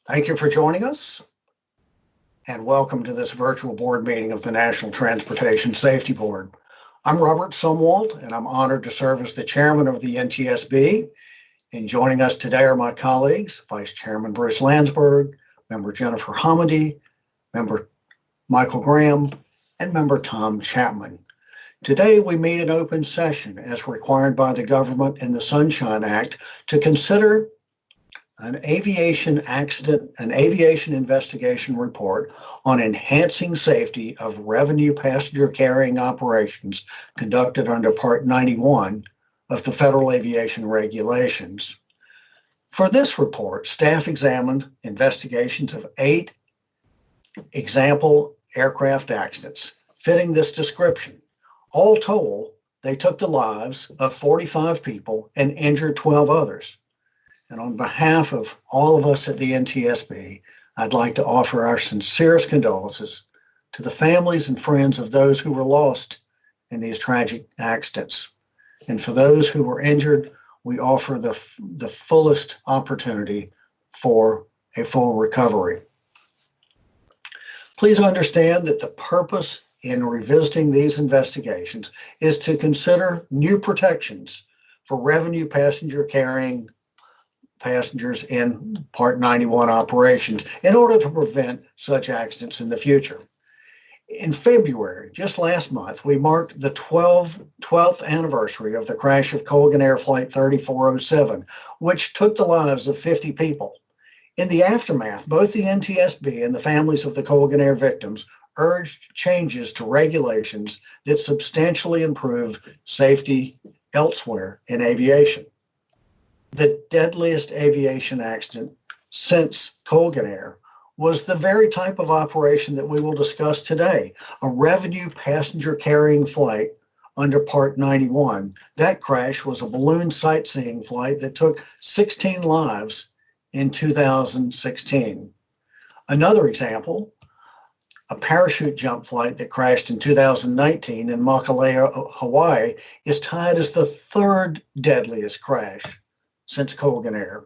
Thank you for joining us, and welcome to this virtual board meeting of the National Transportation Safety Board. I'm Robert Sumwalt, and I'm honored to serve as the chairman of the NTSB. And joining us today are my colleagues, Vice Chairman Bruce Landsberg, Member Jennifer Homedy, Member Michael Graham, and Member Tom Chapman. Today, we meet in open session as required by the government in the Sunshine Act to consider an aviation investigation report on enhancing safety of revenue passenger carrying operations conducted under Part 91 of the Federal Aviation Regulations. For this report, staff examined investigations of 8 example aircraft accidents fitting this description. All told, they took the lives of 45 people and injured 12 others. And on behalf of all of us at the NTSB, I'd like to offer our sincerest condolences to the families and friends of those who were lost in these tragic accidents. And for those who were injured, we offer the fullest opportunity for a full recovery. Please understand that the purpose in revisiting these investigations is to consider new protections for revenue passenger carrying passengers in Part 91 operations in order to prevent such accidents in the future. In February, just last month, we marked the 12th anniversary of the crash of Colgan Air Flight 3407, which took the lives of 50 people. In the aftermath, both the NTSB and the families of the Colgan Air victims urged changes to regulations that substantially improve safety elsewhere in aviation. The deadliest aviation accident since Colgan Air was the very type of operation that we will discuss today, a revenue passenger carrying flight under Part 91. That crash was a balloon sightseeing flight that took 16 lives in 2016. Another example, a parachute jump flight that crashed in 2019 in Makalea, Hawaii, is tied as the 3rd deadliest crash since Colgan Air.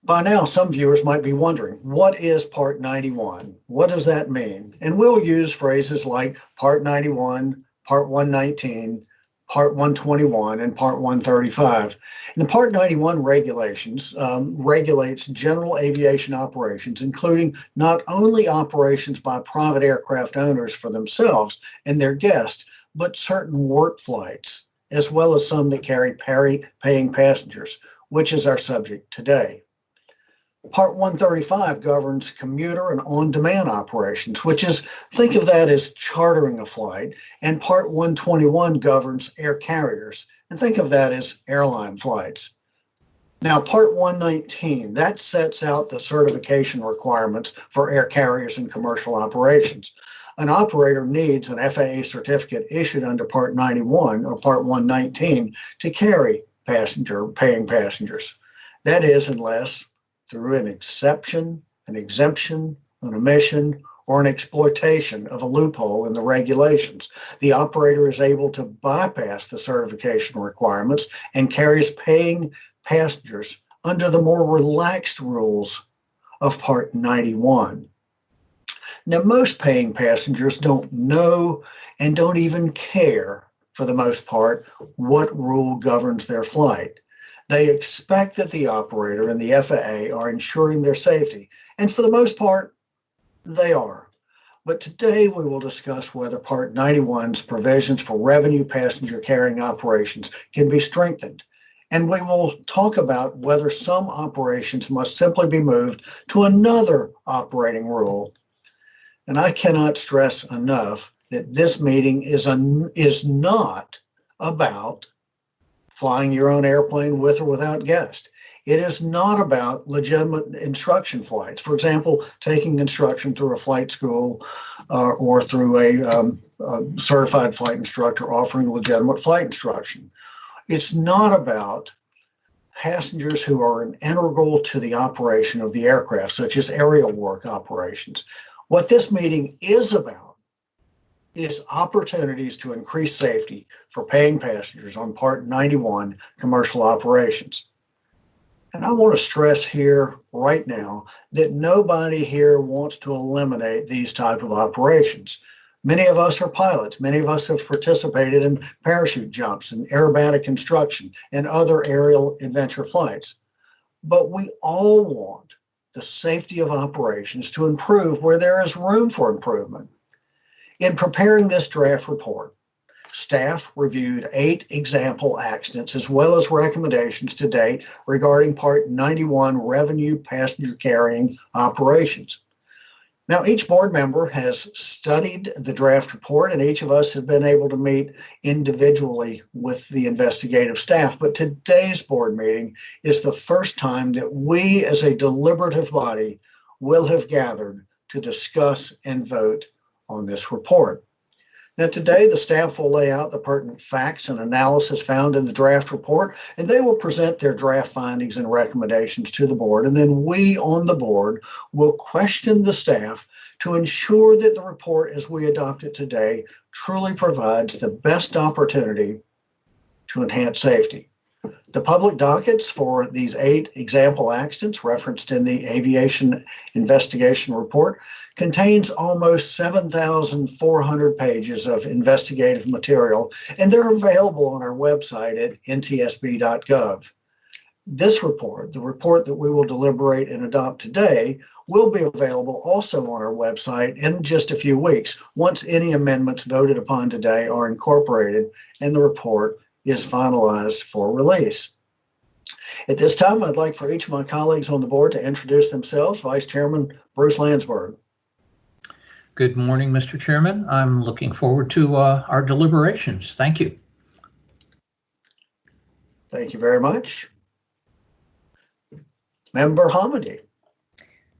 By now, some viewers might be wondering, what is Part 91? What does that mean? And we'll use phrases like Part 91, Part 119, Part 121, and Part 135. And the Part 91 regulations regulates general aviation operations, including not only operations by private aircraft owners for themselves and their guests, but certain work flights, as well as some that carry paying passengers, which is our subject today. Part 135 governs commuter and on-demand operations, which is, think of that as chartering a flight, and Part 121 governs air carriers, and think of that as airline flights. Now, Part 119, that sets out the certification requirements for air carriers and commercial operations. An operator needs an FAA certificate issued under Part 91 or Part 119 to carry paying passengers. That is, unless through an exception, an exemption, an omission, or an exploitation of a loophole in the regulations, the operator is able to bypass the certification requirements and carries paying passengers under the more relaxed rules of Part 91. Now, most paying passengers don't know and don't even care, for the most part, what rule governs their flight. They expect that the operator and the FAA are ensuring their safety, and for the most part, they are. But today we will discuss whether Part 91's provisions for revenue passenger carrying operations can be strengthened. And we will talk about whether some operations must simply be moved to another operating rule. And I cannot stress enough that this meeting is not about flying your own airplane with or without guests. It is not about legitimate instruction flights. For example, taking instruction through a flight school or through a certified flight instructor offering legitimate flight instruction. It's not about passengers who are integral to the operation of the aircraft, such as aerial work operations. What this meeting is about is opportunities to increase safety for paying passengers on Part 91 commercial operations. And I want to stress here right now that nobody here wants to eliminate these type of operations. Many of us are pilots. Many of us have participated in parachute jumps and aerobatic construction and other aerial adventure flights. But we all want the safety of operations to improve where there is room for improvement. In preparing this draft report, staff reviewed 8 example accidents as well as recommendations to date regarding Part 91 revenue passenger carrying operations. Now, each board member has studied the draft report, and each of us have been able to meet individually with the investigative staff. But today's board meeting is the first time that we, as a deliberative body, will have gathered to discuss and vote on this report. Now, today, the staff will lay out the pertinent facts and analysis found in the draft report, and they will present their draft findings and recommendations to the board. And then we on the board will question the staff to ensure that the report, as we adopt it today, truly provides the best opportunity to enhance safety. The public dockets for these 8 example accidents referenced in the aviation investigation report contains almost 7,400 pages of investigative material, and they're available on our website at ntsb.gov. This report, the report that we will deliberate and adopt today, will be available also on our website in just a few weeks, once any amendments voted upon today are incorporated and the report is finalized for release. At this time, I'd like for each of my colleagues on the board to introduce themselves. Vice Chairman Bruce Landsberg. Good morning, Mr. Chairman. I'm looking forward to our deliberations. Thank you. Thank you very much. Member Hamady.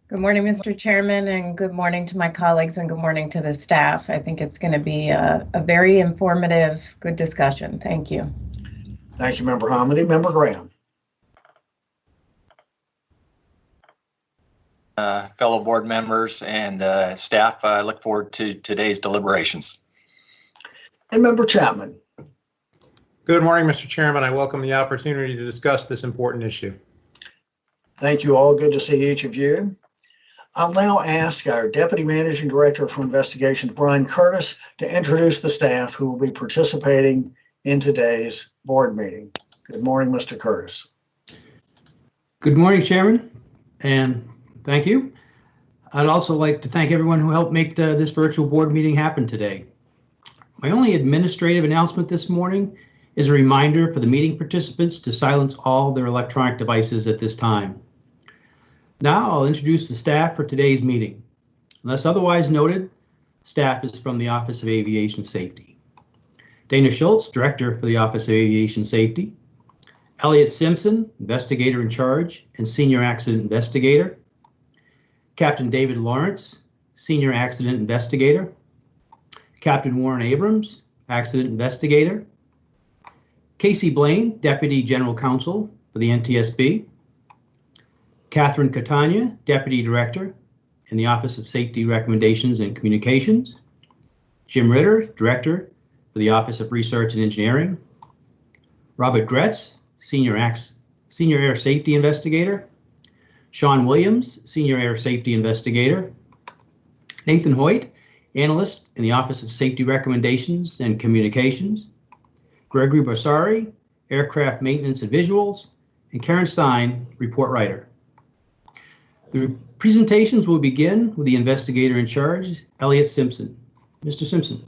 Good morning, Mr. Chairman, and good morning to my colleagues and good morning to the staff. I think it's going to be a very informative, good discussion. Thank you. Thank you, Member Hamady. Member Graham. Fellow board members and staff, I look forward to today's deliberations. And Member Chapman. Good morning, Mr. Chairman. I welcome the opportunity to discuss this important issue. Thank you all. Good to see each of you. I'll now ask our Deputy Managing Director for Investigations, Brian Curtis, to introduce the staff who will be participating in today's board meeting. Good morning, Mr. Curtis. Good morning, Chairman, and thank you. I'd also like to thank everyone who helped make this virtual board meeting happen today. My only administrative announcement this morning is a reminder for the meeting participants to silence all their electronic devices at this time. Now I'll introduce the staff for today's meeting. Unless otherwise noted, staff is from the Office of Aviation Safety. Dana Schultz, Director for the Office of Aviation Safety. Elliot Simpson, Investigator in Charge and Senior Accident Investigator. Captain David Lawrence, Senior Accident Investigator. Captain Warren Abrams, Accident Investigator. Casey Blaine, Deputy General Counsel for the NTSB. Catherine Catania, Deputy Director in the Office of Safety Recommendations and Communications. Jim Ritter, Director for the Office of Research and Engineering. Robert Gretz, Senior Air Safety Investigator. Sean Williams, Senior Air Safety Investigator. Nathan Hoyt, Analyst in the Office of Safety Recommendations and Communications. Gregory Barsari, Aircraft Maintenance and Visuals. And Karen Stein, Report Writer. The presentations will begin with the investigator in charge, Elliot Simpson. Mr. Simpson.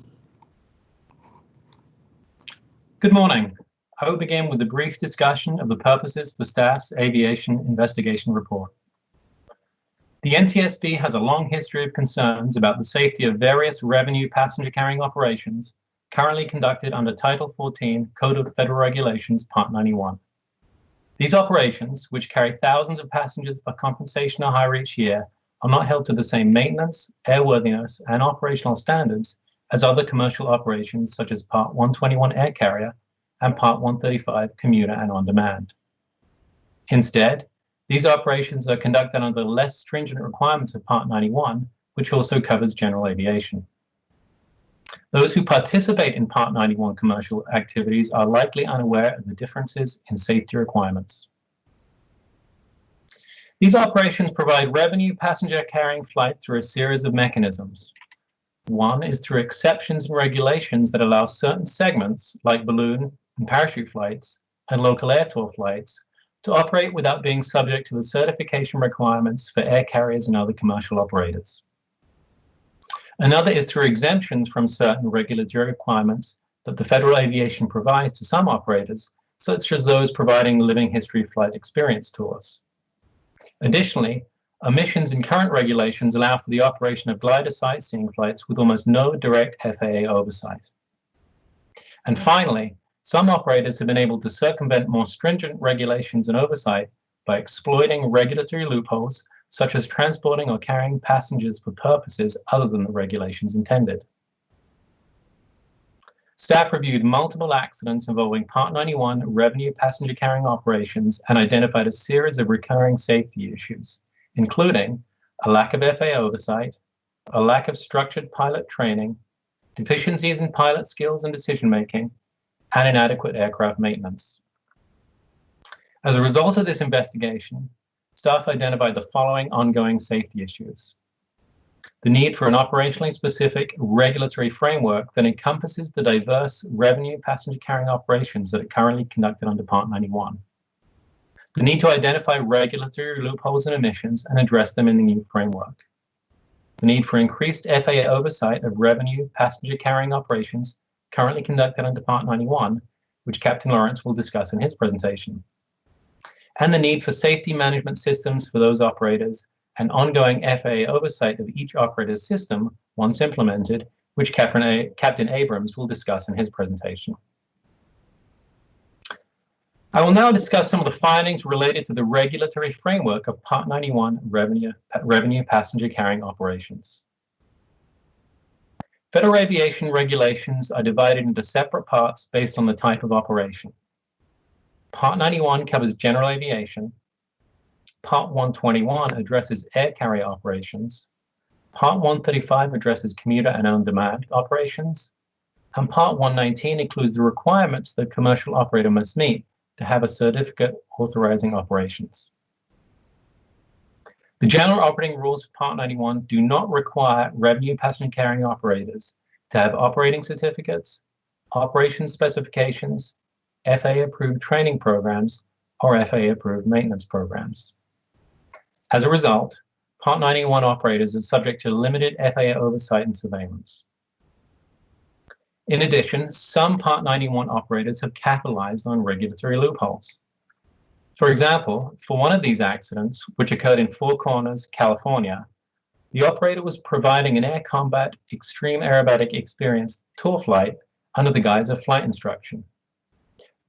Good morning. I will begin with a brief discussion of the purposes for staff's aviation investigation report. The NTSB has a long history of concerns about the safety of various revenue passenger carrying operations currently conducted under Title 14 Code of Federal Regulations, Part 91. These operations, which carry thousands of passengers for compensation or hire each year, are not held to the same maintenance, airworthiness, and operational standards as other commercial operations such as Part 121 air carrier and Part 135 commuter and on-demand. Instead, these operations are conducted under the less stringent requirements of Part 91, which also covers general aviation. Those who participate in Part 91 commercial activities are likely unaware of the differences in safety requirements. These operations provide revenue passenger carrying flight through a series of mechanisms. One is through exceptions and regulations that allow certain segments, like balloon and parachute flights and local air tour flights, to operate without being subject to the certification requirements for air carriers and other commercial operators. Another is through exemptions from certain regulatory requirements that the Federal Aviation provides to some operators, such as those providing living history flight experience tours. Additionally, omissions in current regulations allow for the operation of glider sightseeing flights with almost no direct FAA oversight. And finally, some operators have been able to circumvent more stringent regulations and oversight by exploiting regulatory loopholes, such as transporting or carrying passengers for purposes other than the regulations intended. Staff reviewed multiple accidents involving Part 91 revenue passenger carrying operations and identified a series of recurring safety issues, including a lack of FAA oversight, a lack of structured pilot training, deficiencies in pilot skills and decision-making, and inadequate aircraft maintenance. As a result of this investigation, staff identified the following ongoing safety issues: the need for an operationally specific regulatory framework that encompasses the diverse revenue passenger carrying operations that are currently conducted under Part 91. The need to identify regulatory loopholes and omissions and address them in the new framework. The need for increased FAA oversight of revenue passenger carrying operations currently conducted under Part 91, which Captain Lawrence will discuss in his presentation. And the need for safety management systems for those operators and ongoing FAA oversight of each operator's system once implemented, which Captain Abrams will discuss in his presentation. I will now discuss some of the findings related to the regulatory framework of Part 91 revenue passenger carrying operations. Federal aviation regulations are divided into separate parts based on the type of operation. Part 91 covers general aviation. Part 121 addresses air carrier operations. Part 135 addresses commuter and on-demand operations. And Part 119 includes the requirements that a commercial operator must meet to have a certificate authorizing operations. The general operating rules of Part 91 do not require revenue passenger carrying operators to have operating certificates, operations specifications, FAA-approved training programs, or FAA-approved maintenance programs. As a result, Part 91 operators are subject to limited FAA oversight and surveillance. In addition, some Part 91 operators have capitalized on regulatory loopholes. For example, for one of these accidents, which occurred in Four Corners, California, the operator was providing an air combat extreme aerobatic experience tour flight under the guise of flight instruction.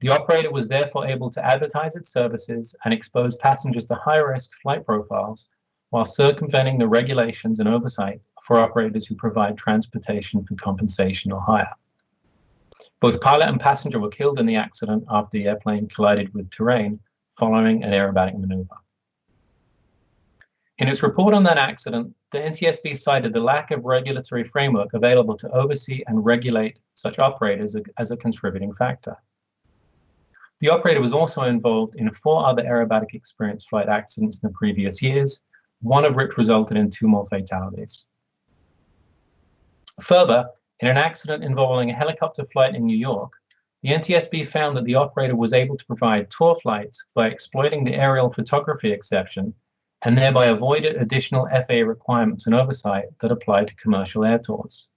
The operator was therefore able to advertise its services and expose passengers to high-risk flight profiles while circumventing the regulations and oversight for operators who provide transportation for compensation or hire. Both pilot and passenger were killed in the accident after the airplane collided with terrain following an aerobatic maneuver. In its report on that accident, the NTSB cited the lack of regulatory framework available to oversee and regulate such operators as a contributing factor. The operator was also involved in 4 other aerobatic experience flight accidents in the previous years, one of which resulted in 2 more fatalities. Further, in an accident involving a helicopter flight in New York, the NTSB found that the operator was able to provide tour flights by exploiting the aerial photography exception and thereby avoided additional FAA requirements and oversight that apply to commercial air tours.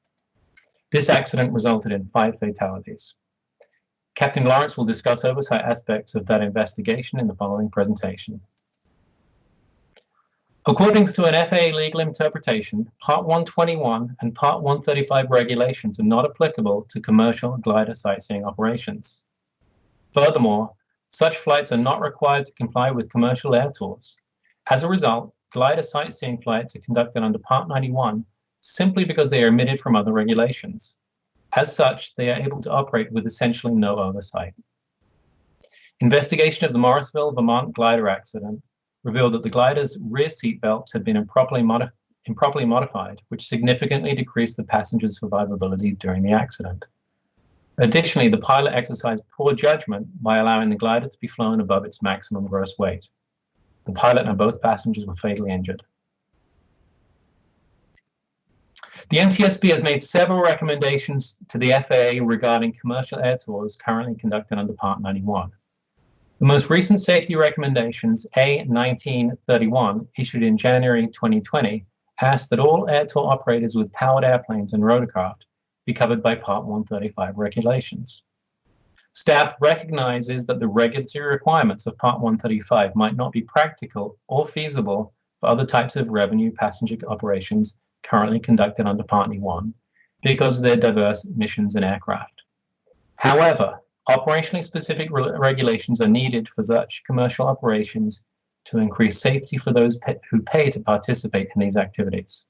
This accident resulted in 5 fatalities. Captain Lawrence will discuss oversight aspects of that investigation in the following presentation. According to an FAA legal interpretation, Part 121 and Part 135 regulations are not applicable to commercial glider sightseeing operations. Furthermore, such flights are not required to comply with commercial air tours. As a result, glider sightseeing flights are conducted under Part 91 simply because they are omitted from other regulations. As such, they are able to operate with essentially no oversight. Investigation of the Morrisville, Vermont glider accident revealed that the glider's rear seat belts had been improperly modified, which significantly decreased the passenger's survivability during the accident. Additionally, the pilot exercised poor judgment by allowing the glider to be flown above its maximum gross weight. The pilot and both passengers were fatally injured. The NTSB has made several recommendations to the FAA regarding commercial air tours currently conducted under Part 91. The most recent safety recommendations, A1931, issued in January 2020, asked that all air tour operators with powered airplanes and rotorcraft be covered by Part 135 regulations. Staff recognizes that the regulatory requirements of Part 135 might not be practical or feasible for other types of revenue passenger operations currently conducted under Part 91 because of their diverse missions and aircraft. However, operationally specific regulations are needed for such commercial operations to increase safety for those who pay to participate in these activities.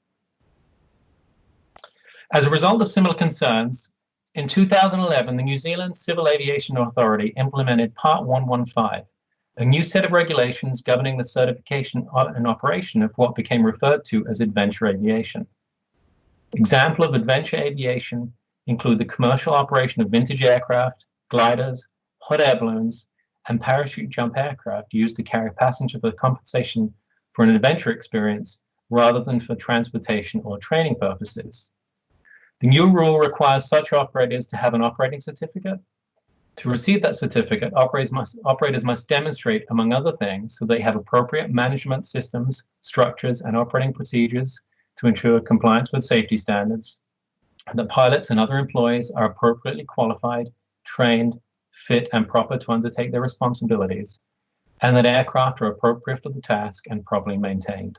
As a result of similar concerns, in 2011, the New Zealand Civil Aviation Authority implemented Part 115, a new set of regulations governing the certification and operation of what became referred to as adventure aviation. Examples of adventure aviation include the commercial operation of vintage aircraft, gliders, hot air balloons, and parachute jump aircraft used to carry passengers for compensation for an adventure experience rather than for transportation or training purposes. The new rule requires such operators to have an operating certificate. To receive that certificate, operators must demonstrate, among other things, that they have appropriate management systems, structures, and operating procedures to ensure compliance with safety standards, and that pilots and other employees are appropriately qualified, trained, fit, and proper to undertake their responsibilities, and that aircraft are appropriate for the task and properly maintained.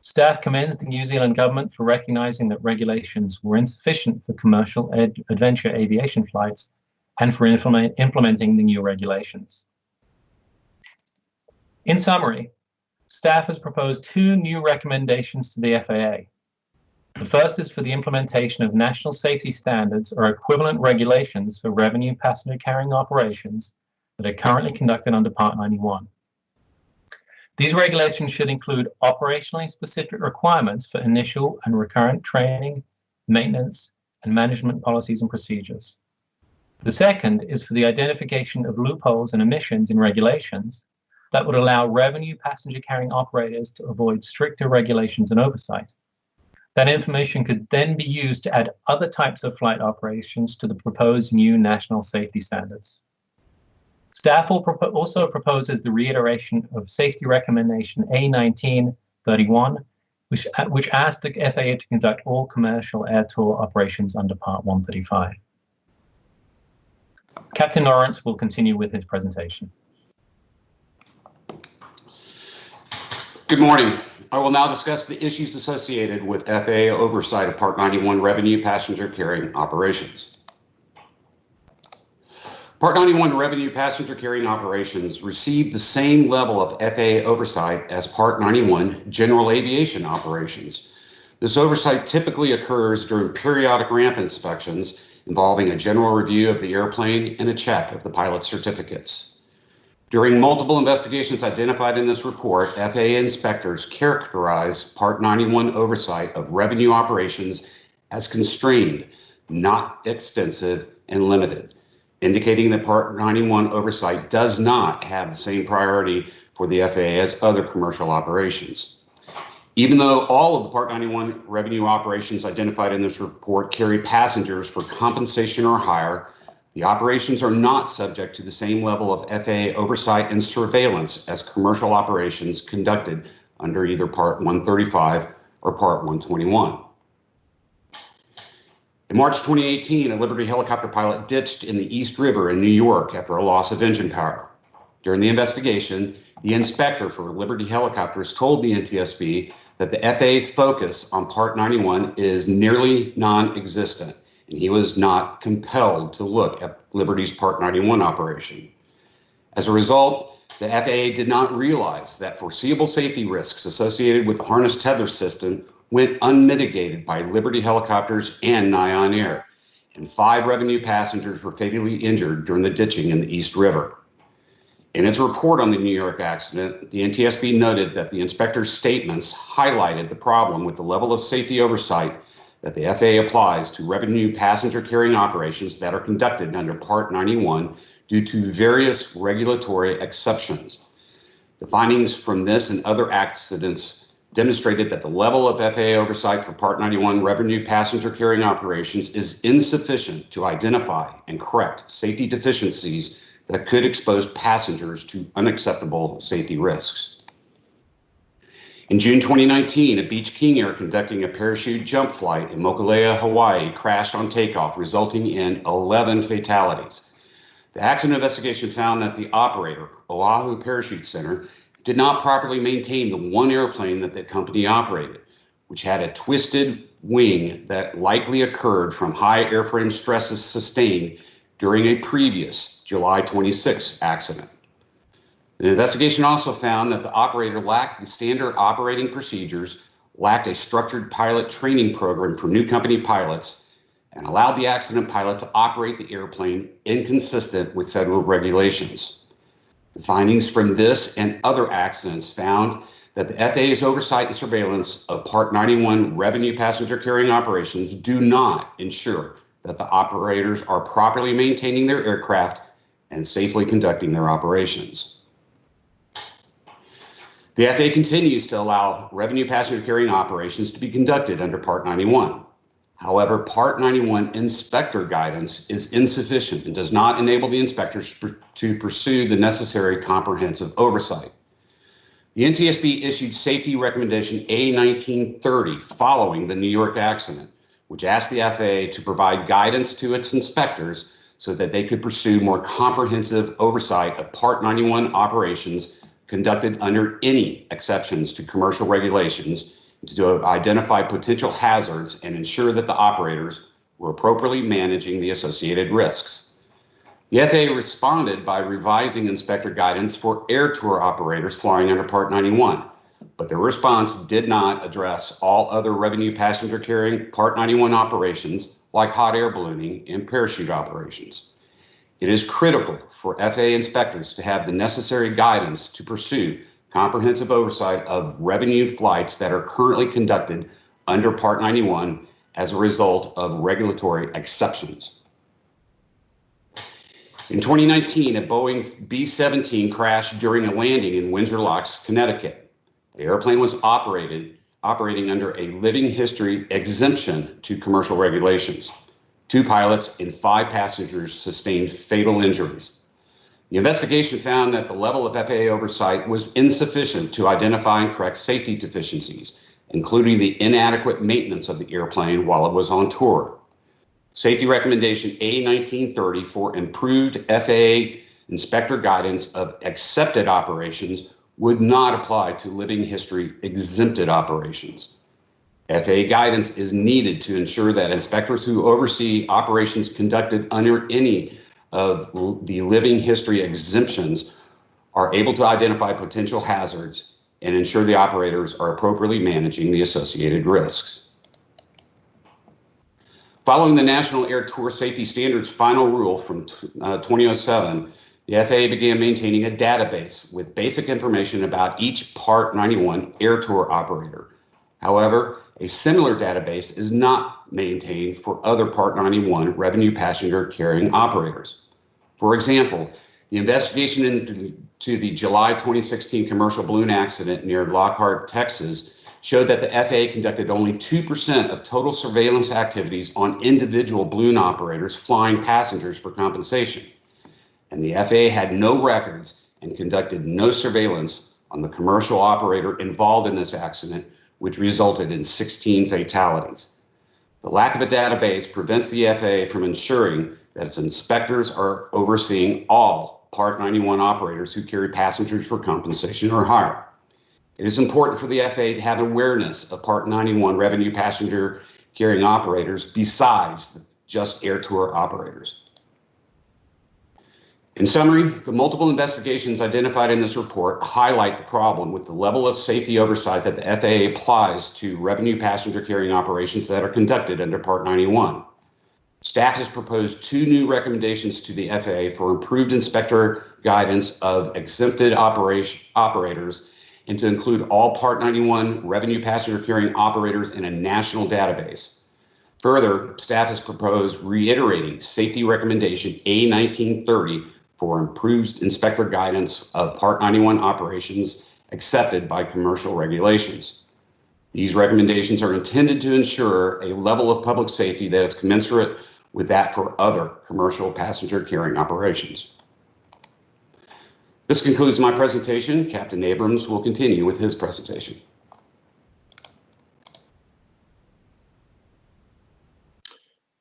Staff commends the New Zealand government for recognizing that regulations were insufficient for commercial adventure aviation flights and for implementing the new regulations. In summary, staff has proposed two new recommendations to the FAA. The first is for the implementation of national safety standards or equivalent regulations for revenue passenger carrying operations that are currently conducted under Part 91. These regulations should include operationally specific requirements for initial and recurrent training, maintenance, and management policies and procedures. The second is for the identification of loopholes and omissions in regulations that would allow revenue passenger carrying operators to avoid stricter regulations and oversight. That information could then be used to add other types of flight operations to the proposed new national safety standards. Staff also proposes the reiteration of Safety Recommendation A1931, which asks the FAA to conduct all commercial air tour operations under Part 135. Captain Lawrence will continue with his presentation. Good morning. I will now discuss the issues associated with FAA oversight of Part 91 revenue passenger carrying operations. Part 91 revenue passenger carrying operations receive the same level of FAA oversight as Part 91 general aviation operations. This oversight typically occurs during periodic ramp inspections involving a general review of the airplane and a check of the pilot's certificates. During multiple investigations identified in this report, FAA inspectors characterize Part 91 oversight of revenue operations as constrained, not extensive, and limited, indicating that Part 91 oversight does not have the same priority for the FAA as other commercial operations. Even though all of the Part 91 revenue operations identified in this report carry passengers for compensation or hire, the operations are not subject to the same level of FAA oversight and surveillance as commercial operations conducted under either Part 135 or Part 121. In March 2018, a Liberty helicopter pilot ditched in the East River in New York after a loss of engine power. During the investigation, the inspector for Liberty Helicopters told the NTSB that the FAA's focus on Part 91 is nearly non-existent, and he was not compelled to look at Liberty's Part 91 operation. As a result, the FAA did not realize that foreseeable safety risks associated with the harness tether system went unmitigated by Liberty Helicopters and Nion Air, and 5 revenue passengers were fatally injured during the ditching in the East River. In its report on the New York accident, the NTSB noted that the inspector's statements highlighted the problem with the level of safety oversight that the FAA applies to revenue passenger carrying operations that are conducted under Part 91 due to various regulatory exceptions. The findings from this and other accidents demonstrated that the level of FAA oversight for Part 91 revenue passenger carrying operations is insufficient to identify and correct safety deficiencies that could expose passengers to unacceptable safety risks. In June 2019, a Beach King Air conducting a parachute jump flight in Mokulea, Hawaii crashed on takeoff, resulting in 11 fatalities. The accident investigation found that the operator, Oahu Parachute Center, did not properly maintain the one airplane that the company operated, which had a twisted wing that likely occurred from high airframe stresses sustained during a previous July 26 accident. The investigation also found that the operator lacked the standard operating procedures, lacked a structured pilot training program for new company pilots, and allowed the accident pilot to operate the airplane inconsistent with federal regulations. The findings from this and other accidents found that the FAA's oversight and surveillance of Part 91 revenue passenger carrying operations do not ensure that the operators are properly maintaining their aircraft and safely conducting their operations. The FAA continues to allow revenue passenger carrying operations to be conducted under Part 91. However, Part 91 inspector guidance is insufficient and does not enable the inspectors to pursue the necessary comprehensive oversight. The NTSB issued Safety Recommendation A1930 following the New York accident, which asked the FAA to provide guidance to its inspectors so that they could pursue more comprehensive oversight of Part 91 operations conducted under any exceptions to commercial regulations, to identify potential hazards and ensure that the operators were appropriately managing the associated risks. The FAA responded by revising inspector guidance for air tour operators flying under Part 91, but their response did not address all other revenue passenger carrying Part 91 operations like hot air ballooning and parachute operations. It is critical for FAA inspectors to have the necessary guidance to pursue comprehensive oversight of revenue flights that are currently conducted under Part 91 as a result of regulatory exceptions. In 2019, a Boeing B-17 crashed during a landing in Windsor Locks, Connecticut. The airplane was operating under a living history exemption to commercial regulations. 2 pilots and 5 passengers sustained fatal injuries. The investigation found that the level of FAA oversight was insufficient to identify and correct safety deficiencies, including the inadequate maintenance of the airplane while it was on tour. Safety Recommendation A1930 for improved FAA inspector guidance of accepted operations would not apply to living history exempted operations. FAA guidance is needed to ensure that inspectors who oversee operations conducted under any of the living history exemptions are able to identify potential hazards and ensure the operators are appropriately managing the associated risks. Following the National Air Tour Safety Standards final rule from 2007, the FAA began maintaining a database with basic information about each Part 91 air tour operator. However, a similar database is not maintained for other Part 91 revenue passenger carrying operators. For example, the investigation into the July 2016 commercial balloon accident near Lockhart, Texas, showed that the FAA conducted only 2% of total surveillance activities on individual balloon operators flying passengers for compensation. And the FAA had no records and conducted no surveillance on the commercial operator involved in this accident, which resulted in 16 fatalities. The lack of a database prevents the FAA from ensuring that its inspectors are overseeing all Part 91 operators who carry passengers for compensation or hire. It is important for the FAA to have awareness of Part 91 revenue passenger carrying operators besides just air tour operators. In summary, the multiple investigations identified in this report highlight the problem with the level of safety oversight that the FAA applies to revenue passenger carrying operations that are conducted under Part 91. Staff has proposed 2 new recommendations to the FAA for improved inspector guidance of exempted operators and to include all Part 91 revenue passenger carrying operators in a national database. Further, staff has proposed reiterating Safety Recommendation A1930 for improved inspector guidance of Part 91 operations accepted by commercial regulations. These recommendations are intended to ensure a level of public safety that is commensurate with that for other commercial passenger carrying operations. This concludes my presentation. Captain Abrams will continue with his presentation.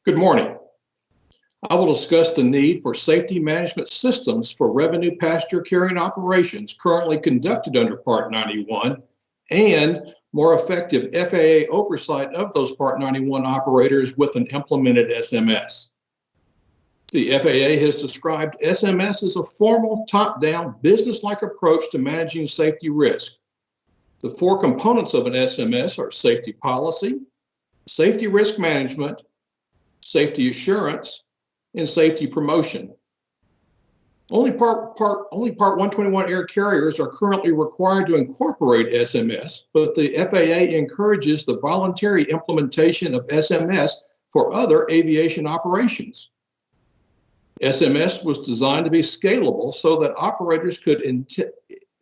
Good morning. I will discuss the need for safety management systems for revenue passenger carrying operations currently conducted under Part 91 and more effective FAA oversight of those Part 91 operators with an implemented SMS. The FAA has described SMS as a formal, top-down, business-like approach to managing safety risk. The four components of an SMS are safety policy, safety risk management, safety assurance, and safety promotion. Only Part 121 air carriers are currently required to incorporate SMS, but the FAA encourages the voluntary implementation of SMS for other aviation operations. SMS was designed to be scalable so that operators could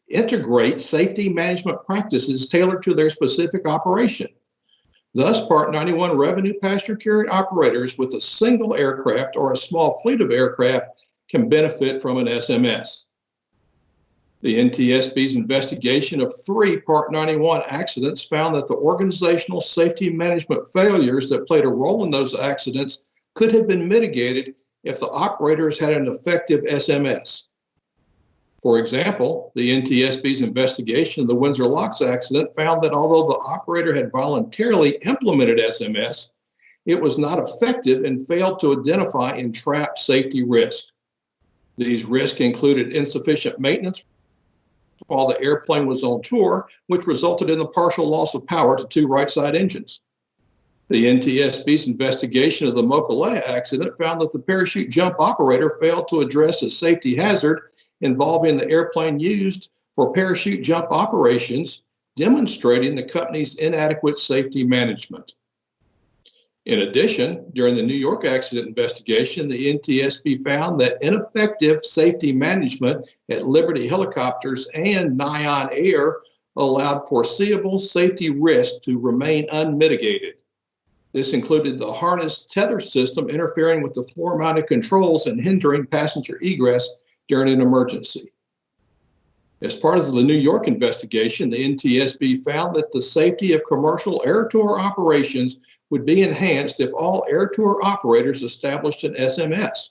integrate safety management practices tailored to their specific operation. Thus, Part 91 revenue passenger carrying operators with a single aircraft or a small fleet of aircraft can benefit from an SMS. The NTSB's investigation of 3 Part 91 accidents found that the organizational safety management failures that played a role in those accidents could have been mitigated if the operators had an effective SMS. For example, the NTSB's investigation of the Windsor Locks accident found that although the operator had voluntarily implemented SMS, it was not effective and failed to identify and trap safety risk. These risks included insufficient maintenance while the airplane was on tour, which resulted in the partial loss of power to 2 right-side engines. The NTSB's investigation of the Mokulea accident found that the parachute jump operator failed to address a safety hazard involving the airplane used for parachute jump operations, demonstrating the company's inadequate safety management. In addition, during the New York accident investigation, the NTSB found that ineffective safety management at Liberty Helicopters and Nyan Air allowed foreseeable safety risk to remain unmitigated. This included the harness tether system interfering with the floor-mounted controls and hindering passenger egress during an emergency. As part of the New York investigation, the NTSB found that the safety of commercial air tour operations would be enhanced if all air tour operators established an SMS.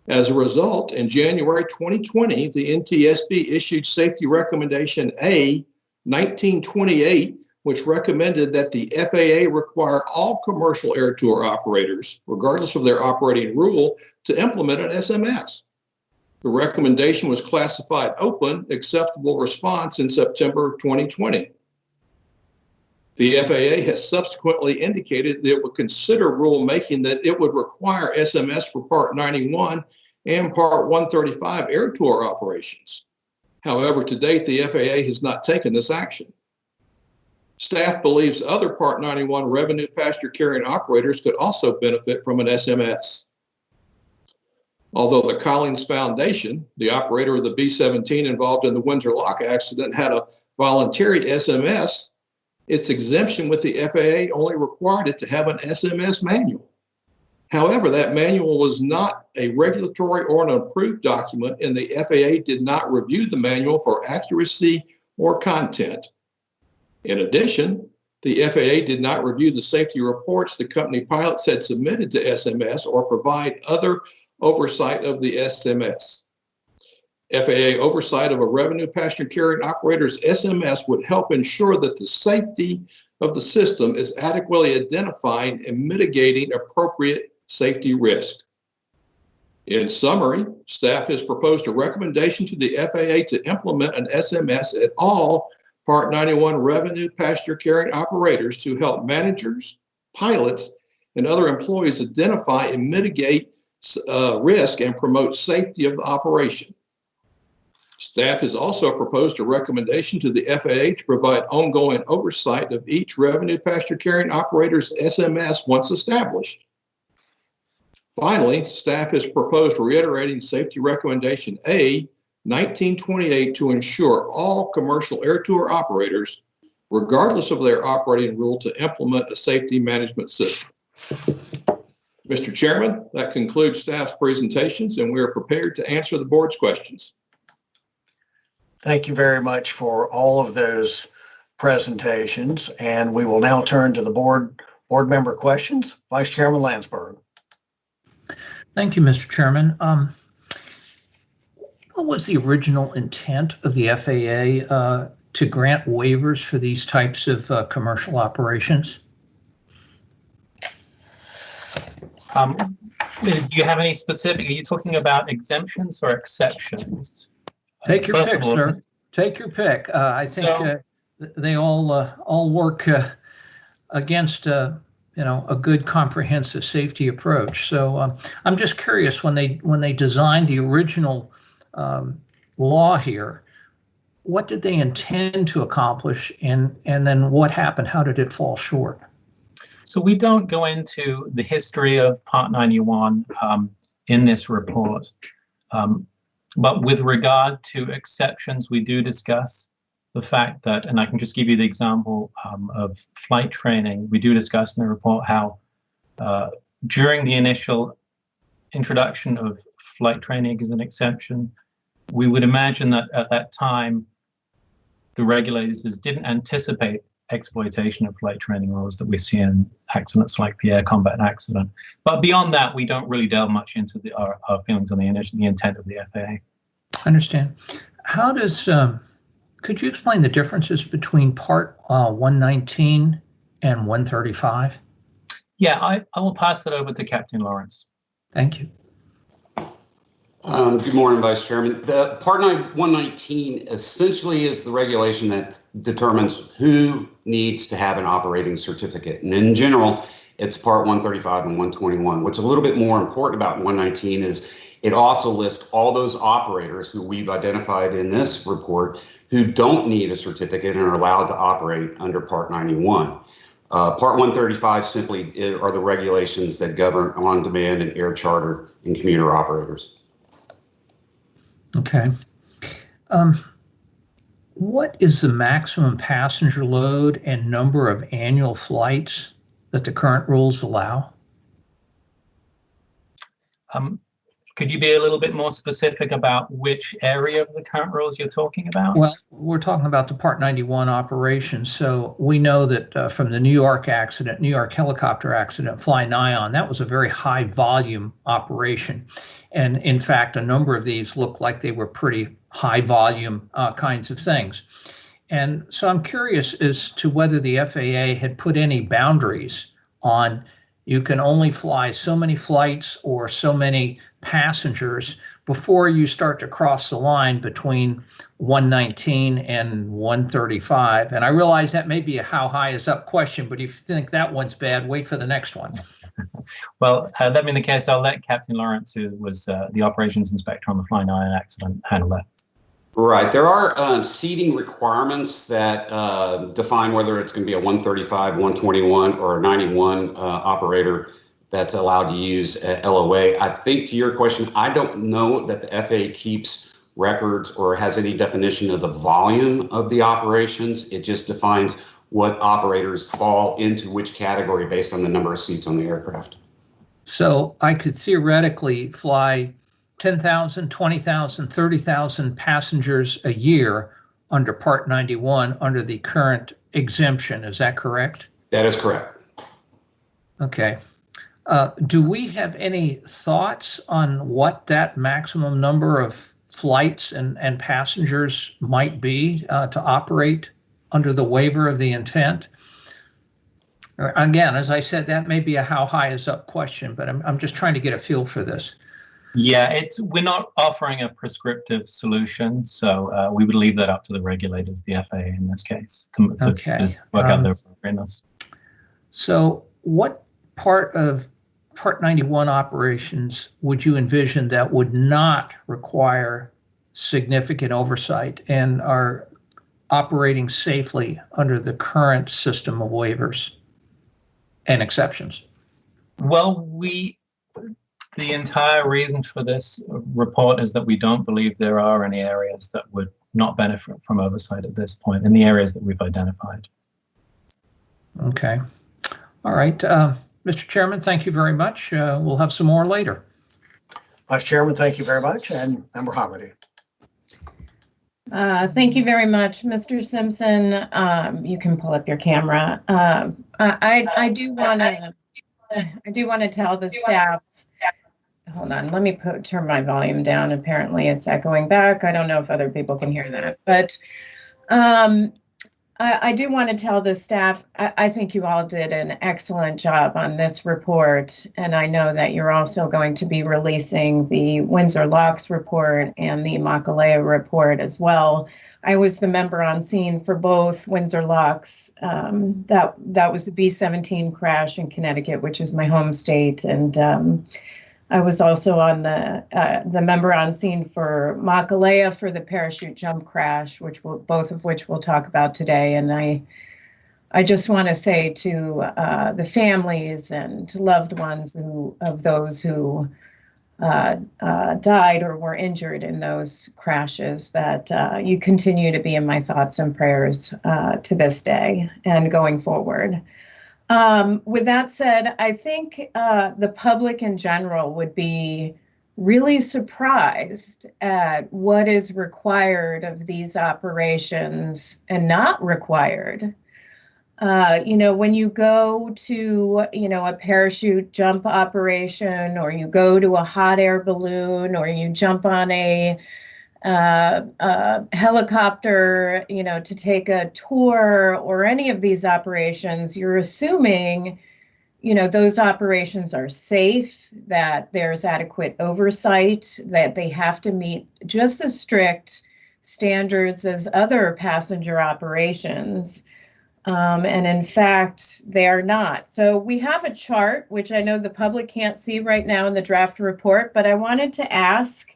As a result, in January 2020, the NTSB issued Safety Recommendation A 1928, which recommended that the FAA require all commercial air tour operators, regardless of their operating rule, to implement an SMS. The recommendation was classified open, acceptable response in September 2020. The FAA has subsequently indicated that it would consider rulemaking that it would require SMS for Part 91 and Part 135 air tour operations. However, to date, the FAA has not taken this action. Staff believes other Part 91 revenue passenger carrying operators could also benefit from an SMS. Although the Collins Foundation, the operator of the B-17 involved in the Windsor Lock accident, had a voluntary SMS, its exemption with the FAA only required it to have an SMS manual. However, that manual was not a regulatory or an approved document, and the FAA did not review the manual for accuracy or content. In addition, the FAA did not review the safety reports the company pilots had submitted to SMS or provide other oversight of the SMS. FAA oversight of a revenue passenger carrying operator's SMS would help ensure that the safety of the system is adequately identifying and mitigating appropriate safety risk. In summary, staff has proposed a recommendation to the FAA to implement an SMS at all Part 91 revenue passenger carrying operators to help managers, pilots, and other employees identify and mitigate risk and promote safety of the operation. Staff has also proposed a recommendation to the FAA to provide ongoing oversight of each revenue passenger carrying operator's SMS once established. Finally, staff has proposed reiterating Safety Recommendation A 1928 to ensure all commercial air tour operators, regardless of their operating rule, to implement a safety management system. Mr. Chairman, that concludes staff's presentations, and we are prepared to answer the board's questions. Thank you very much for all of those presentations, and we will now turn to the board member questions. Vice Chairman Landsberg. Thank you, Mr. Chairman. What was the original intent of the FAA to grant waivers for these types of commercial operations? Do you have any specific, are you talking about exemptions or exceptions? Take your First pick, of all, sir. Take your pick. I think they all work against a good comprehensive safety approach. So I'm just curious, when they designed the original law here, what did they intend to accomplish, and then what happened? How did it fall short? So we don't go into the history of Part 91 in this report, but with regard to exceptions, we do discuss the fact that, and I can just give you the example of flight training. We do discuss in the report how during the initial introduction of flight training as an exception, we would imagine that at that time, the regulators didn't anticipate exploitation of flight training rules that we see in accidents like the air combat accident. But beyond that, we don't really delve much into our feelings on the intent of the FAA. I understand. How does, could you explain the differences between Part 119 and 135? Yeah, I will pass that over to Captain Lawrence. Thank you. Good morning, Vice Chairman. The Part 119 essentially is the regulation that determines who needs to have an operating certificate. And in general, it's Part 135 and 121. What's a little bit more important about 119 is it also lists all those operators who we've identified in this report who don't need a certificate and are allowed to operate under Part 91. Part 135 simply are the regulations that govern on-demand and air charter and commuter operators. Okay. What is the maximum passenger load and number of annual flights that the current rules allow? Could you be a little bit more specific about which area of the current rules you're talking about? Well, we're talking about the Part 91 operations. So we know that from the New York helicopter accident, Fly Nyon, that was a very high volume operation. And in fact, a number of these looked like they were pretty high volume kinds of things. And so I'm curious as to whether the FAA had put any boundaries on you can only fly so many flights or so many passengers before you start to cross the line between 119 and 135. And I realize that may be a how high is up question, but if you think that one's bad, wait for the next one. Well, that being the case, I'll let Captain Lawrence, who was the operations inspector on the Fly Nyon accident, handle that. Right. There are seating requirements that define whether it's going to be a 135, 121, or a 91 operator that's allowed to use LOA. I think to your question, I don't know that the FAA keeps records or has any definition of the volume of the operations. It just defines what operators fall into which category based on the number of seats on the aircraft. So I could theoretically fly 10,000, 20,000, 30,000 passengers a year under Part 91 under the current exemption. Is that correct? That is correct. Okay. Do we have any thoughts on what that maximum number of flights and passengers might be to operate under the waiver of the intent? Again, as I said, that may be a how high is up question, but I'm just trying to get a feel for this. Yeah, we're not offering a prescriptive solution, so we would leave that up to the regulators, the FAA in this case, to work out their appropriateness. So what part of Part 91 operations would you envision that would not require significant oversight and are operating safely under the current system of waivers and exceptions? Well, The entire reason for this report is that we don't believe there are any areas that would not benefit from oversight at this point in the areas that we've identified. Okay. All right. Mr. Chairman, thank you very much. We'll have some more later. Vice Chairman, thank you very much. And Member Hamady. Thank you very much, Mr. Simpson. You can pull up your camera. I do want to tell the staff. Hold on, let me turn my volume down. Apparently, it's echoing back. I don't know if other people can hear that, but I do want to tell the staff, I think you all did an excellent job on this report, and I know that you're also going to be releasing the Windsor Locks report and the Makalea report as well. I was the member on scene for both Windsor Locks. That was the B-17 crash in Connecticut, which is my home state, and I was also on the member on scene for Makalea for the parachute jump crash, both of which we'll talk about today. And I just want to say to the families and loved ones of those who died or were injured in those crashes that you continue to be in my thoughts and prayers to this day and going forward. With that said, I think the public in general would be really surprised at what is required of these operations and not required. When you go to, a parachute jump operation, or you go to a hot air balloon, or you jump on a helicopter, to take a tour or any of these operations, you're assuming, those operations are safe, that there's adequate oversight, that they have to meet just as strict standards as other passenger operations. And in fact, they are not. So we have a chart, which I know the public can't see right now in the draft report, but I wanted to ask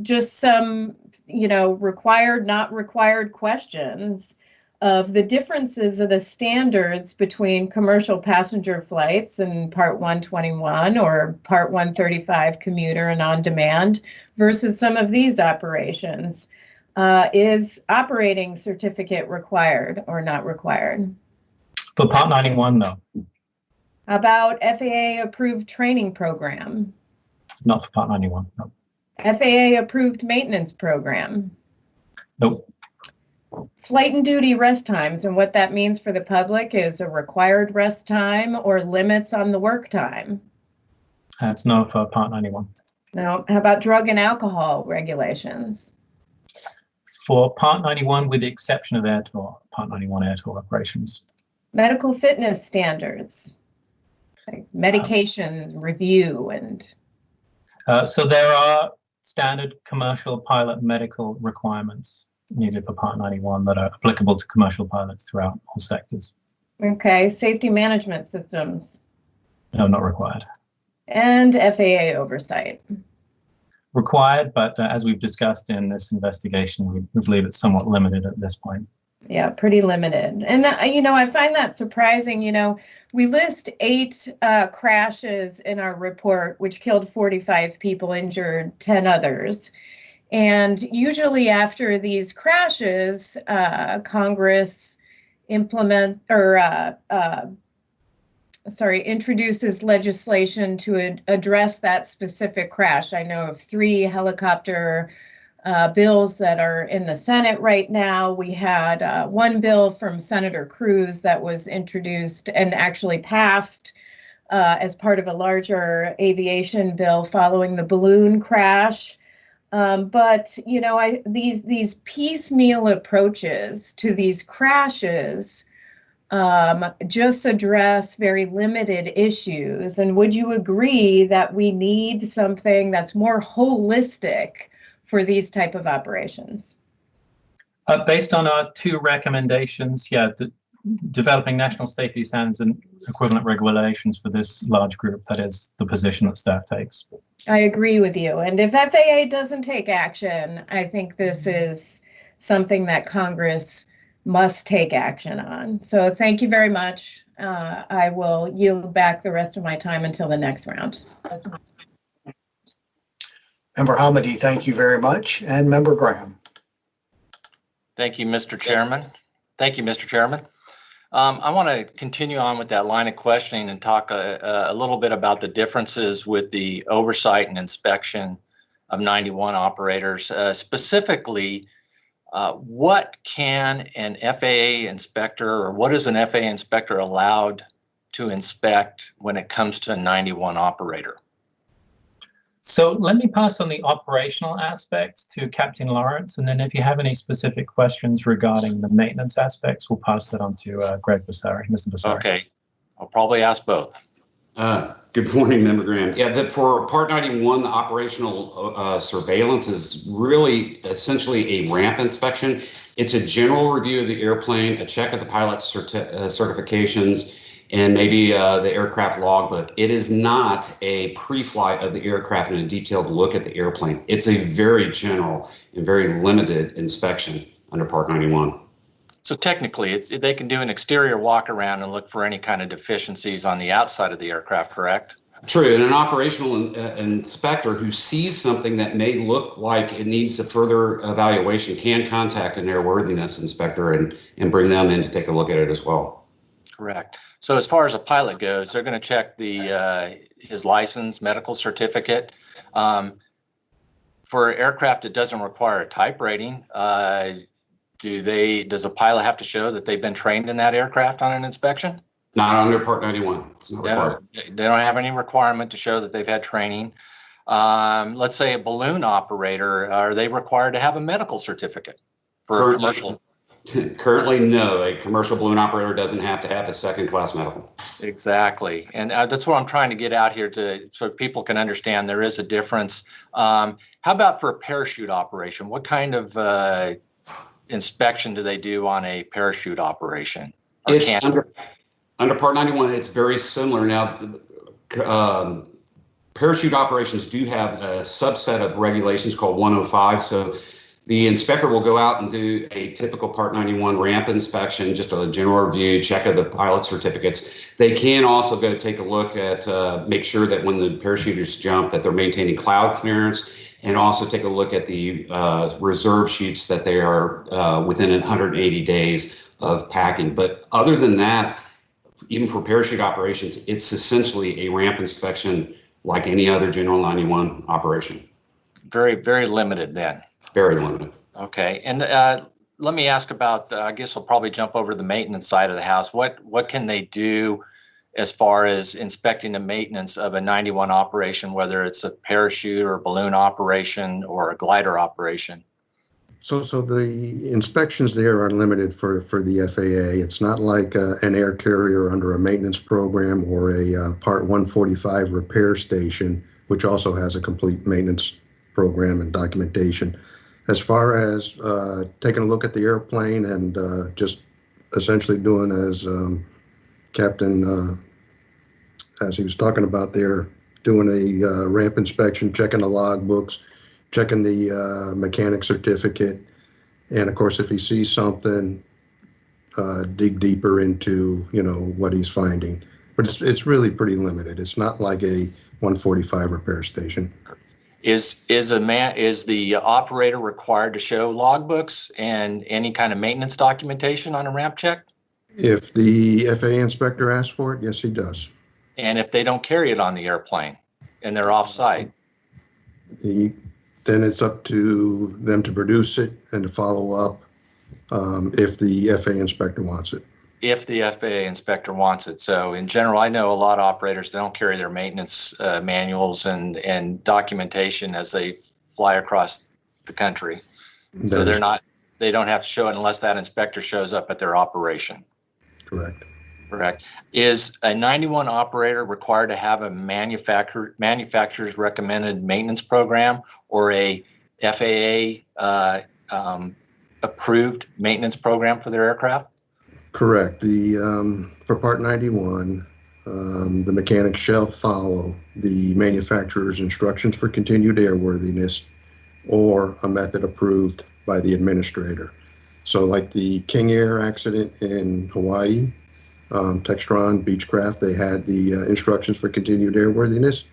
just some, required, not required questions of the differences of the standards between commercial passenger flights and Part 121 or Part 135 commuter and on-demand versus some of these operations. Is operating certificate required or not required? For Part 91, no. About FAA-approved training program? Not for Part 91, no. FAA-approved maintenance program? Nope. Flight and duty rest times, and what that means for the public is a required rest time or limits on the work time? That's no for Part 91. No. How about drug and alcohol regulations? For Part 91, with the exception of air tour, Part 91 air tour operations. Medical fitness standards, like medication review and... So there are standard commercial pilot medical requirements needed for Part 91 that are applicable to commercial pilots throughout all sectors. Okay, safety management systems. No, not required. And FAA oversight. Required, but as we've discussed in this investigation, we believe it's somewhat limited at this point. Yeah, pretty limited. And, I find that surprising. We list 8 crashes in our report, which killed 45 people, injured 10 others. And usually after these crashes, Congress introduces legislation to address that specific crash. I know of 3 helicopter bills that are in the Senate right now. We had one bill from Senator Cruz that was introduced and actually passed as part of a larger aviation bill following the balloon crash. But these piecemeal approaches to these crashes just address very limited issues. And would you agree that we need something that's more holistic for these type of operations? Based on our 2 recommendations, developing national safety standards and equivalent regulations for this large group, that is the position that staff takes. I agree with you. And if FAA doesn't take action, I think this is something that Congress must take action on. So thank you very much. I will yield back the rest of my time until the next round. Member Hamady, thank you very much. And Member Graham. Thank you, Mr. Chairman. Thank you, Mr. Chairman. I want to continue on with that line of questioning and talk a little bit about the differences with the oversight and inspection of 91 operators. Specifically, what can an FAA inspector, or what is an FAA inspector allowed to inspect when it comes to a 91 operator? So let me pass on the operational aspects to Captain Lawrence, and then if you have any specific questions regarding the maintenance aspects, we'll pass that on to Greg Basari, Mr. Basari. Okay, I'll probably ask both. Good morning, Member Graham. Yeah, for Part 91, the operational surveillance is really essentially a ramp inspection. It's a general review of the airplane, a check of the pilot's certifications, and maybe the aircraft logbook. It is not a pre-flight of the aircraft and a detailed look at the airplane. It's a very general and very limited inspection under Part 91. So technically, they can do an exterior walk around and look for any kind of deficiencies on the outside of the aircraft, correct? True, and an operational inspector who sees something that may look like it needs a further evaluation can contact an airworthiness inspector and bring them in to take a look at it as well. Correct. So as far as a pilot goes, they're going to check his license, medical certificate. For aircraft that doesn't require a type rating, does a pilot have to show that they've been trained in that aircraft on an inspection? Not under Part 91. It's not required. They don't have any requirement to show that they've had training. Let's say a balloon operator, are they required to have a medical certificate for a commercial? Currently, no. A commercial balloon operator doesn't have to have a second-class medical. Exactly. And that's what I'm trying to get out here so people can understand there is a difference. How about for a parachute operation? What kind of inspection do they do on a parachute operation? It's under Part 91, it's very similar. Now, parachute operations do have a subset of regulations called 105. So the inspector will go out and do a typical Part 91 ramp inspection, just a general review, check of the pilot certificates. They can also go take a look at, make sure that when the parachuters jump, that they're maintaining cloud clearance, and also take a look at the reserve sheets that they are within 180 days of packing. But other than that, even for parachute operations, it's essentially a ramp inspection like any other General 91 operation. Very, very limited then. Very limited. Okay. And let me ask about, I guess I'll probably jump over to the maintenance side of the house. What can they do as far as inspecting the maintenance of a 91 operation, whether it's a parachute or balloon operation or a glider operation? So the inspections there are limited for the FAA. It's not like an air carrier under a maintenance program or a Part 145 repair station, which also has a complete maintenance program and documentation. As far as taking a look at the airplane and just essentially doing as Captain, as he was talking about there, doing a ramp inspection, checking the log books, checking the mechanic certificate, and of course, if he sees something, dig deeper into what he's finding. But it's really pretty limited. It's not like a 145 repair station. Is the operator required to show logbooks and any kind of maintenance documentation on a ramp check? If the FAA inspector asks for it, yes, he does. And if they don't carry it on the airplane and they're off-site? Then it's up to them to produce it and to follow up if the FAA inspector wants it. If the FAA inspector wants it. So in general, I know a lot of operators don't carry their maintenance manuals and documentation as they fly across the country. So they don't have to show it unless that inspector shows up at their operation. Correct. Is a 91 operator required to have a manufacturer's recommended maintenance program or a FAA approved maintenance program for their aircraft? Correct. For Part 91, the mechanic shall follow the manufacturer's instructions for continued airworthiness or a method approved by the administrator. So like the King Air accident in Hawaii, Textron Beechcraft, they had the instructions for continued airworthiness,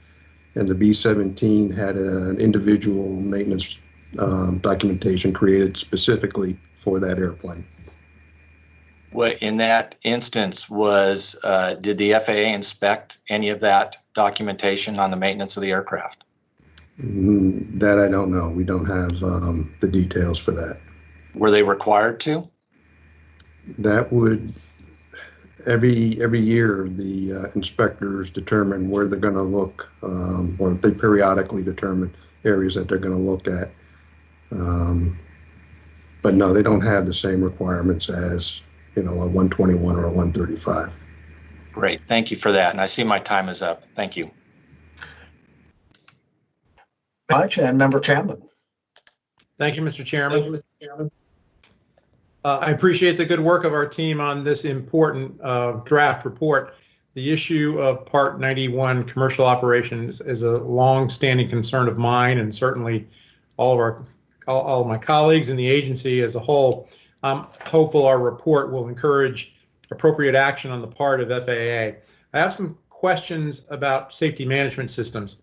and the B-17 had an individual maintenance documentation created specifically for that airplane. What in that instance was, did the FAA inspect any of that documentation on the maintenance of the aircraft? That I don't know. We don't have the details for that. Were they required to? That would, every year, the inspectors determine where they're going to look, or they periodically determine areas that they're going to look at. But no, they don't have the same requirements as, a 121 or a 135. Great, thank you for that. And I see my time is up. Thank you. Much, and Member Chapman. Thank you, Mr. Chairman. I appreciate the good work of our team on this important draft report. The issue of Part 91 commercial operations is a long-standing concern of mine, and certainly all of my colleagues in the agency as a whole. I'm hopeful our report will encourage appropriate action on the part of FAA. I have some questions about safety management systems.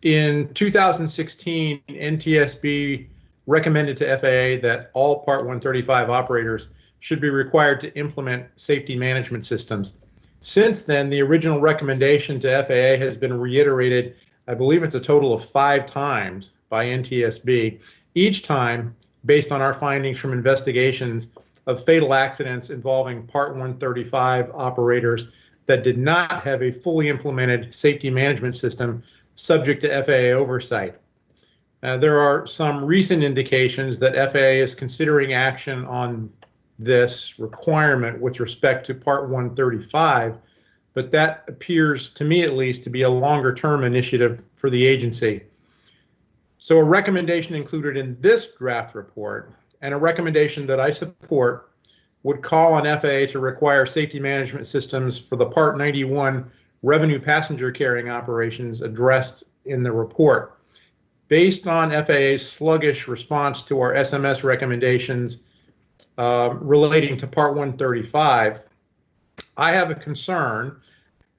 In 2016, NTSB recommended to FAA that all Part 135 operators should be required to implement safety management systems. Since then, the original recommendation to FAA has been reiterated, I believe it's a total of 5 times by NTSB, each time based on our findings from investigations of fatal accidents involving Part 135 operators that did not have a fully implemented safety management system subject to FAA oversight. There are some recent indications that FAA is considering action on this requirement with respect to Part 135, but that appears, to me at least, to be a longer-term initiative for the agency. So a recommendation included in this draft report, and a recommendation that I support, would call on FAA to require safety management systems for the Part 91 revenue passenger carrying operations addressed in the report. Based on FAA's sluggish response to our SMS recommendations relating to Part 135, I have a concern,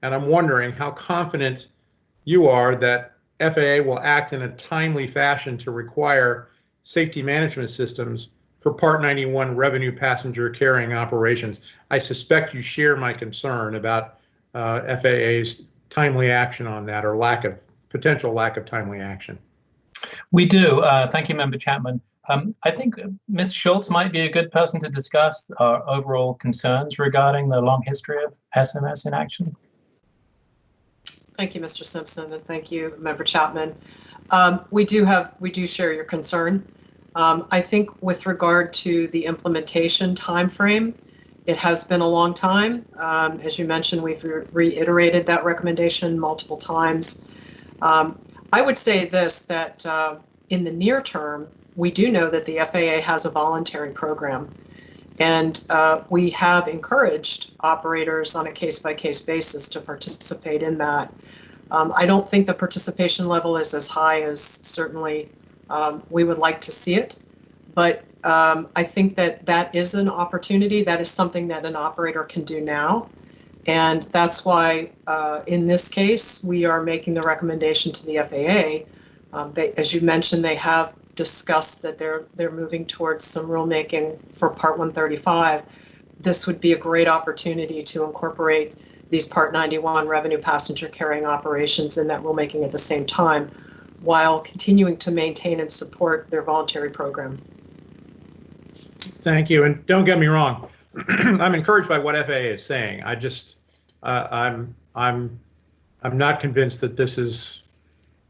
and I'm wondering how confident you are that FAA will act in a timely fashion to require safety management systems for Part 91 revenue passenger carrying operations. I suspect you share my concern about FAA's timely action on that, or potential lack of timely action. We do. Thank you, Member Chapman. I think Ms. Schultz might be a good person to discuss our overall concerns regarding the long history of SMS in action. Thank you, Mr. Simpson, and thank you, Member Chapman. We do share your concern. I think with regard to the implementation timeframe, it has been a long time. As you mentioned, we've reiterated that recommendation multiple times. I would say this, that in the near term, we do know that the FAA has a voluntary program, and we have encouraged operators on a case-by-case basis to participate in that. I don't think the participation level is as high as certainly we would like to see it, but I think that is an opportunity. That is something that an operator can do now. And that's why, in this case, we are making the recommendation to the FAA. As you mentioned, they have discussed that they're moving towards some rulemaking for Part 135. This would be a great opportunity to incorporate these Part 91 revenue passenger carrying operations in that rulemaking at the same time, while continuing to maintain and support their voluntary program. Thank you, and don't get me wrong. I'm encouraged by what FAA is saying. I just, I'm not convinced that this is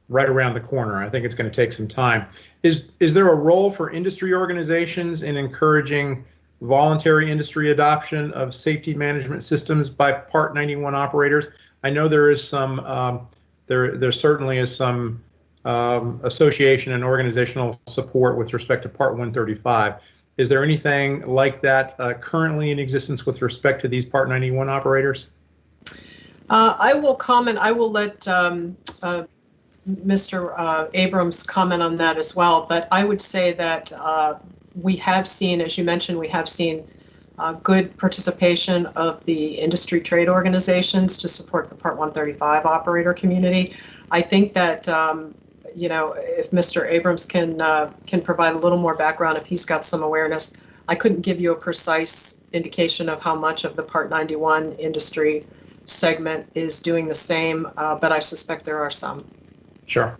right around the corner. I think it's going to take some time. Is there a role for industry organizations in encouraging voluntary industry adoption of safety management systems by Part 91 operators? I know there is some, there certainly is some association and organizational support with respect to Part 135. Is there anything like that currently in existence with respect to these Part 91 operators? I will comment. I will let Mr. Abrams comment on that as well. But I would say that we have seen, as you mentioned, we have seen good participation of the industry trade organizations to support the Part 135 operator community. I think that if Mr. Abrams can provide a little more background, if he's got some awareness. I couldn't give you a precise indication of how much of the Part 91 industry segment is doing the same, but I suspect there are some. Sure.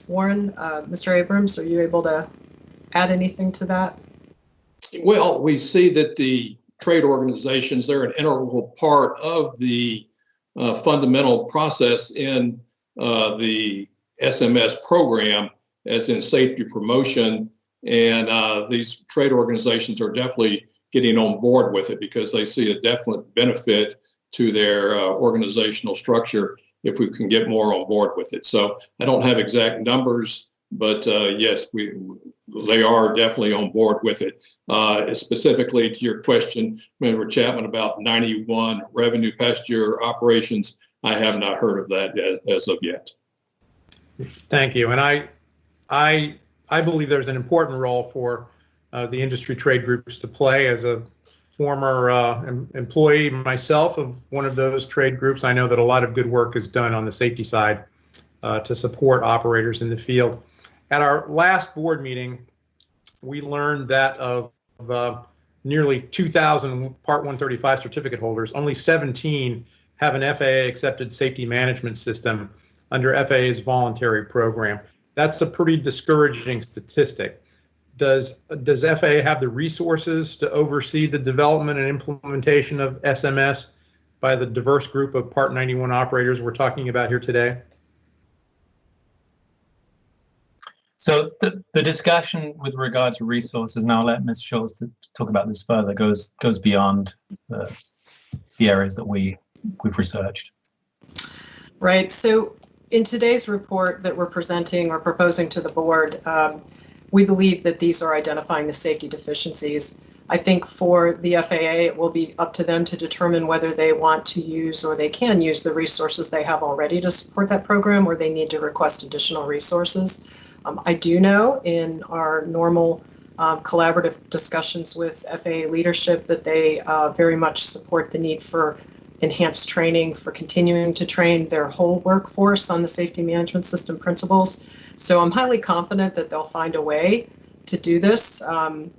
Warren, Mr. Abrams, are you able to add anything to that? Well, we see that the trade organizations, they're an integral part of the fundamental process in the SMS program, as in safety promotion. And these trade organizations are definitely getting on board with it because they see a definite benefit to their organizational structure if we can get more on board with it. So I don't have exact numbers, but yes, they are definitely on board with it. Specifically to your question, Member Chapman, about 91 revenue passenger operations, I have not heard of that as of yet. Thank you. And I believe there's an important role for the industry trade groups to play. As a former employee myself of one of those trade groups, I know that a lot of good work is done on the safety side to support operators in the field. At our last board meeting, we learned that of nearly 2,000 Part 135 certificate holders, only 17 have an FAA-accepted safety management system under FAA's voluntary program. That's a pretty discouraging statistic. Does FAA have the resources to oversee the development and implementation of SMS by the diverse group of Part 91 operators we're talking about here today? So the discussion with regard to resources, and I'll let Ms. Schultz to talk about this further, goes beyond the areas that we've researched. Right. So in today's report that we're presenting or proposing to the board, we believe that these are identifying the safety deficiencies. I think for the FAA, it will be up to them to determine whether they want to use or they can use the resources they have already to support that program, or they need to request additional resources. I do know in our normal collaborative discussions with FAA leadership that they very much support the need for enhanced training, for continuing to train their whole workforce on the safety management system principles. So I'm highly confident that they'll find a way to do this.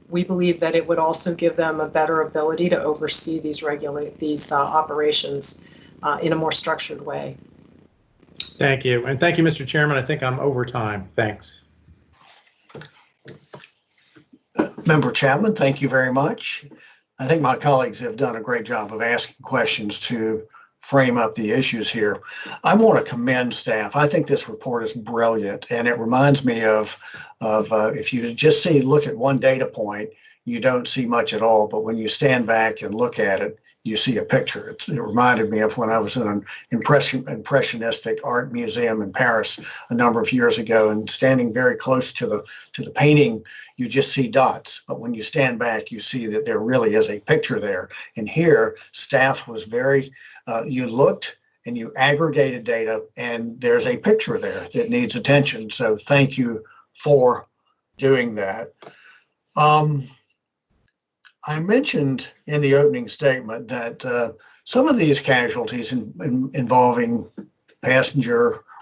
We believe that it would also give them a better ability to oversee these operations in a more structured way. Thank you. And thank you, Mr. Chairman. I think I'm over time. Thanks. Member Chapman, thank you very much. I think my colleagues have done a great job of asking questions to frame up the issues here. I want to commend staff. I think this report is brilliant, and it reminds me of if you just look at one data point, you don't see much at all, but when you stand back and look at it, you see a picture. It reminded me of when I was in an impressionistic art museum in Paris a number of years ago, and standing very close to the painting, you just see dots. But when you stand back, you see that there really is a picture there. And here, staff was very, you looked and you aggregated data, and there's a picture there that needs attention. So thank you for doing that. I mentioned in the opening statement that some of these casualties involving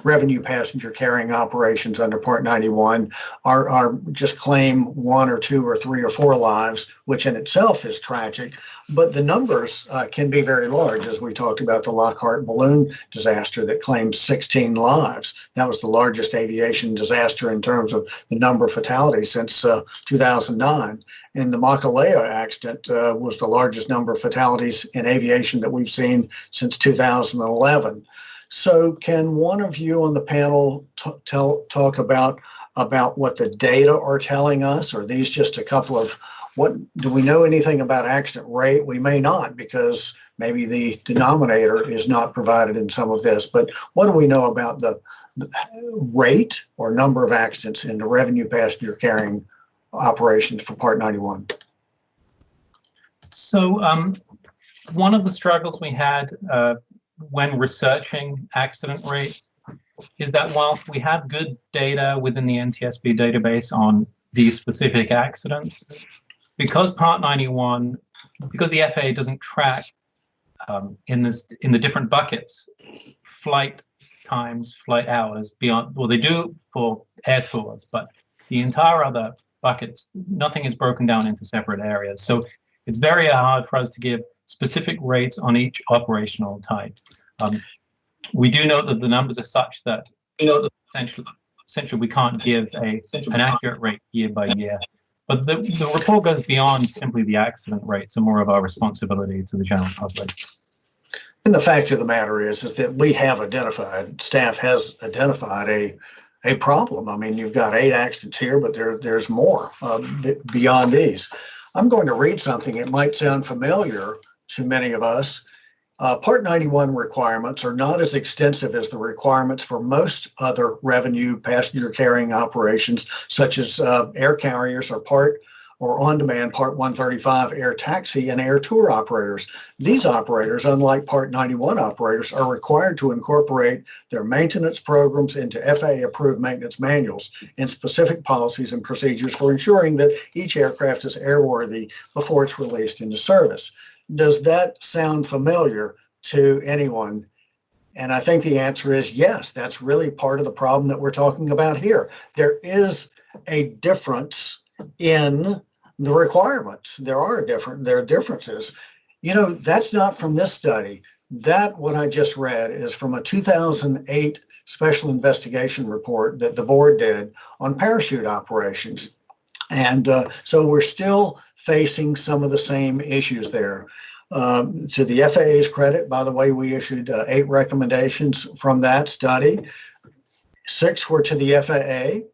revenue passenger carrying operations under Part 91 are just claim 1 or 2 or 3 or 4 lives, which in itself is tragic. But the numbers can be very large, as we talked about the Lockhart balloon disaster that claimed 16 lives. That was the largest aviation disaster in terms of the number of fatalities since 2009. And the Makalea accident was the largest number of fatalities in aviation that we've seen since 2011. So can one of you on the panel talk about what the data are telling us? Or are these just a couple of, do we know anything about accident rate? We may not, because maybe the denominator is not provided in some of this, but what do we know about the rate or number of accidents in the revenue passenger carrying operations for Part 91? So one of the struggles we had when researching accident rates is that whilst we have good data within the NTSB database on these specific accidents, because Part 91 because the FAA doesn't track in the different buckets, flight times, flight hours beyond, well, they do for air tours, but the entire other buckets, nothing is broken down into separate areas. So it's very hard for us to give specific rates on each operational type. We do note that the numbers are such that essentially we can't give an accurate rate year by year. But the report goes beyond simply the accident rates and more of our responsibility to the general public. And the fact of the matter is that we have identified, staff has identified a problem. I mean, you've got 8 accidents here, but there's more beyond these. I'm going to read something. It might sound familiar to many of us. Part 91 requirements are not as extensive as the requirements for most other revenue passenger carrying operations, such as air carriers or on-demand Part 135 air taxi and air tour operators. These operators, unlike Part 91 operators, are required to incorporate their maintenance programs into FAA-approved maintenance manuals and specific policies and procedures for ensuring that each aircraft is airworthy before it's released into service. Does that sound familiar to anyone? And I think the answer is yes. That's really part of the problem that we're talking about here. There is a difference in the requirements. There are differences. You know, that's not from this study. That, what I just read, is from a 2008 special investigation report that the board did on parachute operations. And so we're still facing some of the same issues there. To the FAA's credit, by the way, we issued 8 recommendations from that study. 6 were to the FAA.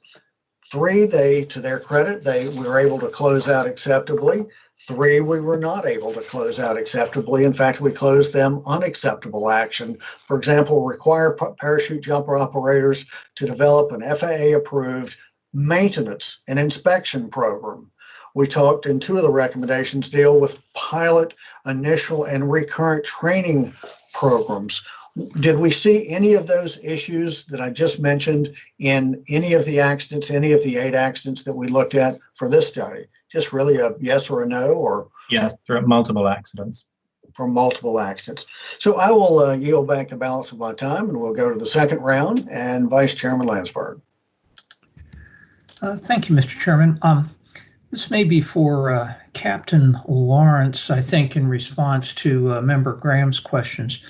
3, to their credit, we were able to close out acceptably. 3, we were not able to close out acceptably. In fact, we closed them unacceptable action. For example, require parachute jumper operators to develop an FAA-approved maintenance and inspection program. We talked in 2 of the recommendations deal with pilot, initial, and recurrent training programs. Did we see any of those issues that I just mentioned in any of the accidents, any of the 8 accidents that we looked at for this study? Just really a yes or a no, or? Yes, through multiple accidents. From multiple accidents. So I will yield back the balance of my time, and we'll go to the second round, and Vice Chairman Landsberg. Thank you, Mr. Chairman. This may be for Captain Lawrence, I think, in response to Member Graham's questions.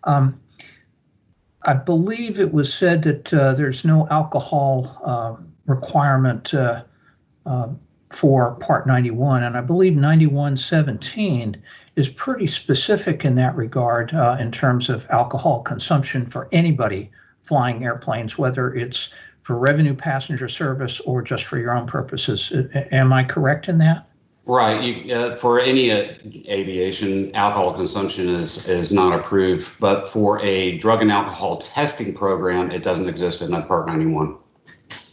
I believe it was said that there's no alcohol requirement for Part 91, and I believe 9117 is pretty specific in that regard in terms of alcohol consumption for anybody flying airplanes, whether it's for revenue passenger service or just for your own purposes. Am I correct in that? Right. For any aviation, alcohol consumption is not approved, but for a drug and alcohol testing program, it doesn't exist in that Part 91.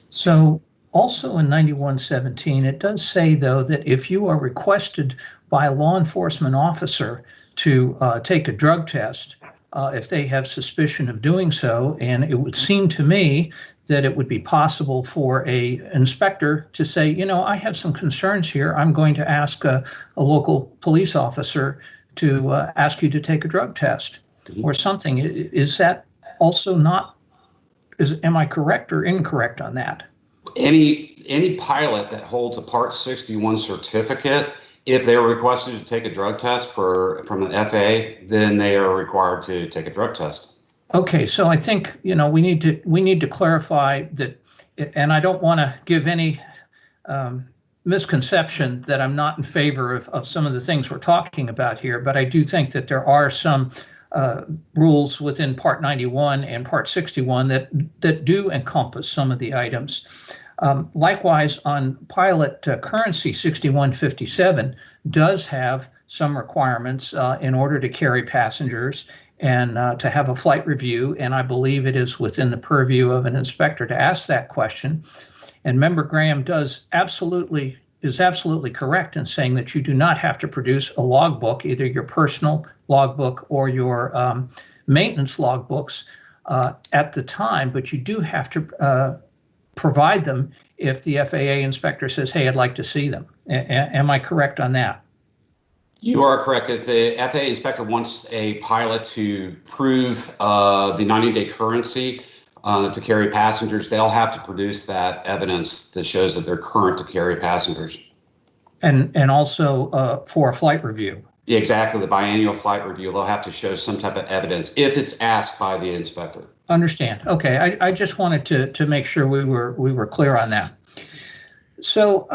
So also in 9117, it does say, though, that if you are requested by a law enforcement officer to take a drug test, if they have suspicion of doing so, and it would seem to me that it would be possible for a inspector to say, you know, I have some concerns here. I'm going to ask a local police officer to ask you to take a drug test or something. Is that also not, am I correct or incorrect on that? Any pilot that holds a Part 61 certificate, if they are requested to take a drug test from an FAA, then they are required to take a drug test. Okay, so I think, you know, we need to clarify that, and I don't want to give any misconception that I'm not in favor of some of the things we're talking about here, but I do think that there are some rules within Part 91 and Part 61 that do encompass some of the items. Likewise, on pilot currency 6157 does have some requirements in order to carry passengers and to have a flight review, and I believe it is within the purview of an inspector to ask that question. And Member Graham is absolutely correct in saying that you do not have to produce a logbook, either your personal logbook or your maintenance logbooks at the time, but you do have to provide them if the FAA inspector says, hey, I'd like to see them. Am I correct on that? You are correct. If the FAA inspector wants a pilot to prove the 90-day currency to carry passengers, they'll have to produce that evidence that shows that they're current to carry passengers. And also for a flight review. Yeah, exactly. The biannual flight review, they'll have to show some type of evidence if it's asked by the inspector. Understand. Okay, I just wanted to make sure we were clear on that. So,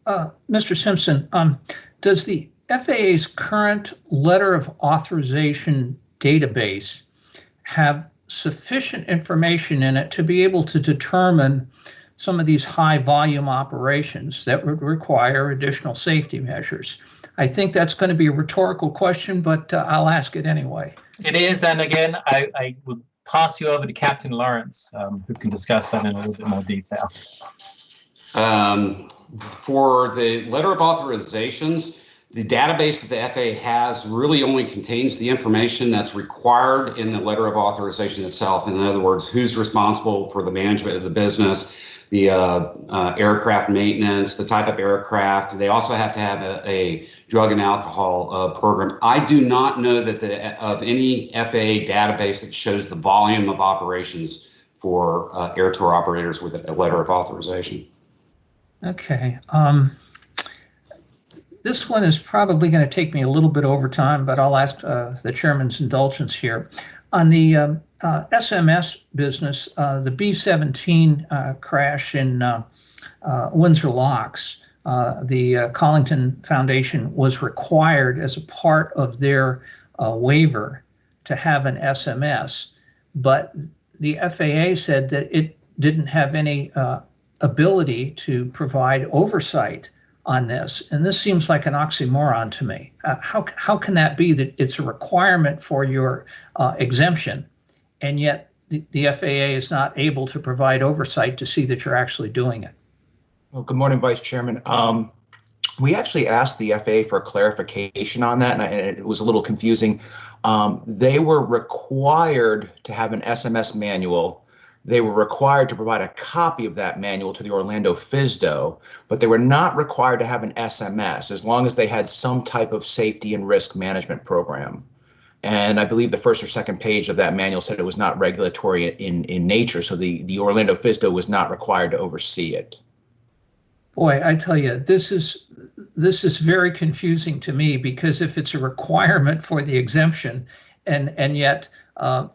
Mr. Simpson, does the FAA's current letter of authorization database have sufficient information in it to be able to determine some of these high volume operations that would require additional safety measures? I think that's going to be a rhetorical question, but I'll ask it anyway. It is, and again, I would pass you over to Captain Lawrence, who can discuss that in a little bit more detail. For the letter of authorizations, the database that the FAA has really only contains the information that's required in the letter of authorization itself. In other words, who's responsible for the management of the business, the aircraft maintenance, the type of aircraft. They also have to have a drug and alcohol program. I do not know that of any FAA database that shows the volume of operations for air tour operators with a letter of authorization. Okay. This one is probably going to take me a little bit over time, but I'll ask the chairman's indulgence here. On the SMS business, the B-17 crash in Windsor Locks, the Collington Foundation was required as a part of their waiver to have an SMS, but the FAA said that it didn't have any ability to provide oversight on this, and this seems like an oxymoron to me. How can that be that it's a requirement for your exemption, and yet the FAA is not able to provide oversight to see that you're actually doing it? Well, good morning, Vice Chairman. We actually asked the FAA for clarification on that, and it was a little confusing. They were required to have an SMS manual. They were required to provide a copy of that manual to the Orlando FSDO, but they were not required to have an SMS as long as they had some type of safety and risk management program. And I believe the first or second page of that manual said it was not regulatory in nature, so the Orlando FSDO was not required to oversee it. Boy, I tell you, this is very confusing to me, because if it's a requirement for the exemption, and yet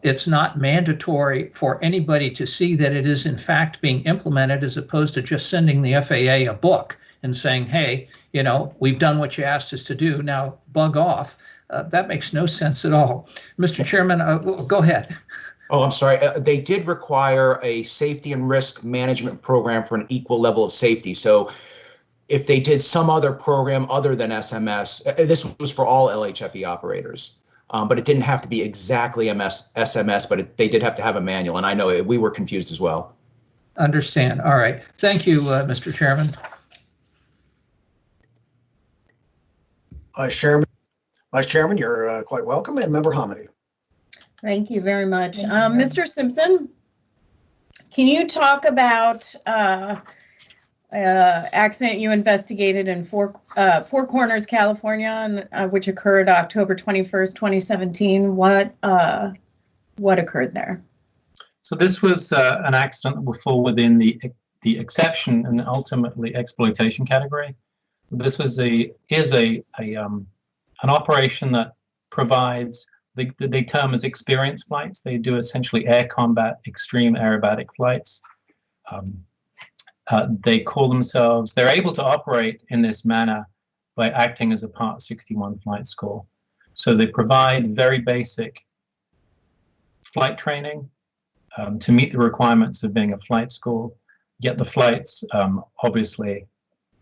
it's not mandatory for anybody to see that it is in fact being implemented, as opposed to just sending the FAA a book and saying, hey, you know, we've done what you asked us to do, now bug off. That makes no sense at all. Mr. Chairman, go ahead. Oh, I'm sorry. They did require a safety and risk management program for an equal level of safety. So if they did some other program other than SMS, this was for all LHFE operators. But it didn't have to be exactly SMS, but they did have to have a manual. And I know we were confused as well. Understand. All right. Thank you, Mr. Chairman. Vice Chairman, you're quite welcome. And Member Hamady. Thank you very much. Mr. Simpson, can you talk about accident you investigated in Four Corners, California, which occurred October 21st, 2017. What occurred there? So this was an accident that will fall within the exception and ultimately exploitation category. This was an operation that provides, they term as experience flights. They do essentially air combat, extreme aerobatic flights. They call themselves, they're able to operate in this manner by acting as a Part 61 flight school. So they provide very basic flight training to meet the requirements of being a flight school, yet the flights, obviously,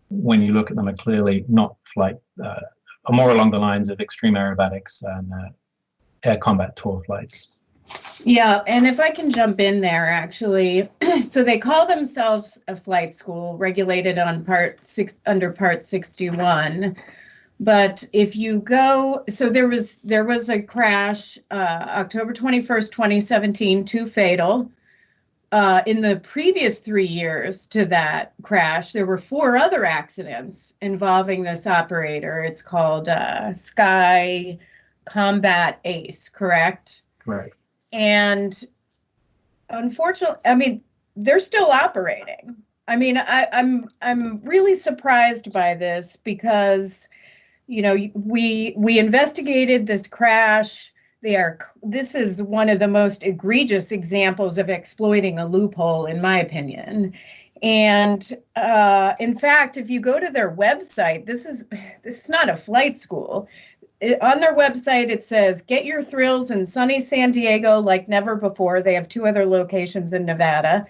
when you look at them, are clearly not flight, are more along the lines of extreme aerobatics and air combat tour flights. Yeah, and if I can jump in there, actually, so they call themselves a flight school regulated on under Part 61. But if you go, so there was a crash, October 21st, 2017, 2 fatal. in the previous 3 years to that crash, there were 4 other accidents involving this operator. It's called Sky Combat Ace, correct? Correct. And unfortunately, I mean, they're still operating. I mean, I'm really surprised by this because, you know, we investigated this crash. This is one of the most egregious examples of exploiting a loophole, in my opinion. And in fact, if you go to their website, this is not a flight school. On their website, it says, "Get your thrills in sunny San Diego like never before." They have 2 other locations in Nevada.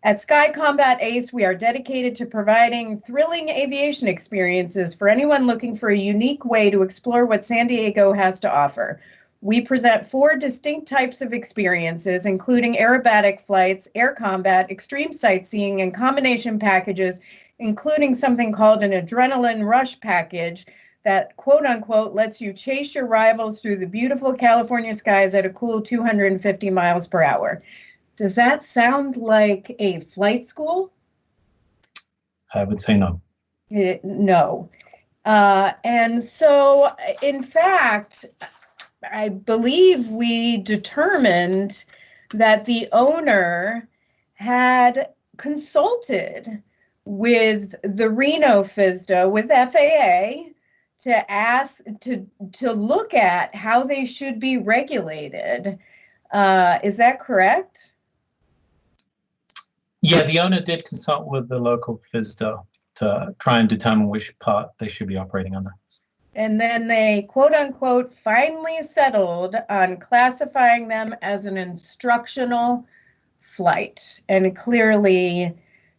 At Sky Combat Ace, we are dedicated to providing thrilling aviation experiences for anyone looking for a unique way to explore what San Diego has to offer. We present 4 distinct types of experiences, including aerobatic flights, air combat, extreme sightseeing, and combination packages, including something called an adrenaline rush package that, quote unquote, lets you chase your rivals through the beautiful California skies at a cool 250 miles per hour. Does that sound like a flight school? I would say no. No. And so, in fact, I believe we determined that the owner had consulted with the Reno FSDA, with FAA, to ask to look at how they should be regulated. Is that correct? Yeah, the owner did consult with the local FSDA to try and determine which part they should be operating under. And then they, quote unquote, finally settled on classifying them as an instructional flight. And clearly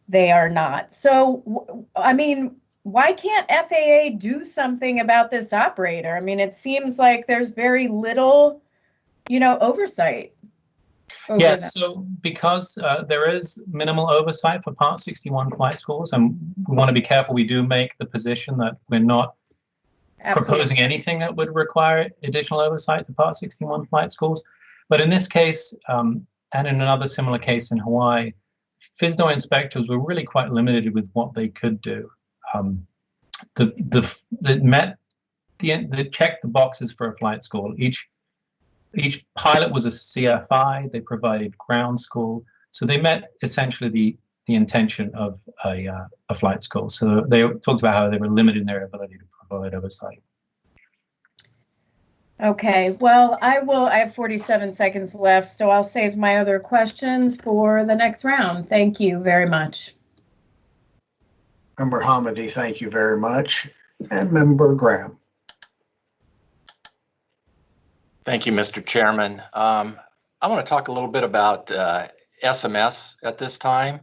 they are not. So, I mean, why can't FAA do something about this operator? I mean, it seems like there's very little, you know, oversight. Yeah, so because there is minimal oversight for Part 61 flight schools, and we want to be careful we do make the position that we're not proposing anything that would require additional oversight to Part 61 flight schools. But in this case, and in another similar case in Hawaii, FSDA inspectors were really quite limited with what they could do. They checked the boxes for a flight school. Each pilot was a CFI. They provided ground school, so they met essentially the intention of a flight school. So they talked about how they were limited in their ability to provide oversight. Okay, well, I have 47 seconds left, so I'll save my other questions for the next round. Thank you very much. Member Hamady, thank you very much. And Member Graham. Thank you, Mr. Chairman. I want to talk a little bit about SMS at this time,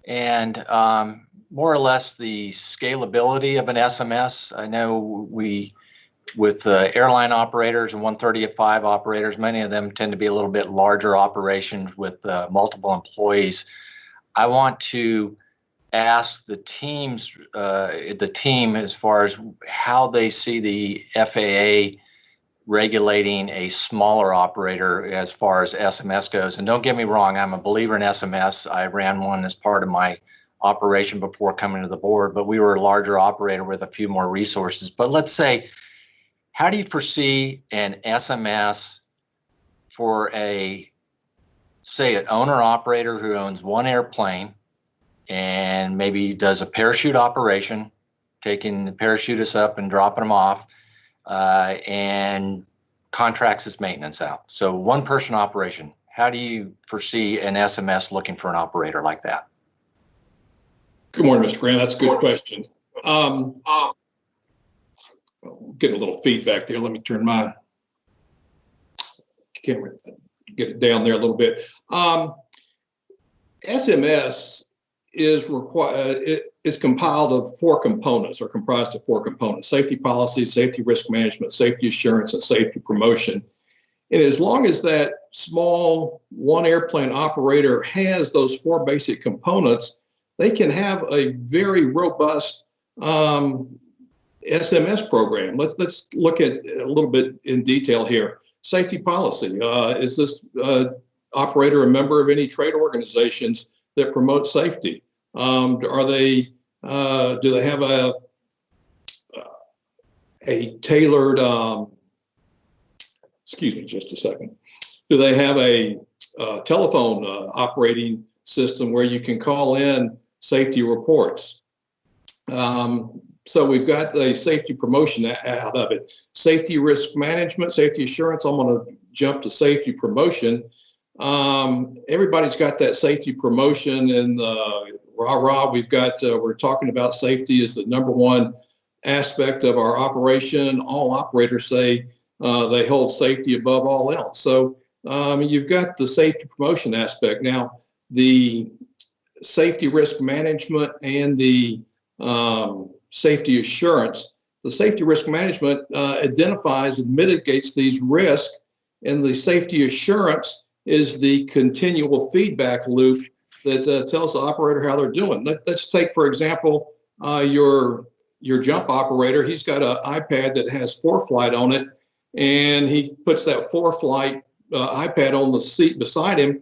and more or less the scalability of an SMS. I know with airline operators and 135 operators, many of them tend to be a little bit larger operations with multiple employees. I want to ask the team as far as how they see the FAA regulating a smaller operator as far as SMS goes. And don't get me wrong, I'm a believer in SMS. I ran one as part of my operation before coming to the board, but we were a larger operator with a few more resources. But let's say, how do you foresee an SMS for say an owner operator who owns one airplane and maybe does a parachute operation, taking the parachutists up and dropping them off, and contracts its maintenance out? So one person operation. How do you foresee an SMS looking for an operator like that? Good morning, Mr. Graham. That's a good question. Get a little feedback there. Let me turn my camera, get it down there a little bit. SMS is compiled of 4 components, or comprised of 4 components: safety policy, safety risk management, safety assurance, and safety promotion. And as long as that small one airplane operator has those 4 basic components, they can have a very robust SMS program. Let's look at a little bit in detail here. Safety policy. Is this operator a member of any trade organizations that promote safety? Do they have a tailored, excuse me just a second, do they have a telephone operating system where you can call in safety reports? So we've got a safety promotion out of it. Safety risk management, safety assurance. I'm going to jump to safety promotion. Everybody's got that safety promotion, and we've got, we're talking about safety as the number one aspect of our operation. All operators say they hold safety above all else. So you've got the safety promotion aspect. Now, the safety risk management and the safety assurance. The safety risk management identifies and mitigates these risks, and the safety assurance is the continual feedback loop that tells the operator how they're doing. Let's take, for example, your jump operator. He's got an iPad that has ForeFlight on it, and he puts that ForeFlight iPad on the seat beside him.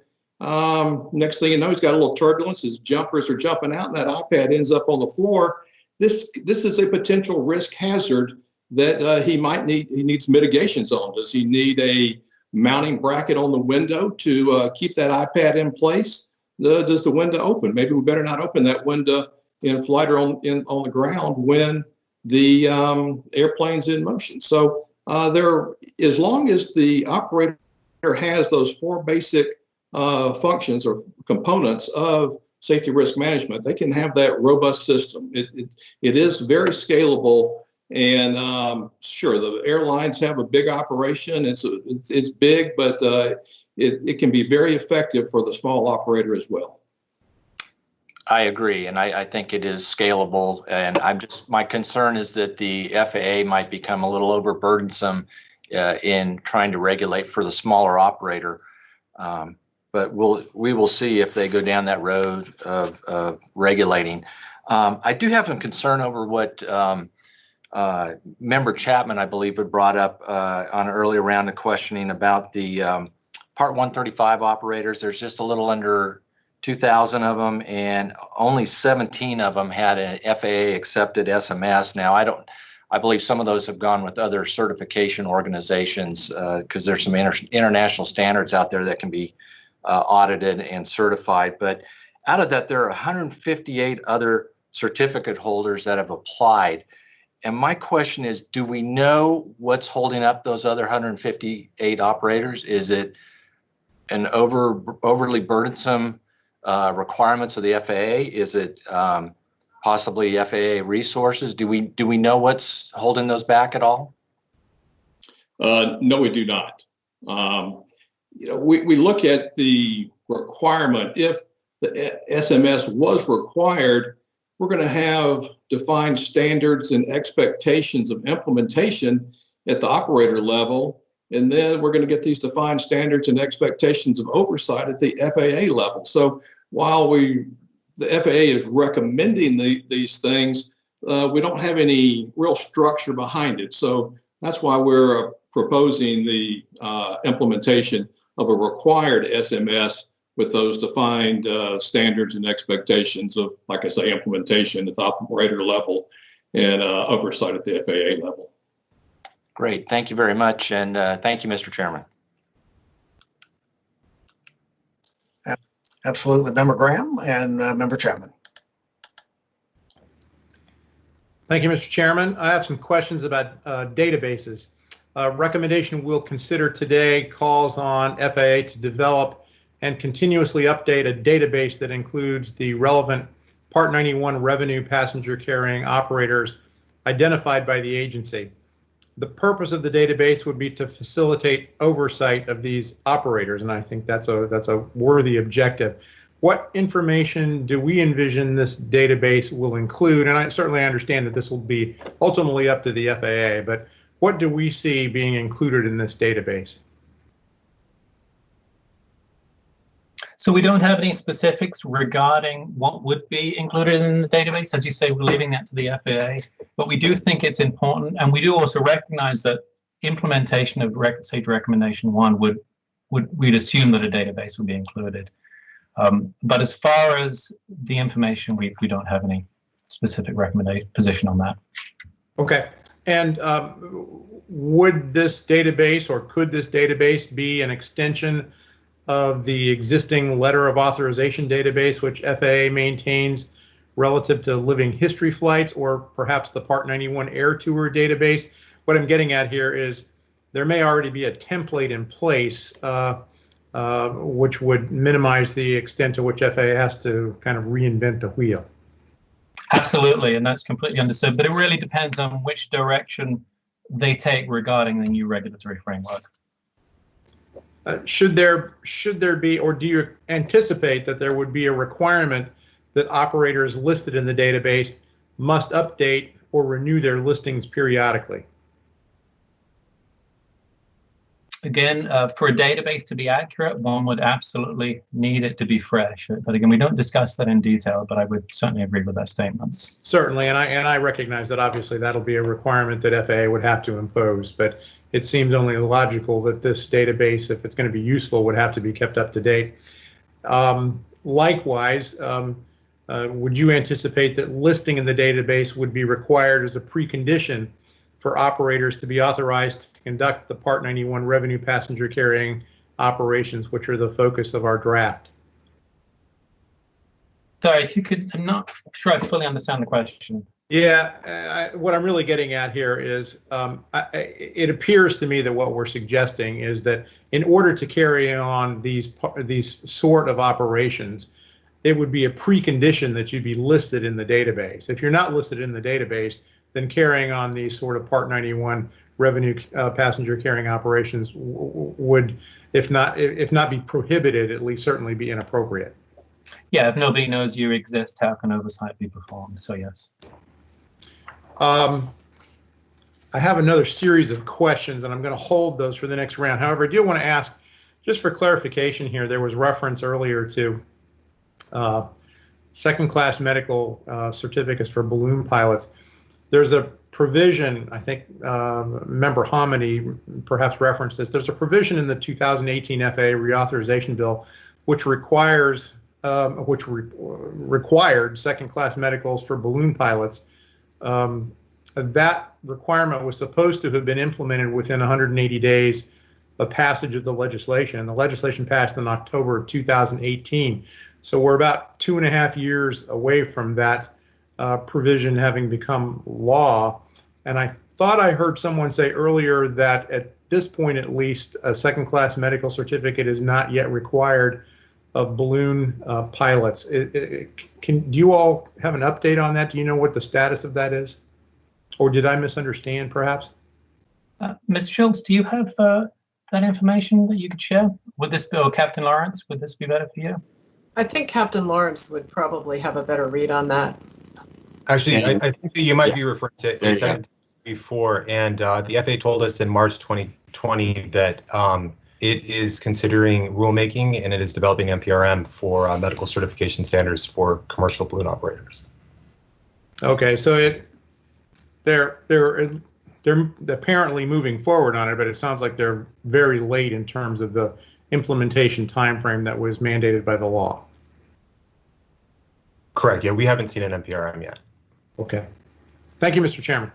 Next thing you know, he's got a little turbulence. His jumpers are jumping out, and that iPad ends up on the floor. This is a potential risk hazard that he needs mitigations on. Does he need a mounting bracket on the window to keep that iPad in place? Does the window open? Maybe we better not open that window in flight or on the ground when the airplane's in motion. So as long as the operator has those four basic functions or components of safety risk management, they can have that robust system. It is very scalable, and sure, the airlines have a big operation. It's big, but it can be very effective for the small operator as well. I agree, and I think it is scalable. And my concern is that the FAA might become a little overburdensome in trying to regulate for the smaller operator. But we will see if they go down that road of regulating. I do have some concern over what Member Chapman, I believe, had brought up on an earlier round of questioning about the Part 135 operators. There's just a little under 2,000 of them, and only 17 of them had an FAA accepted SMS. Now, I believe some of those have gone with other certification organizations because there's some international standards out there that can be audited and certified. But out of that, there are 158 other certificate holders that have applied. And my question is, do we know what's holding up those other 158 operators? Is it an overly burdensome requirements of the FAA? Is it possibly FAA resources? Do we know what's holding those back at all? No, we do not. We look at the requirement. If the SMS was required, we're going to have defined standards and expectations of implementation at the operator level. And then we're going to get these defined standards and expectations of oversight at the FAA level. So while the FAA is recommending these things, we don't have any real structure behind it. So that's why we're proposing the implementation of a required SMS with those defined standards and expectations of, like I say, implementation at the operator level and oversight at the FAA level. Great. Thank you very much. And thank you, Mr. Chairman. Absolutely. Member Graham and Member Chapman. Thank you, Mr. Chairman. I have some questions about databases. Recommendation we'll consider today calls on FAA to develop and continuously update a database that includes the relevant Part 91 revenue passenger carrying operators identified by the agency. The purpose of the database would be to facilitate oversight of these operators, and I think that's a worthy objective. What information do we envision this database will include? And I certainly understand that this will be ultimately up to the FAA, but what do we see being included in this database? So we don't have any specifics regarding what would be included in the database. As you say, we're leaving that to the FAA, but we do think it's important, and we do also recognize that implementation of Safety Recommendation 1 would we'd assume that a database would be included. But as far as the information, we don't have any specific recommendation position on that. Okay. And would this database, or could this database be an extension of the existing letter of authorization database, which FAA maintains relative to living history flights, or perhaps the Part 91 Air Tour database? What I'm getting at here is there may already be a template in place which would minimize the extent to which FAA has to kind of reinvent the wheel. Absolutely, and that's completely understood. But it really depends on which direction they take regarding the new regulatory framework. Should there be, or do you anticipate that there would be a requirement that operators listed in the database must update or renew their listings periodically? Again, for a database to be accurate, one would absolutely need it to be fresh. But again, we don't discuss that in detail, but I would certainly agree with that statement. Certainly, and I recognize that obviously that'll be a requirement that FAA would have to impose, but it seems only logical that this database, if it's going to be useful, would have to be kept up to date. Likewise, would you anticipate that listing in the database would be required as a precondition for operators to be authorized to conduct the Part 91 revenue passenger carrying operations, which are the focus of our draft? Sorry, if you could, I'm not sure I fully understand the question. Yeah, what I'm really getting at here is it appears to me that what we're suggesting is that in order to carry on these sort of operations, it would be a precondition that you be listed in the database. If you're not listed in the database, then carrying on these sort of Part 91 revenue passenger carrying operations would, if not be prohibited, at least certainly be inappropriate. Yeah, if nobody knows you exist, how can oversight be performed? So yes. I have another series of questions, and I'm going to hold those for the next round. However, I do want to ask, just for clarification here, there was reference earlier to second-class medical certificates for balloon pilots. There's a provision, I think Member Hominy perhaps referenced this, there's a provision in the 2018 FAA reauthorization bill which required second-class medicals for balloon pilots. That requirement was supposed to have been implemented within 180 days of passage of the legislation, and the legislation passed in October of 2018. So we're about 2.5 years away from that provision having become law. And I thought I heard someone say earlier that at this point, at least, a second-class medical certificate is not yet required of balloon pilots. Do you all have an update on that? Do you know what the status of that is? Or did I misunderstand, perhaps? Ms. Schultz, do you have that information that you could share? Would this be, or Captain Lawrence, would this be better for you? I think Captain Lawrence would probably have a better read on that. Actually, I think that you might be referring to A17 before, and the FAA told us in March 2020 that it is considering rulemaking and it is developing NPRM for medical certification standards for commercial balloon operators. Okay, so they're apparently moving forward on it, but it sounds like they're very late in terms of the implementation timeframe that was mandated by the law. Correct. Yeah, we haven't seen an NPRM yet. Okay. Thank you, Mr. Chairman.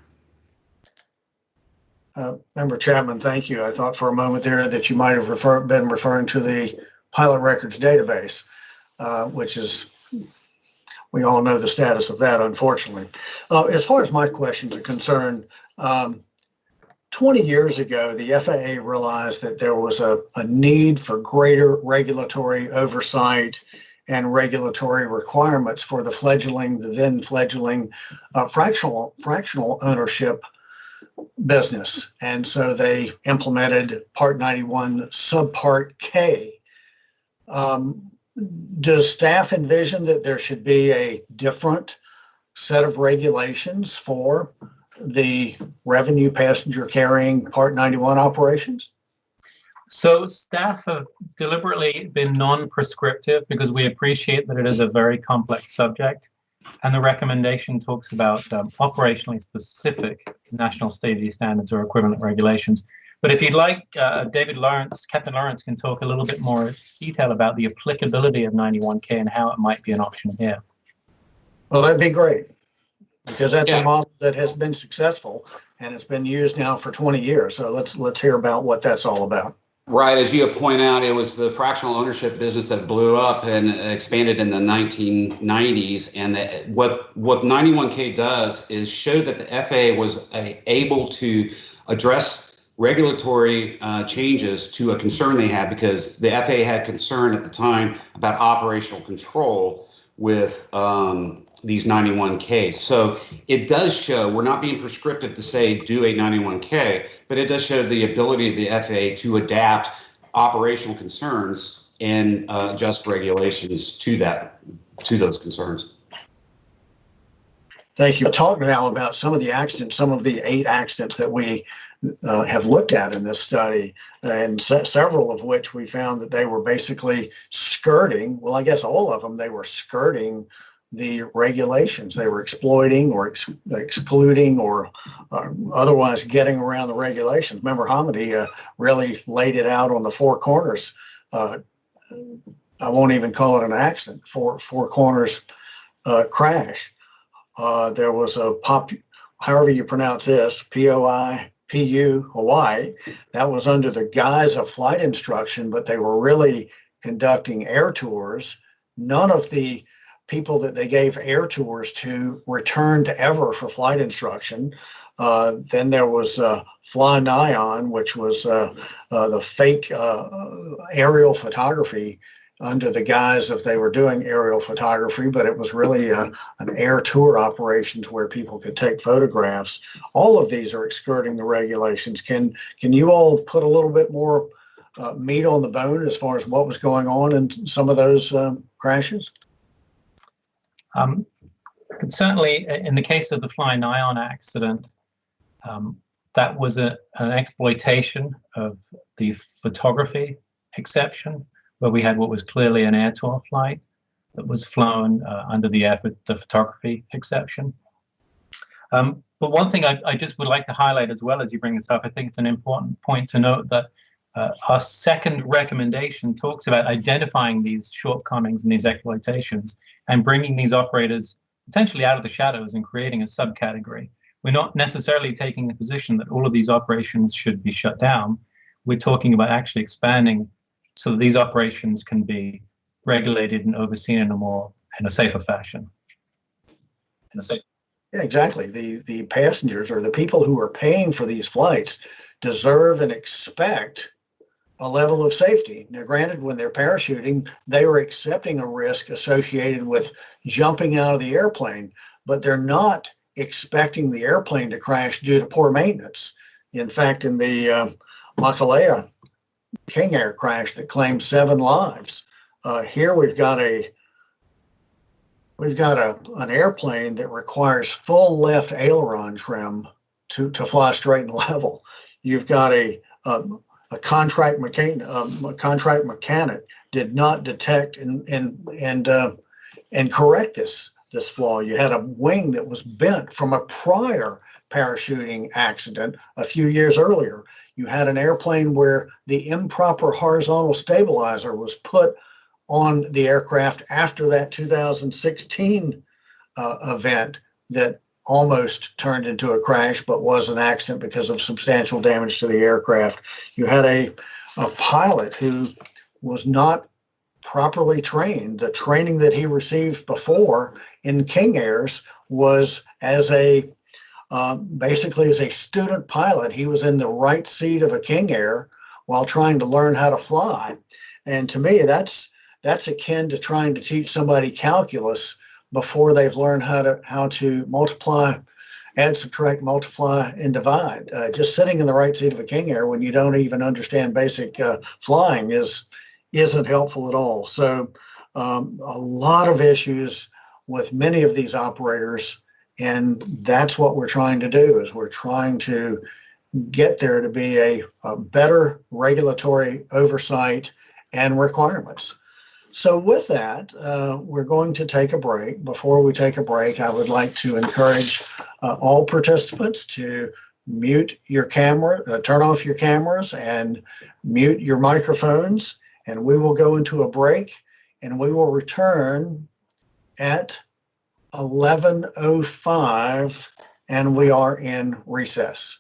Member Chapman, thank you. I thought for a moment there that you might have been referring to the pilot records database, which is, we all know the status of that, unfortunately. As far as my questions are concerned, 20 years ago, the FAA realized that there was a need for greater regulatory oversight and regulatory requirements for the then fledgling fractional ownership business. And so they implemented Part 91 Subpart K. Does staff envision that there should be a different set of regulations for the revenue passenger carrying Part 91 operations? So staff have deliberately been non-prescriptive because we appreciate that it is a very complex subject. And the recommendation talks about operationally specific national safety standards or equivalent regulations. But if you'd like, Captain Lawrence can talk a little bit more detail about the applicability of 91K and how it might be an option here. Well, that'd be great, because that's Yeah. a model that has been successful and it's been used now for 20 years. So let's hear about what that's all about. Right, as you point out, it was the fractional ownership business that blew up and expanded in the 1990s. And what 91K does is show that the FAA was able to address regulatory changes to a concern they had, because the FAA had concern at the time about operational control with these 91Ks. So it does show, we're not being prescriptive to say do a 91K, but it does show the ability of the FAA to adapt operational concerns and adjust regulations to those concerns. Thank you. Talk now about some of the accidents, some of the 8 accidents that we have looked at in this study, and several of which we found that they were basically skirting, well, I guess all of them, they were skirting the regulations. They were exploiting or excluding or otherwise getting around the regulations. Remember, Hamidi really laid it out on the 4 corners. I won't even call it an accident, four corners crash. There was a however you pronounce this, POIPU Hawaii. That was under the guise of flight instruction, but they were really conducting air tours. None of the people that they gave air tours to returned ever for flight instruction. Then there was Fly Nyan, which was the fake aerial photography under the guise of they were doing aerial photography, but it was really an air tour operations where people could take photographs. All of these are skirting the regulations. Can you all put a little bit more meat on the bone as far as what was going on in some of those crashes? Certainly, in the case of the Fly Nyan accident, that was an exploitation of the photography exception, where we had what was clearly an air tour flight that was flown under the photography exception. But one thing I just would like to highlight as well as you bring this up, I think it's an important point to note that our second recommendation talks about identifying these shortcomings and these exploitations and bringing these operators potentially out of the shadows and creating a subcategory. We're not necessarily taking the position that all of these operations should be shut down. We're talking about actually expanding so that these operations can be regulated and overseen in a safer fashion. Yeah, exactly. The passengers or the people who are paying for these flights deserve and expect a level of safety. Now, granted, when they're parachuting, they are accepting a risk associated with jumping out of the airplane, but they're not expecting the airplane to crash due to poor maintenance. In fact, in the Makalea King Air crash that claimed 7 lives, here we've got an airplane that requires full left aileron trim to fly straight and level. You've got a contract mechanic did not detect and correct this flaw. You had a wing that was bent from a prior parachuting accident a few years earlier. You had an airplane where the improper horizontal stabilizer was put on the aircraft after that 2016 event that almost turned into a crash, but was an accident because of substantial damage to the aircraft. You had a pilot who was not properly trained. The training that he received before in King Airs was as basically as a student pilot. He was in the right seat of a King Air while trying to learn how to fly. And to me, that's akin to trying to teach somebody calculus before they've learned how to multiply, add, subtract, multiply, and divide. Just sitting in the right seat of a King Air when you don't even understand basic flying isn't helpful at all. So a lot of issues with many of these operators, and that's what we're trying to do, is we're trying to get there to be a better regulatory oversight and requirements. So with that, we're going to take a break. Before we take a break, I would like to encourage all participants to mute your camera, turn off your cameras and mute your microphones, and we will go into a break, and we will return at 11:05, and we are in recess.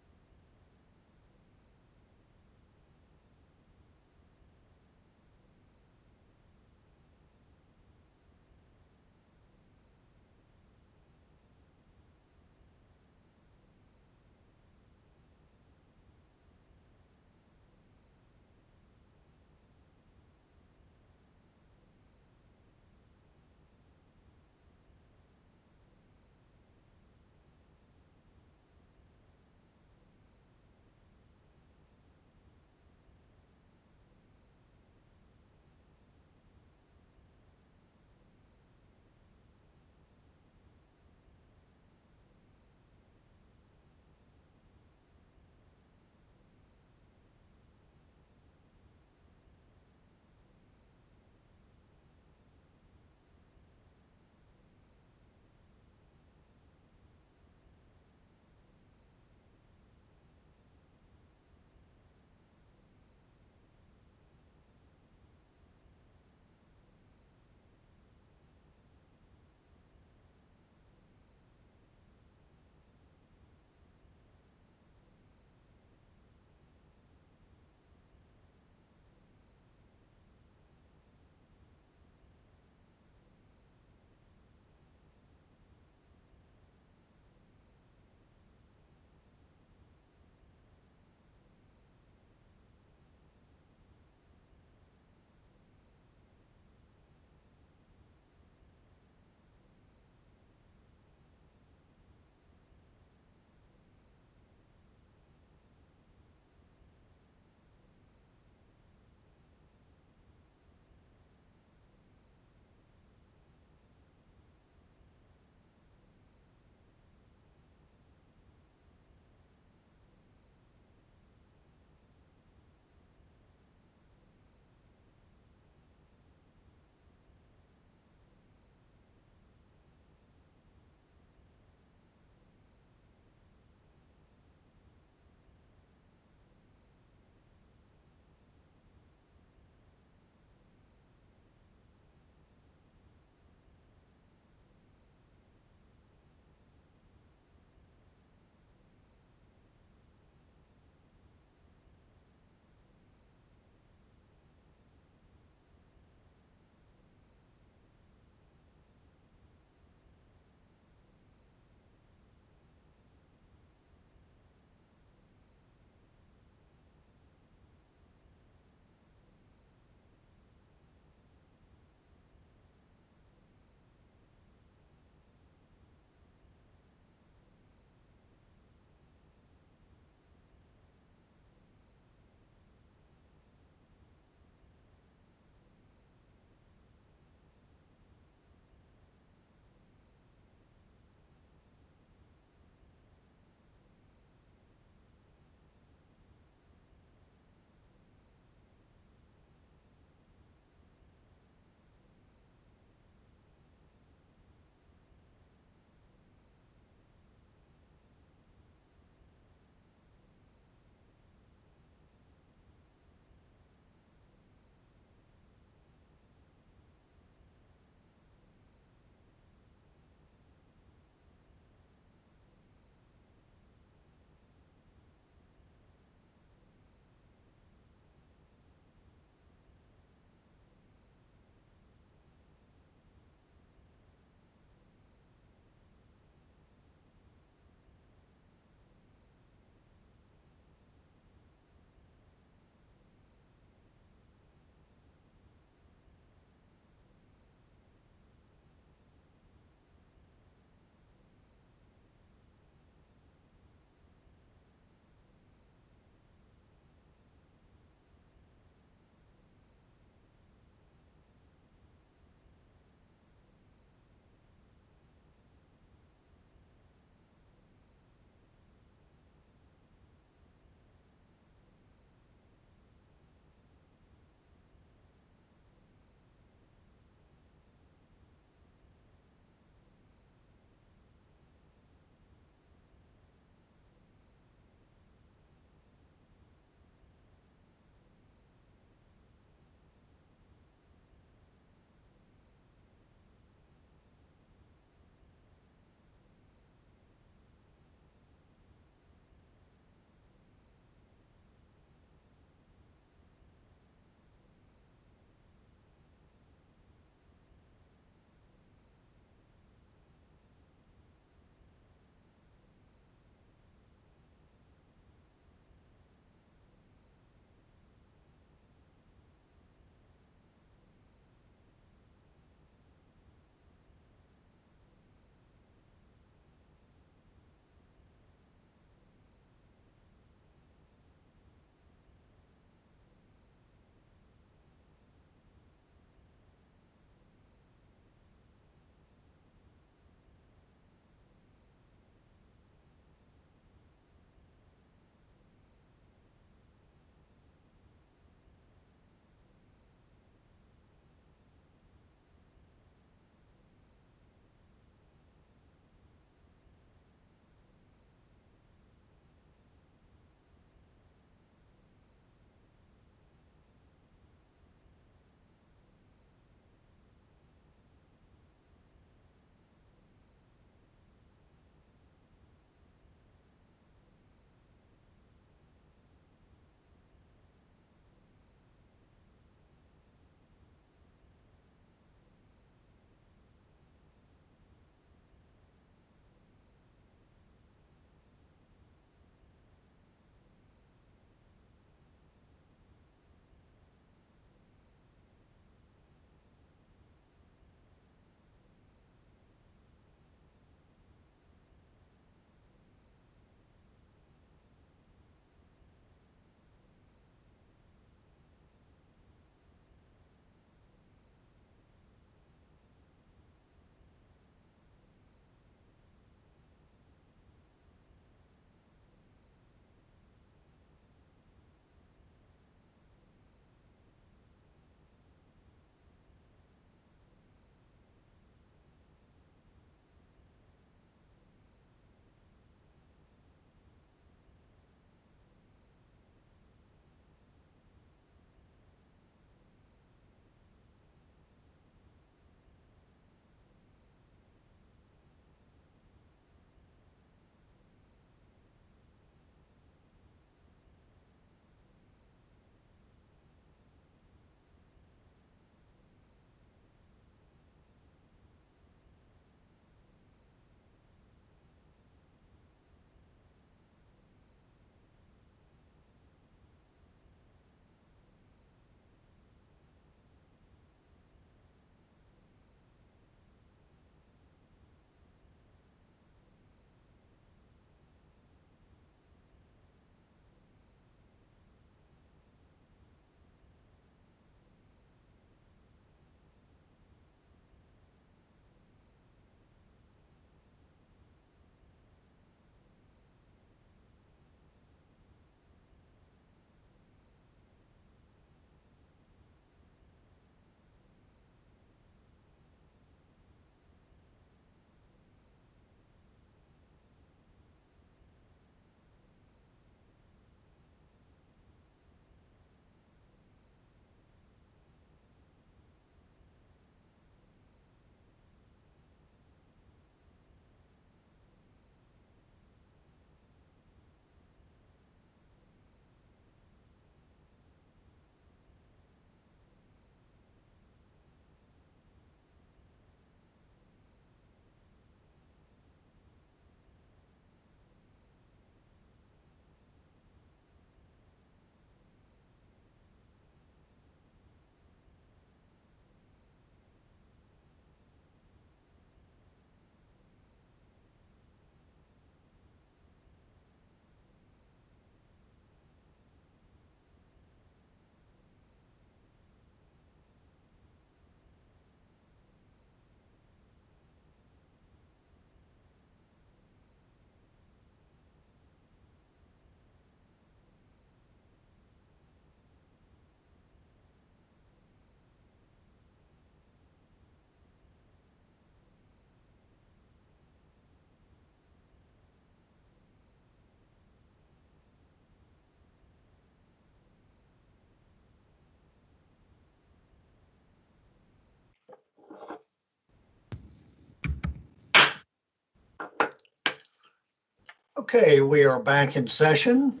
Okay, we are back in session,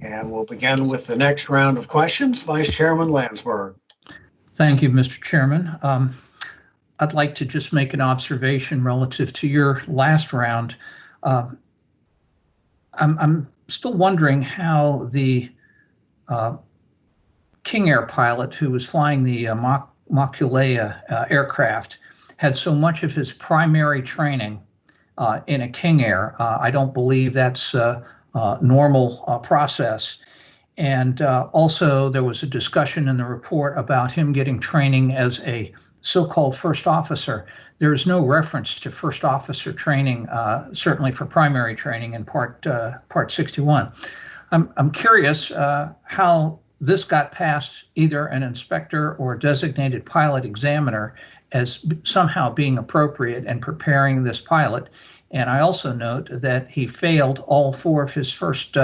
and we'll begin with the next round of questions. Vice Chairman Landsberg. Thank you, Mr. Chairman. I'd like to just make an observation relative to your last round. I'm still wondering how the King Air pilot who was flying the Maculea aircraft had so much of his primary training in a King Air. I don't believe that's a normal process. And also there was a discussion in the report about him getting training as a so-called first officer. There is no reference to first officer training, certainly for primary training in Part 61. I'm curious how this got past either an inspector or designated pilot examiner as somehow being appropriate and preparing this pilot. And I also note that he failed all 4 of his first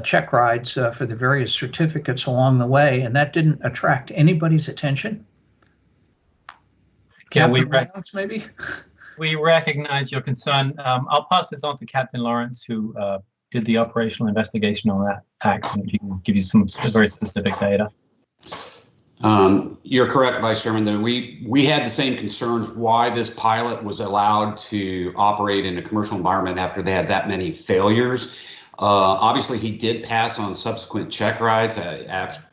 check rides for the various certificates along the way, and that didn't attract anybody's attention. Yeah, maybe? We recognize your concern. I'll pass this on to Captain Lawrence, who did the operational investigation on that accident. He can give you some very specific data. You're correct, Vice Chairman. That we had the same concerns why this pilot was allowed to operate in a commercial environment after they had that many failures. Obviously, he did pass on subsequent check rides. After,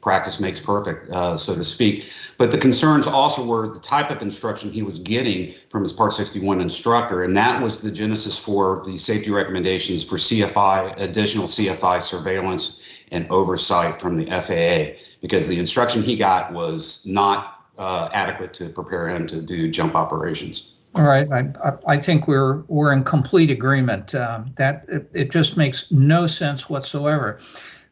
practice makes perfect, so to speak. But the concerns also were the type of instruction he was getting from his Part 61 instructor, and that was the genesis for the safety recommendations for CFI, additional CFI surveillance and oversight from the FAA, because the instruction he got was not adequate to prepare him to do jump operations. All right, I think we're in complete agreement that it just makes no sense whatsoever.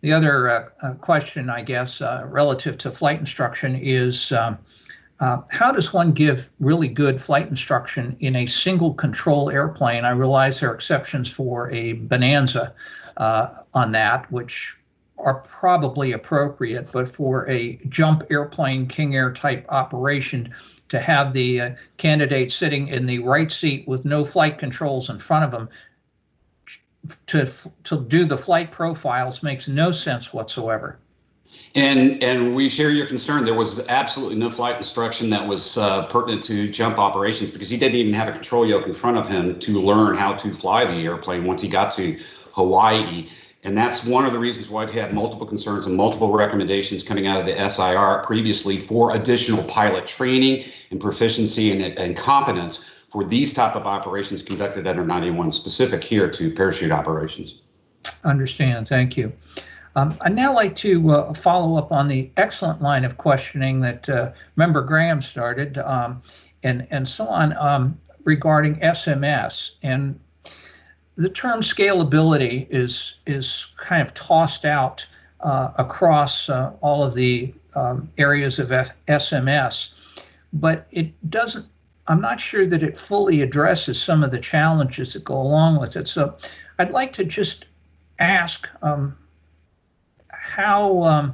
The other question, I guess, relative to flight instruction is how does one give really good flight instruction in a single control airplane? I realize there are exceptions for a Bonanza on that, which are probably appropriate, but for a jump airplane, King Air type operation, to have the candidate sitting in the right seat with no flight controls in front of them to do the flight profiles makes no sense whatsoever. And we share your concern. There was absolutely no flight instruction that was pertinent to jump operations, because he didn't even have a control yoke in front of him to learn how to fly the airplane once he got to Hawaii. And that's one of the reasons why we've had multiple concerns and multiple recommendations coming out of the SIR previously for additional pilot training and proficiency and competence for these type of operations conducted under 91, specific here to parachute operations. Understand. Thank you. I'd now like to follow up on the excellent line of questioning that Member Graham started and so on regarding SMS. And the term scalability is kind of tossed out across all of the areas of SMS, but it doesn't, I'm not sure that it fully addresses some of the challenges that go along with it. So I'd like to just ask how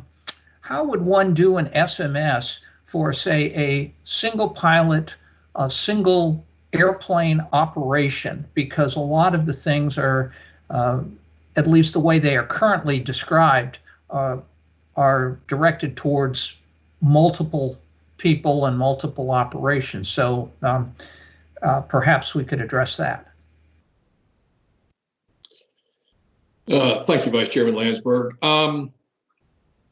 would one do an SMS for, say, a single pilot, a single airplane operation, because a lot of the things are, at least the way they are currently described, are directed towards multiple people and multiple operations. So perhaps we could address that. Thank you, Vice Chairman Landsberg.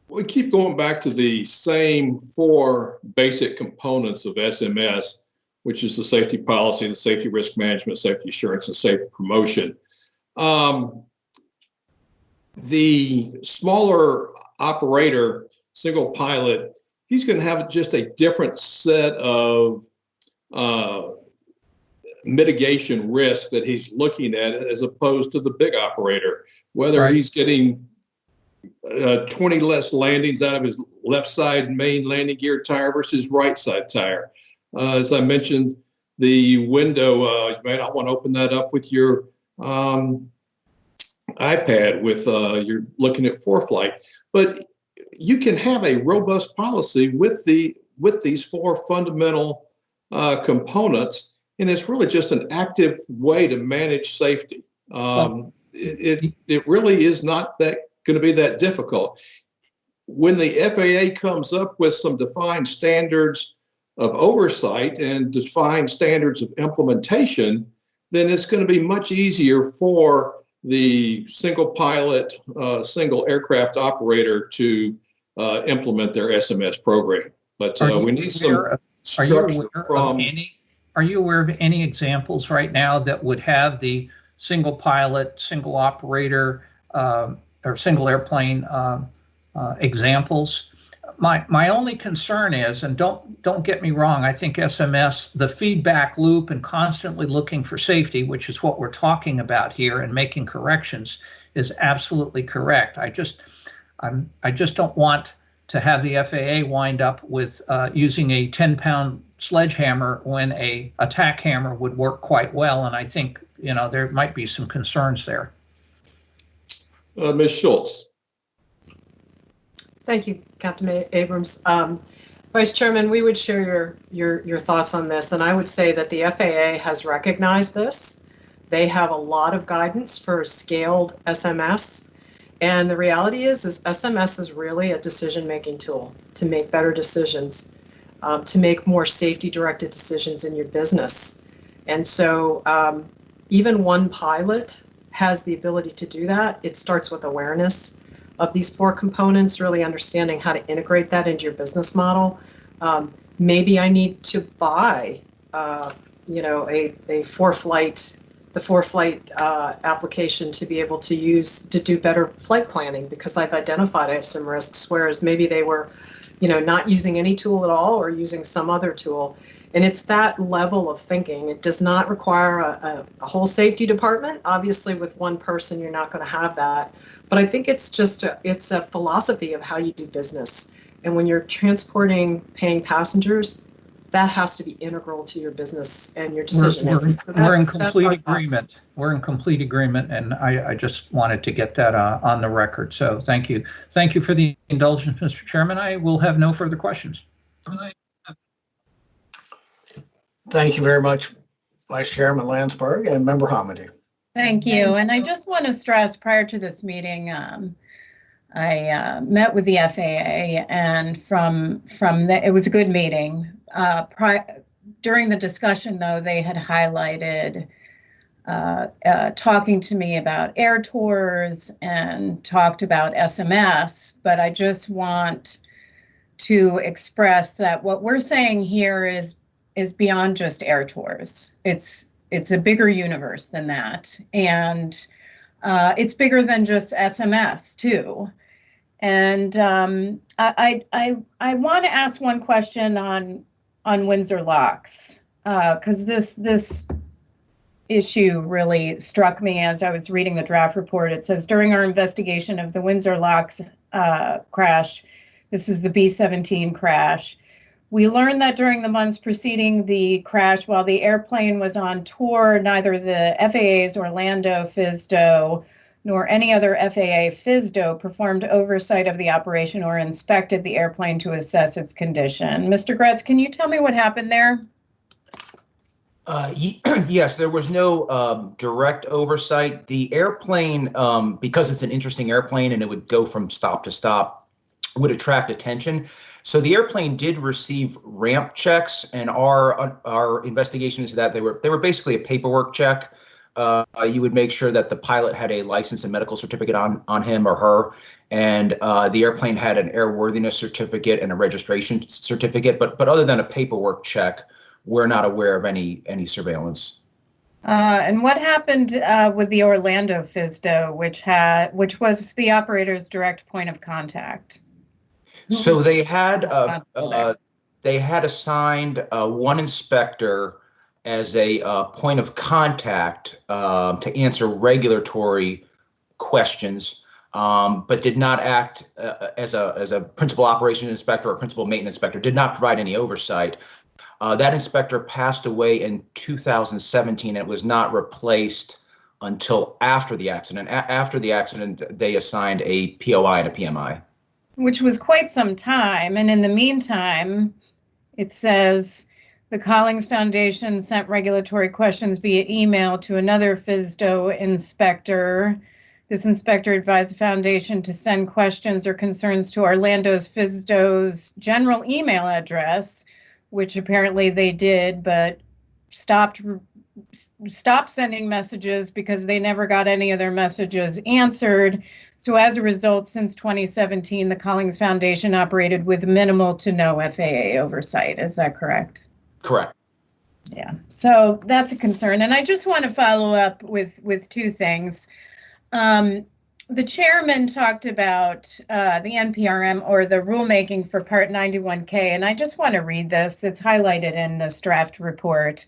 We keep going back to the same 4 basic components of SMS, which is the safety policy, the safety risk management, safety assurance, and safety promotion. The smaller operator, single pilot, he's going to have just a different set of mitigation risk that he's looking at as opposed to the big operator. Whether he's getting 20 less landings out of his left side main landing gear tire versus right side tire. As I mentioned, the window, you may not want to open that up with your iPad with you're looking at ForeFlight, but you can have a robust policy with these 4 fundamental components, and it's really just an active way to manage safety. It really is not that going to be that difficult. When the FAA comes up with some defined standards of oversight and defined standards of implementation, then it's going to be much easier for the single pilot, single aircraft operator to implement their SMS program. But we need some structure from. Are you aware of any examples right now that would have the single pilot, single operator, or single airplane examples? My only concern is, and don't get me wrong, I think SMS, the feedback loop and constantly looking for safety, which is what we're talking about here, and making corrections is absolutely correct. I just don't want to have the FAA wind up with using a 10-pound sledgehammer when a attack hammer would work quite well, and I think there might be some concerns there. Ms. Schultz. Thank you, Captain Abrams. Vice Chairman, we would share your thoughts on this, and I would say that the FAA has recognized this. They have a lot of guidance for scaled SMS, and the reality is SMS is really a decision-making tool to make better decisions, to make more safety-directed decisions in your business. And so even one pilot has the ability to do that. It starts with awareness of these 4 components, really understanding how to integrate that into your business model. Maybe I need to buy, a 4-flight, the 4-flight application to be able to do better flight planning because I've identified I have some risks, whereas maybe they were, not using any tool at all or using some other tool. And it's that level of thinking. It does not require a whole safety department. Obviously, with one person, you're not going to have that. But I think it's just it's a philosophy of how you do business. And when you're transporting paying passengers, that has to be integral to your business and your decision making. We're in complete agreement. We're in complete agreement, and I just wanted to get that on the record. So thank you. Thank you for the indulgence, Mr. Chairman. I will have no further questions. Thank you very much, Vice Chairman Landsberg and Member Hamady. Thank you. And I just want to stress, prior to this meeting, I met with the FAA, and it was a good meeting. During the discussion, though, they had highlighted talking to me about air tours and talked about SMS, but I just want to express that what we're saying here is beyond just air tours. It's a bigger universe than that, and it's bigger than just SMS too. And I want to ask one question on Windsor locks, because this issue really struck me as I was reading the draft report. It says, during our investigation of the Windsor locks crash, this is the B-17 crash, we learned that during the months preceding the crash, while the airplane was on tour, neither the FAA's Orlando FSDO nor any other FAA FSDO performed oversight of the operation or inspected the airplane to assess its condition. Mr. Gretz, can you tell me what happened there? Yes, there was no direct oversight. The airplane, because it's an interesting airplane and it would go from stop to stop, would attract attention. So the airplane did receive ramp checks, and our investigation into that, they were basically a paperwork check. You would make sure that the pilot had a license and medical certificate on him or her, and the airplane had an airworthiness certificate and a registration certificate. But other than a paperwork check, we're not aware of any surveillance. And what happened with the Orlando FSDO, which was the operator's direct point of contact? So they had assigned one inspector as a point of contact to answer regulatory questions, but did not act as a principal operations inspector or principal maintenance inspector, did not provide any oversight. That inspector passed away in 2017 and was not replaced until after the accident. After the accident, they assigned a POI and a PMI. Which was quite some time. And in the meantime, it says The Collins Foundation sent regulatory questions via email to another FSDO inspector. This inspector advised the foundation to send questions or concerns to Orlando's FSDO's general email address, which apparently they did, but stopped sending messages because they never got any of their messages answered. So as a result, since 2017, the Collins Foundation operated with minimal to no FAA oversight. Is that correct? Correct. Yeah, so that's a concern. And I just want to follow up with two things. The chairman talked about the NPRM or the rulemaking for Part 91K, and I just want to read this. It's highlighted in this draft report.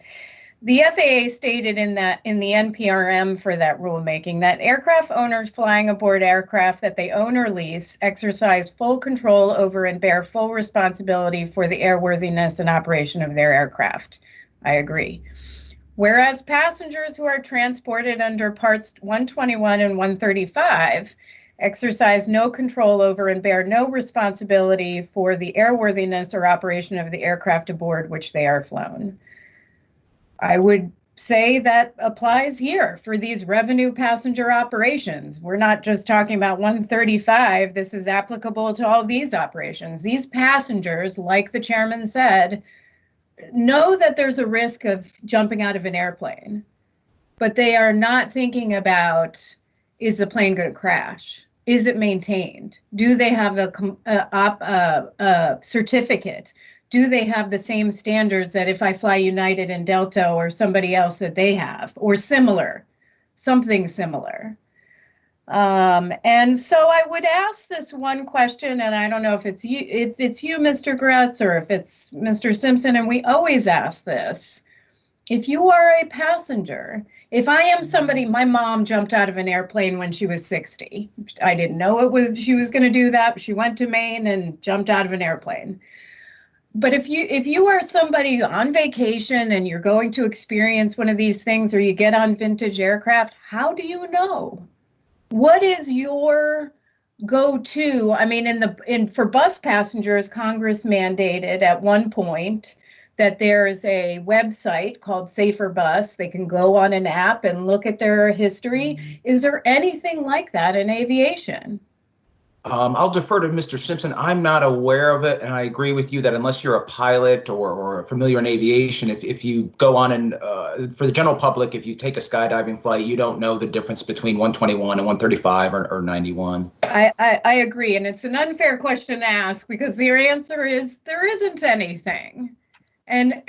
The FAA stated in the NPRM for that rulemaking that aircraft owners flying aboard aircraft that they own or lease exercise full control over and bear full responsibility for the airworthiness and operation of their aircraft. I agree. Whereas passengers who are transported under Parts 121 and 135 exercise no control over and bear no responsibility for the airworthiness or operation of the aircraft aboard which they are flown. I would say that applies here for these revenue passenger operations. We're not just talking about 135. This is applicable to all these operations. These passengers, like the chairman said, know that there's a risk of jumping out of an airplane, but they are not thinking about, is the plane going to crash? Is it maintained? Do they have a certificate? Do they have the same standards that if I fly United and Delta or somebody else that they have, or similar, something similar? And so I would ask this one question, and I don't know if it's you, Mr. Gretz, or if it's Mr. Simpson, and we always ask this. If you are a passenger, if I am somebody, my mom jumped out of an airplane when she was 60. I didn't know she was going to do that, but she went to Maine and jumped out of an airplane. But if you are somebody on vacation and you're going to experience one of these things, or you get on vintage aircraft, how do you know? What is your go-to? I mean, for bus passengers, Congress mandated at one point that there is a website called Safer Bus. They can go on an app and look at their history. Is there anything like that in aviation? I'll defer to Mr. Simpson. I'm not aware of it, and I agree with you that unless you're a pilot or familiar in aviation, if you go on and for the general public, if you take a skydiving flight, you don't know the difference between 121 and 135 or 91. I agree, and it's an unfair question to ask because the answer is there isn't anything, and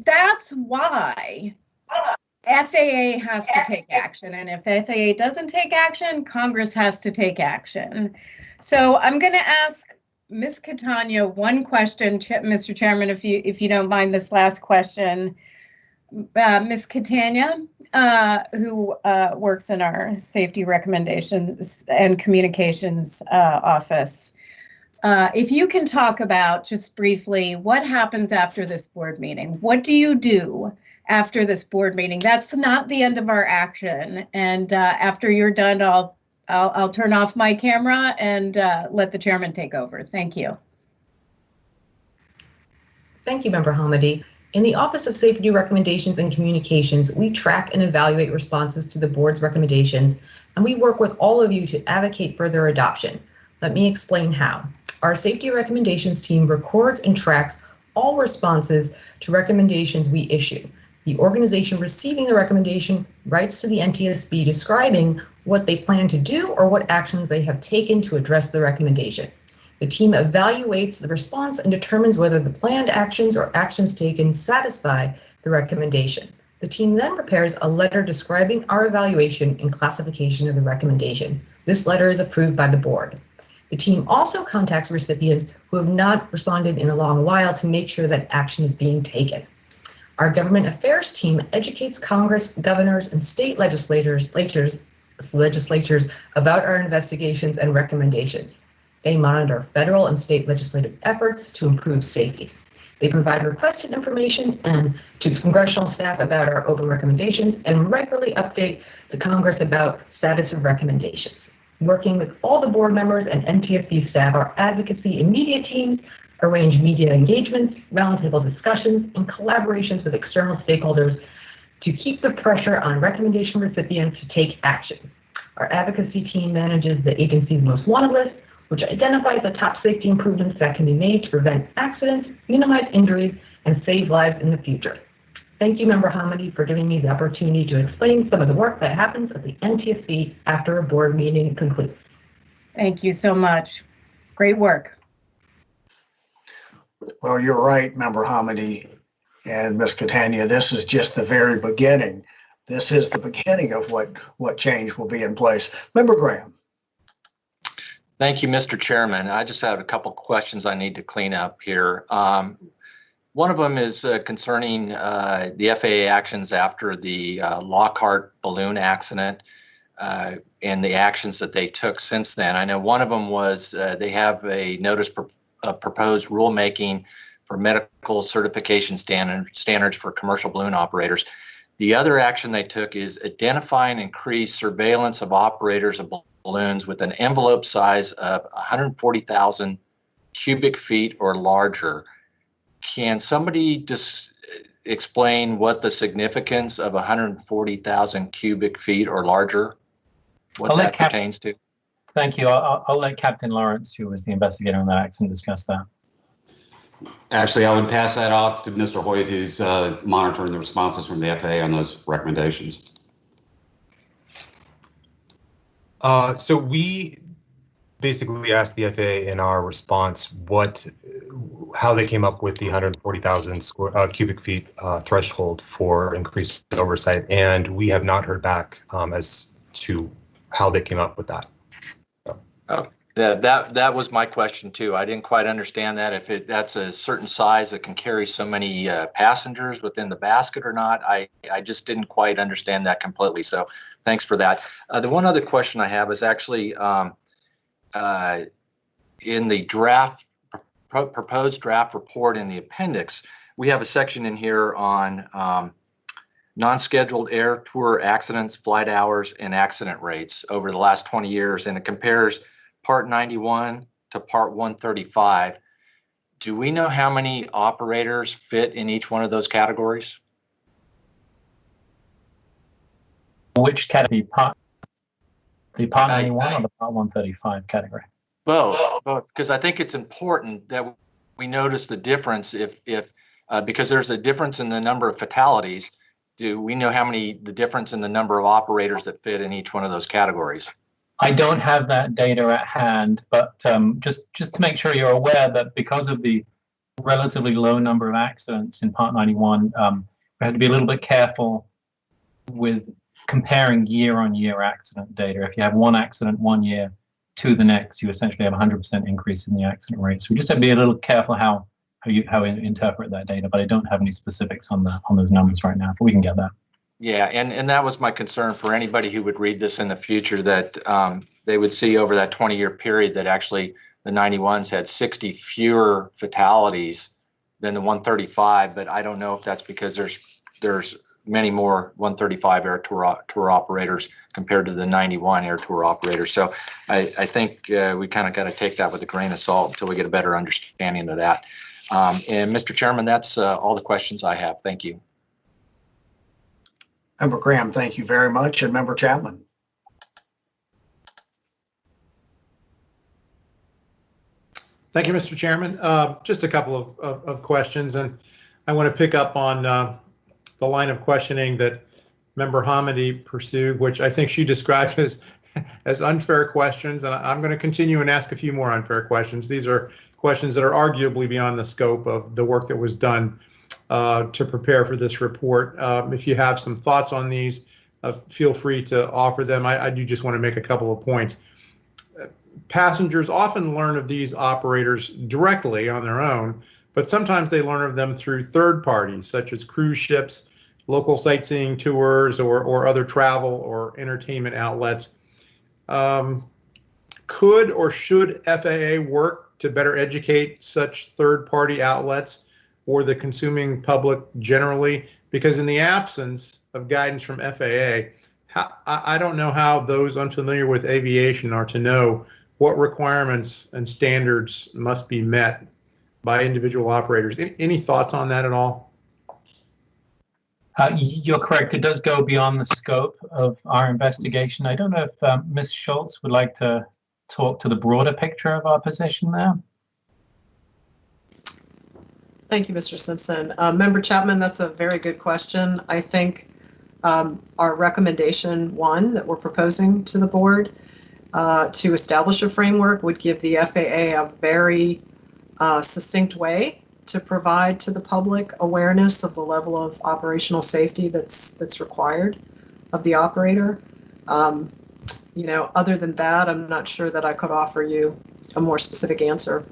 that's why FAA has to take action, and if FAA doesn't take action, Congress has to take action. So I'm going to ask Ms. Catania one question, Mr. Chairman, if you don't mind this last question. Ms. Catania, who works in our safety recommendations and communications office, if you can talk about just briefly what happens after this board meeting. What do you do after this board meeting? That's not the end of our action. And after you're done, I'll turn off my camera and let the chairman take over. Thank you. Thank you, Member Hamady. In the Office of Safety Recommendations and Communications, we track and evaluate responses to the board's recommendations, and we work with all of you to advocate for their adoption. Let me explain how. Our safety recommendations team records and tracks all responses to recommendations we issue. The organization receiving the recommendation writes to the NTSB describing what they plan to do or what actions they have taken to address the recommendation. The team evaluates the response and determines whether the planned actions or actions taken satisfy the recommendation. The team then prepares a letter describing our evaluation and classification of the recommendation. This letter is approved by the board. The team also contacts recipients who have not responded in a long while to make sure that action is being taken. Our government affairs team educates Congress, governors, and state legislatures about our investigations and recommendations. They monitor federal and state legislative efforts to improve safety. They provide requested information to congressional staff about our open recommendations and regularly update the Congress about status of recommendations. Working with all the board members and NTSB staff, our advocacy and media teams arrange media engagements, roundtable discussions, and collaborations with external stakeholders to keep the pressure on recommendation recipients to take action. Our advocacy team manages the agency's most wanted list, which identifies the top safety improvements that can be made to prevent accidents, minimize injuries, and save lives in the future. Thank you, Member Hamady, for giving me the opportunity to explain some of the work that happens at the NTSB after a board meeting concludes. Thank you so much. Great work. Well, you're right, Member Hamady and Ms. Catania. This is just the very beginning. This is the beginning of what change will be in place. Member Graham. Thank you, Mr. Chairman. I just have a couple questions I need to clean up here. One of them is concerning the FAA actions after the Lockhart balloon accident and the actions that they took since then. I know one of them was they have a notice proposed rulemaking for medical certification standards for commercial balloon operators. The other action they took is identify and increase surveillance of operators of balloons with an envelope size of 140,000 cubic feet or larger. Can somebody just explain what the significance of 140,000 cubic feet or larger, what that pertains to? Thank you. I'll let Captain Lawrence, who was the investigator on that accident, discuss that. Actually, I would pass that off to Mr. Hoyt, who's monitoring the responses from the FAA on those recommendations. So we basically asked the FAA in our response how they came up with the 140,000 cubic feet threshold for increased oversight, and we have not heard back as to how they came up with that. So. Oh, that was my question too. I didn't quite understand that, if that's a certain size that can carry so many passengers within the basket or not. I just didn't quite understand that completely. So thanks for that. The one other question I have is actually in the proposed draft report in the appendix, we have a section in here on non-scheduled air tour accidents, flight hours, and accident rates over the last 20 years, and it compares Part 91 to Part 135. Do we know how many operators fit in each one of those categories? Which category? The Part 91 or the Part 135 category? Both, because I think it's important that we notice the difference because there's a difference in the number of fatalities. Do we know the difference in the number of operators that fit in each one of those categories? I don't have that data at hand, but just to make sure you're aware that because of the relatively low number of accidents in Part 91, we have to be a little bit careful with comparing year-on-year accident data. If you have one accident one year to the next, you essentially have 100% increase in the accident rate. So we just have to be a little careful how you interpret that data, but I don't have any specifics on those numbers right now, but we can get that. Yeah, and that was my concern for anybody who would read this in the future, that they would see over that 20-year period that actually the 91s had 60 fewer fatalities than the 135, but I don't know if that's because there's many more 135 air tour operators compared to the 91 air tour operators. So I think we kind of got to take that with a grain of salt until we get a better understanding of that. And Mr. Chairman, that's all the questions I have. Thank you. Member Graham, thank you very much. And Member Chapman. Thank you, Mr. Chairman. Just a couple of questions, and I want to pick up on the line of questioning that Member Hamady pursued, which I think she described as unfair questions, and I'm going to continue and ask a few more unfair questions. These are questions that are arguably beyond the scope of the work that was done to prepare for this report. If you have some thoughts on these, feel free to offer them. I do just want to make a couple of points. Passengers often learn of these operators directly on their own, but sometimes they learn of them through third parties, such as cruise ships, local sightseeing tours, or other travel or entertainment outlets. Could or should FAA work to better educate such third-party outlets or the consuming public generally? Because in the absence of guidance from FAA, I don't know how those unfamiliar with aviation are to know what requirements and standards must be met by individual operators. Any thoughts on that at all? You're correct. It does go beyond the scope of our investigation. I don't know if Ms. Schultz would like to talk to the broader picture of our position there. Thank you, Mr. Simpson. Member Chapman, that's a very good question. I think our recommendation 1 that we're proposing to the board to establish a framework would give the FAA a very succinct way to provide to the public awareness of the level of operational safety that's required of the operator. You know, other than that, I'm not sure that I could offer you a more specific answer.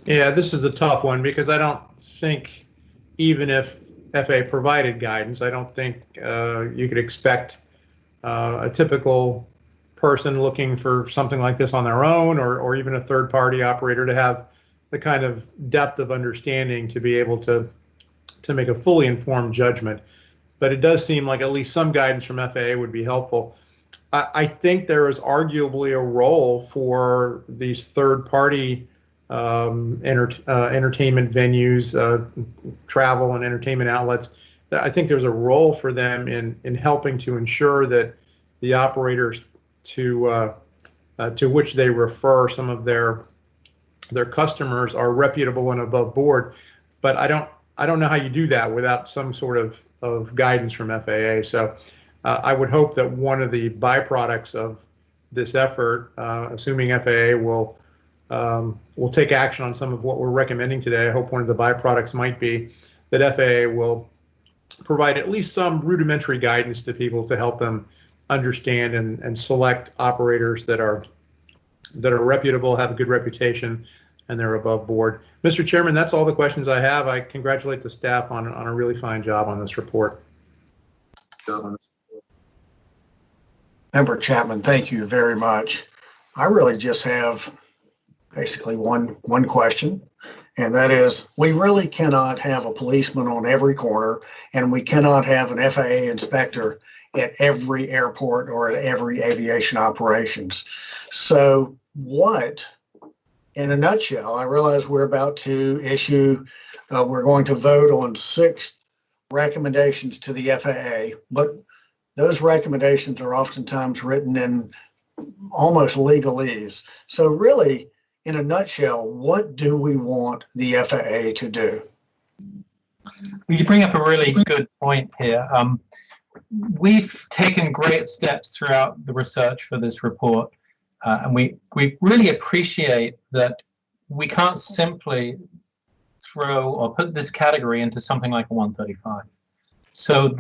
Yeah, this is a tough one because I don't think, even if FAA provided guidance, I don't think you could expect a typical person looking for something like this on their own, or even a third-party operator, to have the kind of depth of understanding to be able to make a fully informed judgment. But it does seem like at least some guidance from FAA would be helpful. I think there is arguably a role for these third-party entertainment venues, travel and entertainment outlets. I think there's a role for them in helping to ensure that the operators to which they refer some of their customers are reputable and above board. But I don't know how you do that without some sort of guidance from FAA. So I would hope that one of the byproducts of this effort, assuming FAA will take action on some of what we're recommending today, I hope one of the byproducts might be that FAA will provide at least some rudimentary guidance to people to help them understand and select operators that are reputable, have a good reputation, and they're above board. Mr. Chairman, that's all the questions I have. I congratulate the staff on a really fine job on this report. Member Chapman, thank you very much. I really just have basically one question, and that is, we really cannot have a policeman on every corner, and we cannot have an FAA inspector at every airport or at every aviation operations. So what, in a nutshell, I realize we're about to issue, we're going to vote on 6 recommendations to the FAA, but those recommendations are oftentimes written in almost legalese. So really, in a nutshell, what do we want the FAA to do? You bring up a really good point here. We've taken great steps throughout the research for this report, and we really appreciate that we can't simply throw or put this category into something like a 135. So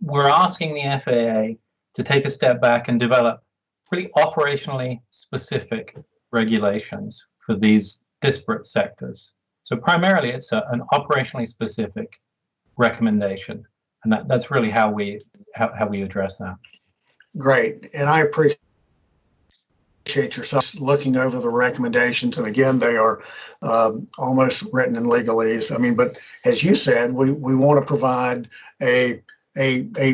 we're asking the FAA to take a step back and develop really operationally specific regulations for these disparate sectors. So primarily it's an operationally specific recommendation, and that's really how we address that. Great, and I appreciate yourself looking over the recommendations, and again, they are almost written in legalese. I mean, but as you said, we want to provide a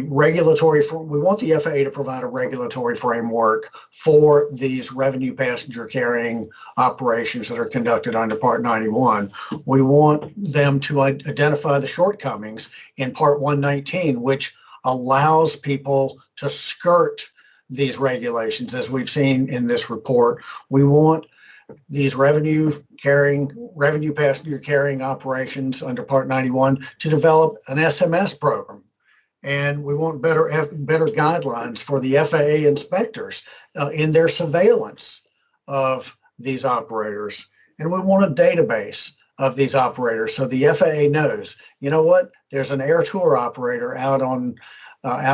regulatory, we want the FAA to provide a regulatory framework for these revenue passenger carrying operations that are conducted under Part 91. We want them to identify the shortcomings in Part 119, which allows people to skirt these regulations, as we've seen in this report. We want these revenue passenger carrying operations under Part 91 to develop an SMS program. And we want better guidelines for the FAA inspectors in their surveillance of these operators. And we want a database of these operators so the FAA knows, you know what, there's an air tour operator out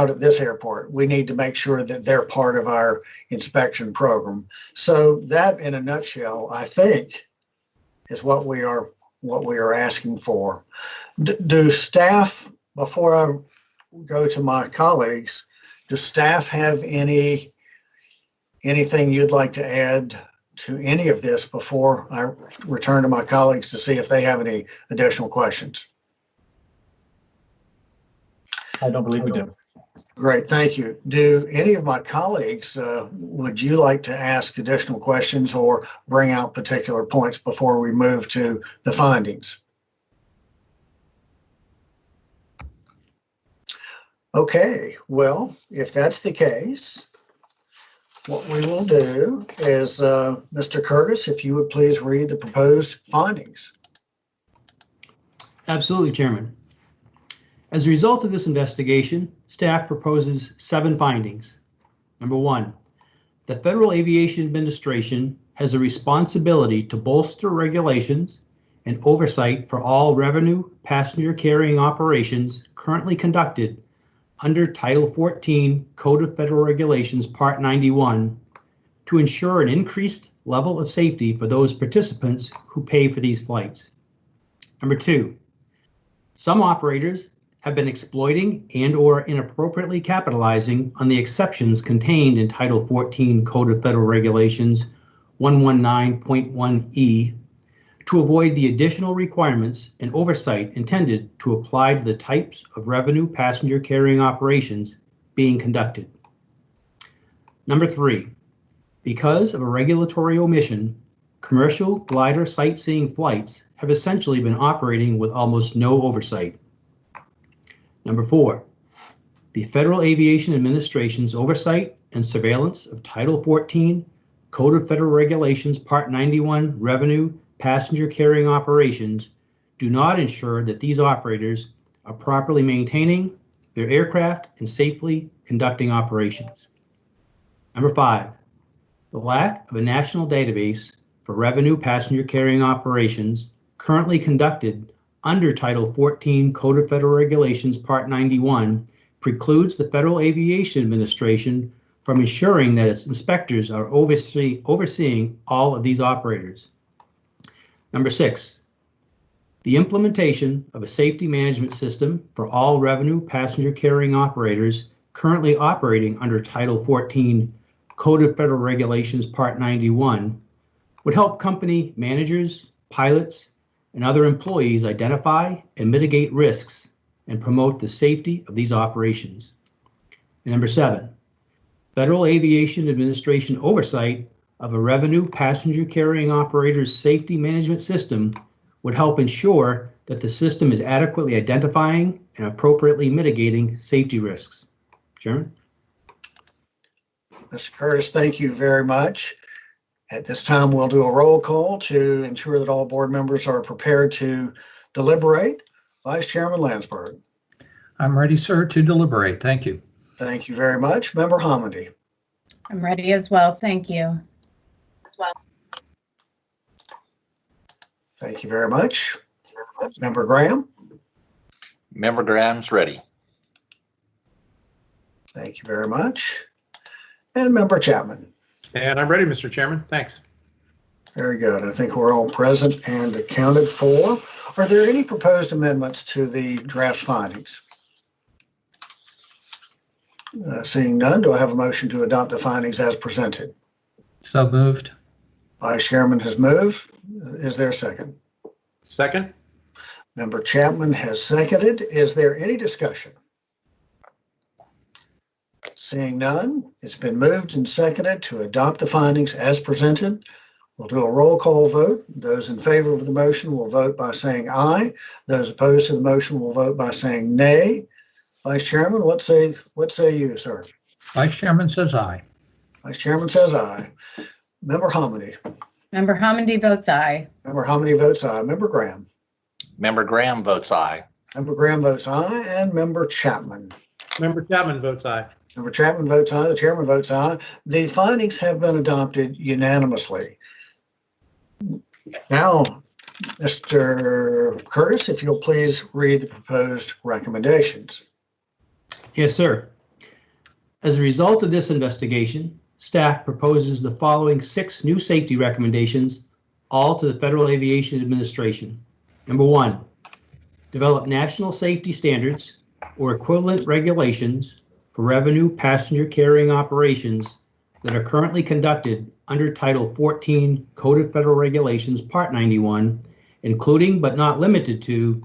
at this airport. We need to make sure that they're part of our inspection program. So that, in a nutshell, I think, is what we are asking for. Do staff, before I go to my colleagues, does staff have anything you'd like to add to any of this before I return to my colleagues to see if they have any additional questions? I don't believe we do. Great, thank you. Do any of my colleagues, would you like to ask additional questions or bring out particular points before we move to the findings? Okay, well, if that's the case, what we will do is, Mr. Curtis, if you would please read the proposed findings. Absolutely, Chairman. As a result of this investigation, staff proposes 7 findings. Number 1, the Federal Aviation Administration has a responsibility to bolster regulations and oversight for all revenue passenger carrying operations currently conducted under Title 14 Code of Federal Regulations, Part 91, to ensure an increased level of safety for those participants who pay for these flights. Number 2, some operators have been exploiting and/or inappropriately capitalizing on the exceptions contained in Title 14 Code of Federal Regulations 119.1E to avoid the additional requirements and oversight intended to apply to the types of revenue passenger carrying operations being conducted. Number 3, because of a regulatory omission, commercial glider sightseeing flights have essentially been operating with almost no oversight. Number 4, the Federal Aviation Administration's oversight and surveillance of Title 14 Code of Federal Regulations Part 91 revenue passenger carrying operations do not ensure that these operators are properly maintaining their aircraft and safely conducting operations. Number 5, the lack of a national database for revenue passenger carrying operations currently conducted under Title 14 Code of Federal Regulations Part 91 precludes the Federal Aviation Administration from ensuring that its inspectors are overseeing all of these operators. Number 6, the implementation of a safety management system for all revenue passenger carrying operators currently operating under Title 14 Code of Federal Regulations Part 91 would help company managers, pilots, and other employees identify and mitigate risks and promote the safety of these operations. And number 7, Federal Aviation Administration oversight of a revenue passenger carrying operator's safety management system would help ensure that the system is adequately identifying and appropriately mitigating safety risks. Chairman? Mr. Curtis, thank you very much. At this time, we'll do a roll call to ensure that all board members are prepared to deliberate. Vice Chairman Landsberg. I'm ready, sir, to deliberate. Thank you. Thank you very much. Member Hamady. I'm ready as well. Thank you. Thank you very much. Member Graham. Member Graham's ready. Thank you very much. And Member Chapman. And I'm ready, Mr. Chairman. Thanks. Very good. I think we're all present and accounted for. Are there any proposed amendments to the draft findings? Seeing none, do I have a motion to adopt the findings as presented? So moved. Vice Chairman has moved. Is there a second? Second. Member Chapman has seconded. Is there any discussion? Seeing none, it's been moved and seconded to adopt the findings as presented. We'll do a roll call vote. Those in favor of the motion will vote by saying aye. Those opposed to the motion will vote by saying nay. Vice Chairman, what say you, sir? Vice Chairman says aye. Vice Chairman says aye. Member Hamady. Member Hamady votes aye. Member Hamady votes aye. Member Graham. Member Graham votes aye. Member Graham votes aye. And Member Chapman. Member Chapman votes aye. Member Chapman votes aye. The chairman votes aye. The findings have been adopted unanimously. Now, Mr. Curtis, if you'll please read the proposed recommendations. Yes, sir. As a result of this investigation, staff proposes the following 6 new safety recommendations, all to the Federal Aviation Administration. Number 1, develop national safety standards or equivalent regulations for revenue passenger carrying operations that are currently conducted under Title 14 Code of Federal Regulations Part 91, including but not limited to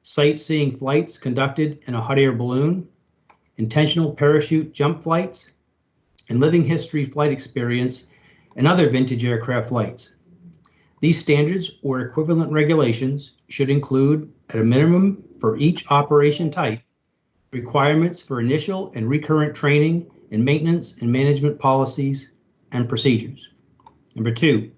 sightseeing flights conducted in a hot air balloon, intentional parachute jump flights, and living history flight experience and other vintage aircraft flights. These standards or equivalent regulations should include, at a minimum for each operation type, requirements for initial and recurrent training and maintenance and management policies and procedures. Number 2,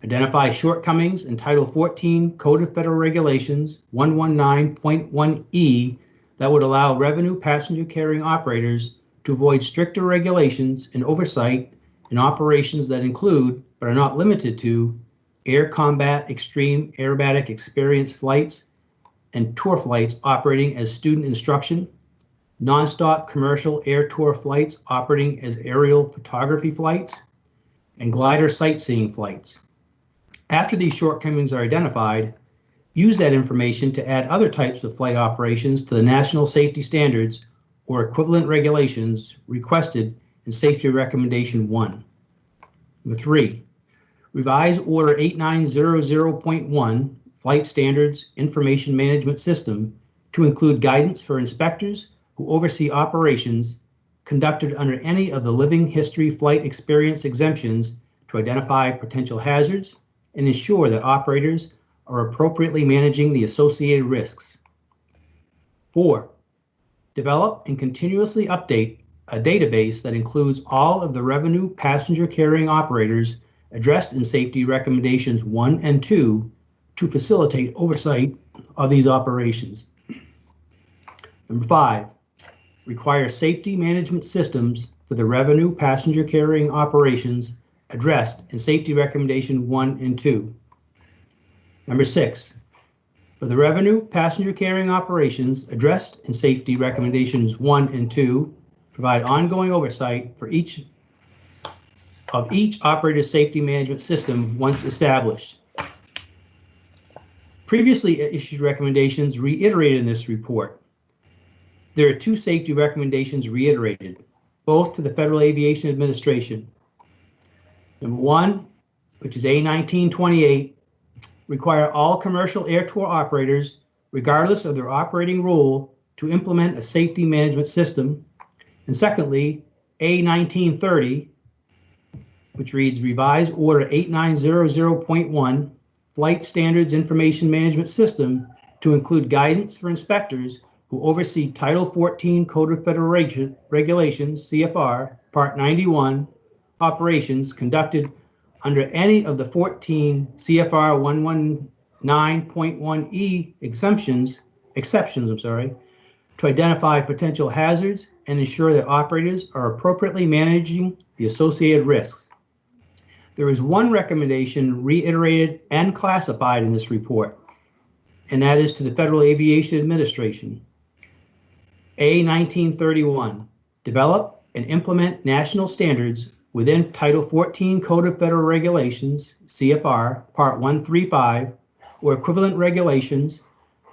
identify shortcomings in Title 14 Code of Federal Regulations 119.1E that would allow revenue passenger carrying operators to avoid stricter regulations and oversight in operations that include, but are not limited to, air combat extreme aerobatic experience flights and tour flights operating as student instruction, nonstop commercial air tour flights operating as aerial photography flights, and glider sightseeing flights. After these shortcomings are identified, use that information to add other types of flight operations to the national safety standards or equivalent regulations requested in Safety Recommendation 1. Number 3, revise Order 8900.1, Flight Standards Information Management System, to include guidance for inspectors who oversee operations conducted under any of the living history flight experience exemptions to identify potential hazards and ensure that operators are appropriately managing the associated risks. 4, develop and continuously update a database that includes all of the revenue passenger carrying operators addressed in Safety Recommendations 1 and 2 to facilitate oversight of these operations. Number 5, require safety management systems for the revenue passenger carrying operations addressed in Safety Recommendation 1 and 2. Number 6, for the revenue passenger carrying operations addressed in Safety Recommendations 1 and 2, provide ongoing oversight for each operator's safety management system once established. Previously issued recommendations reiterated in this report. There are 2 safety recommendations reiterated, both to the Federal Aviation Administration. Number 1, which is A1928, require all commercial air tour operators, regardless of their operating role, to implement a safety management system. And secondly, A1930, which reads Revised Order 8900.1, Flight Standards Information Management System, to include guidance for inspectors who oversee Title 14 Code of Federal Regulations, CFR, Part 91, operations conducted under any of the 14 CFR 119.1E exceptions, to identify potential hazards and ensure that operators are appropriately managing the associated risks. There is one recommendation reiterated and classified in this report, and that is to the Federal Aviation Administration. A1931, develop and implement national standards within Title 14 Code of Federal Regulations, CFR, Part 135, or equivalent regulations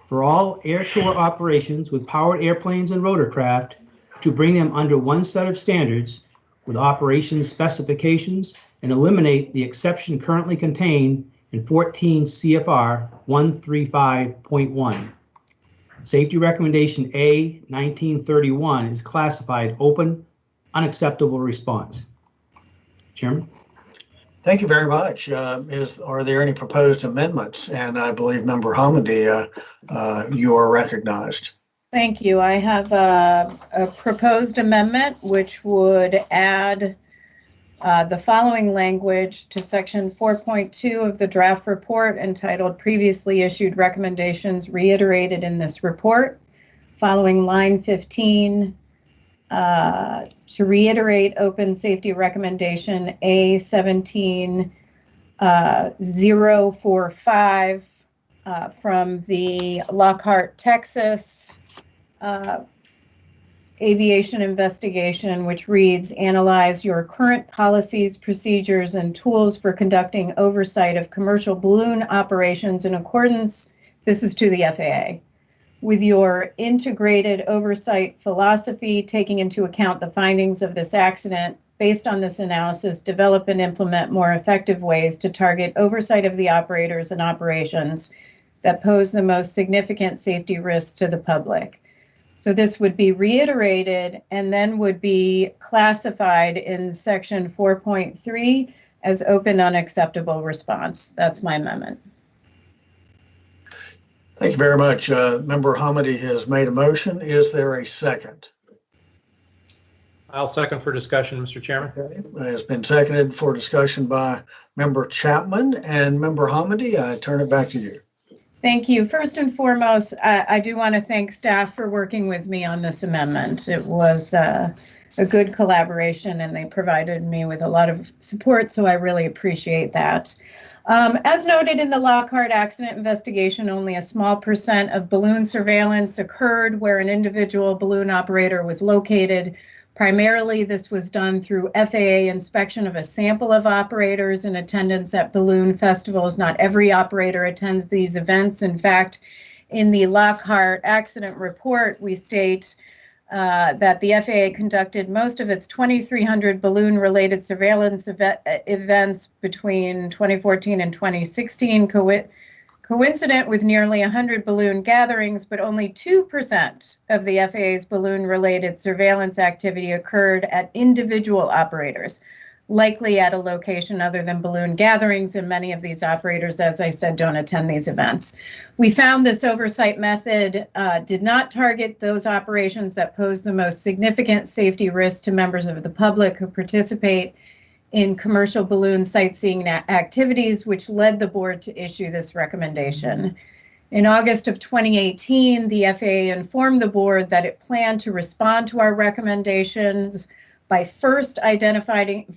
for all air tour operations with powered airplanes and rotorcraft to bring them under one set of standards with operations specifications and eliminate the exception currently contained in 14 CFR 135.1. Safety Recommendation A1931 is classified open, unacceptable response. Chairman? Thank you very much. Are there any proposed amendments? And I believe Member Hamady, you are recognized. Thank you. I have a proposed amendment which would add the following language to Section 4.2 of the draft report entitled Previously Issued Recommendations Reiterated in this Report. Following line 15, to reiterate Open Safety Recommendation A17045 from the Lockhart, Texas aviation investigation, which reads, analyze your current policies, procedures, and tools for conducting oversight of commercial balloon operations in accordance, this is to the FAA, with your integrated oversight philosophy, taking into account the findings of this accident. Based on this analysis, develop and implement more effective ways to target oversight of the operators and operations that pose the most significant safety risks to the public. So this would be reiterated and then would be classified in section 4.3 as open unacceptable response. That's my amendment. Thank you very much. Member Hamady has made a motion. Is there a second? I'll second for discussion, Mr. Chairman. Okay. It has been seconded for discussion by Member Chapman and Member Hamady. I turn it back to you. Thank you. First and foremost, I do want to thank staff for working with me on this amendment. It was a good collaboration and they provided me with a lot of support, so I really appreciate that. As noted in the Lockhart accident investigation, only a small percent of balloon surveillance occurred where an individual balloon operator was located. Primarily, this was done through FAA inspection of a sample of operators in attendance at balloon festivals. Not every operator attends these events. In fact, in the Lockhart accident report, we state that the FAA conducted most of its 2,300 balloon-related surveillance events between 2014 and 2016, coincident with nearly 100 balloon gatherings, but only 2% of the FAA's balloon-related surveillance activity occurred at individual operators, likely at a location other than balloon gatherings, and many of these operators, as I said, don't attend these events. We found this oversight method did not target those operations that pose the most significant safety risk to members of the public who participate in commercial balloon sightseeing activities, which led the board to issue this recommendation. In August of 2018, the FAA informed the board that it planned to respond to our recommendations by first identifying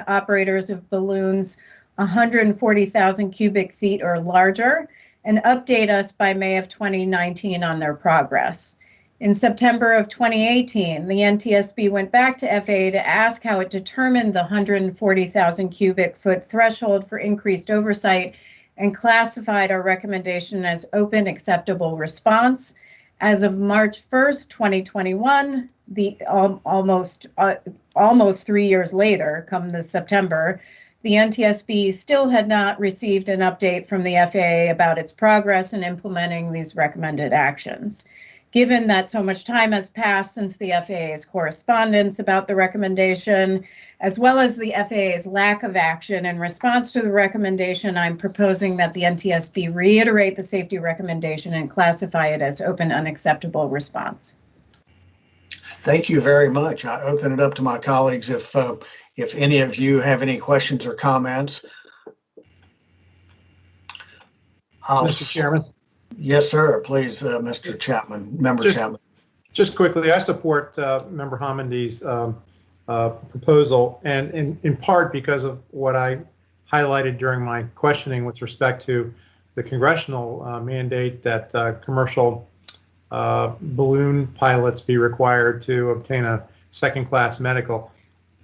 operators of balloons 140,000 cubic feet or larger and update us by May of 2019 on their progress. In September of 2018, the NTSB went back to FAA to ask how it determined the 140,000 cubic foot threshold for increased oversight and classified our recommendation as open acceptable response. As of March 1st, 2021, almost 3 years later, come this September, the NTSB still had not received an update from the FAA about its progress in implementing these recommended actions. Given that so much time has passed since the FAA's correspondence about the recommendation, as well as the FAA's lack of action in response to the recommendation, I'm proposing that the NTSB reiterate the safety recommendation and classify it as open unacceptable response. Thank you very much. I open it up to my colleagues if any of you have any questions or comments. Mr. Chairman. Yes, sir. Please, Mr. Chapman, Member Chapman. Just quickly, I support Member Hamady's proposal, and in part because of what I highlighted during my questioning with respect to the congressional mandate that commercial balloon pilots be required to obtain a second-class medical.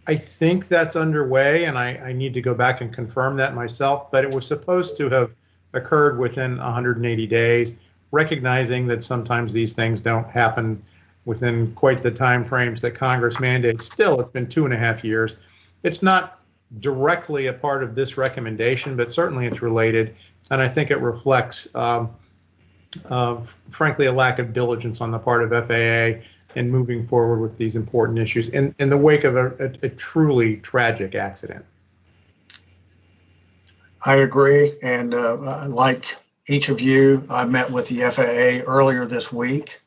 I think that's underway, and I need to go back and confirm that myself, but it was supposed to have occurred within 180 days, recognizing that sometimes these things don't happen within quite the time frames that Congress mandates. Still, it's been 2.5 years. It's not directly a part of this recommendation, but certainly it's related, and I think it reflects, frankly, a lack of diligence on the part of FAA in moving forward with these important issues in the wake of a truly tragic accident. I agree, and like each of you, I met with the FAA earlier this week.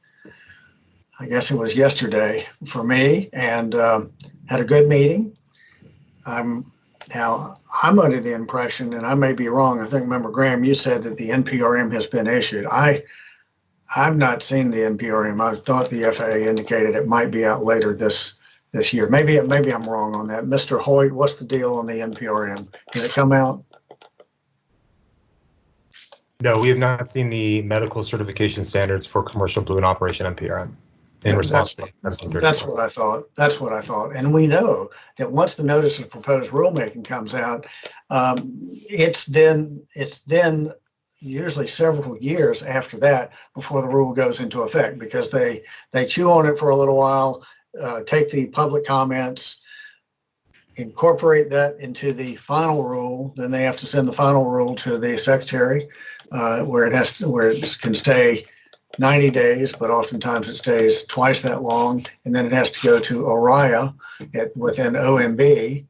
I guess it was yesterday for me, and had a good meeting. I'm under the impression, and I may be wrong, I think Member Graham, you said that the NPRM has been issued. I've not seen the NPRM. I thought the FAA indicated it might be out later this year. Maybe I'm wrong on that. Mr. Hoyt, what's the deal on the NPRM? Did it come out? No, we have not seen the medical certification standards for commercial balloon operation NPRM in response to 1734. That's what I thought. And we know that once the notice of proposed rulemaking comes out, it's then usually several years after that before the rule goes into effect, because they chew on it for a little while, take the public comments, incorporate that into the final rule. Then they have to send the final rule to the secretary, where it can stay 90 days, but oftentimes it stays twice that long. And then it has to go to ORIA within OMB,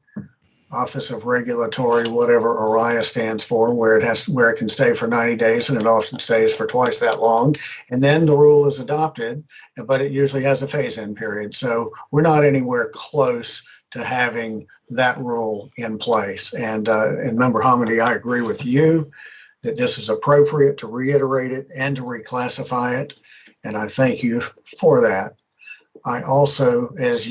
Office of Regulatory, whatever ORIA stands for, where it can stay for 90 days, and it often stays for twice that long. And then the rule is adopted, but it usually has a phase-in period. So we're not anywhere close to having that rule in place. And Member Hamady, I agree with you that this is appropriate to reiterate it and to reclassify it. And I thank you for that. I also, as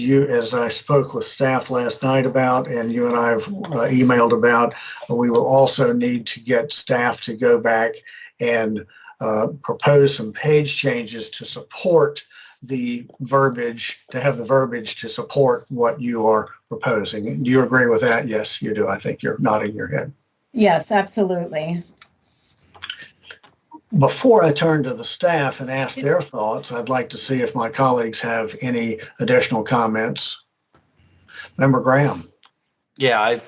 I spoke with staff last night about, and you and I have emailed about, we will also need to get staff to go back and propose some page changes to support the verbiage, to have the verbiage to support what you are proposing. Do you agree with that? Yes, you do. I think you're nodding your head. Yes, absolutely. Before I turn to the staff and ask their thoughts, I'd like to see if my colleagues have any additional comments. Member Graham. Yeah,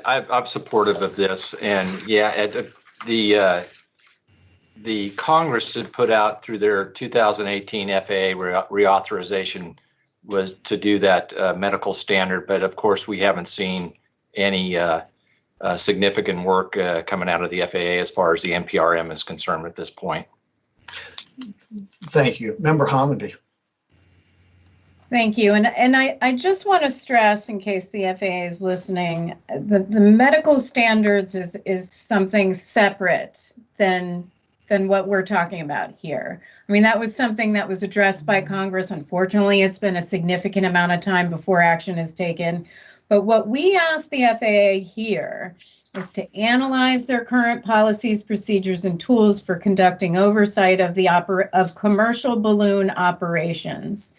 I'm supportive of this, and yeah, the Congress had put out through their 2018 FAA reauthorization was to do that medical standard, but of course we haven't seen any significant work coming out of the FAA as far as the NPRM is concerned at this point. Thank you. Member Hamady. Thank you. And I just want to stress, in case the FAA is listening, the medical standards is something separate than what we're talking about here. I mean, that was something that was addressed by Congress. Unfortunately, it's been a significant amount of time before action is taken. But what we ask the FAA here is to analyze their current policies, procedures, and tools for conducting oversight of commercial balloon operations,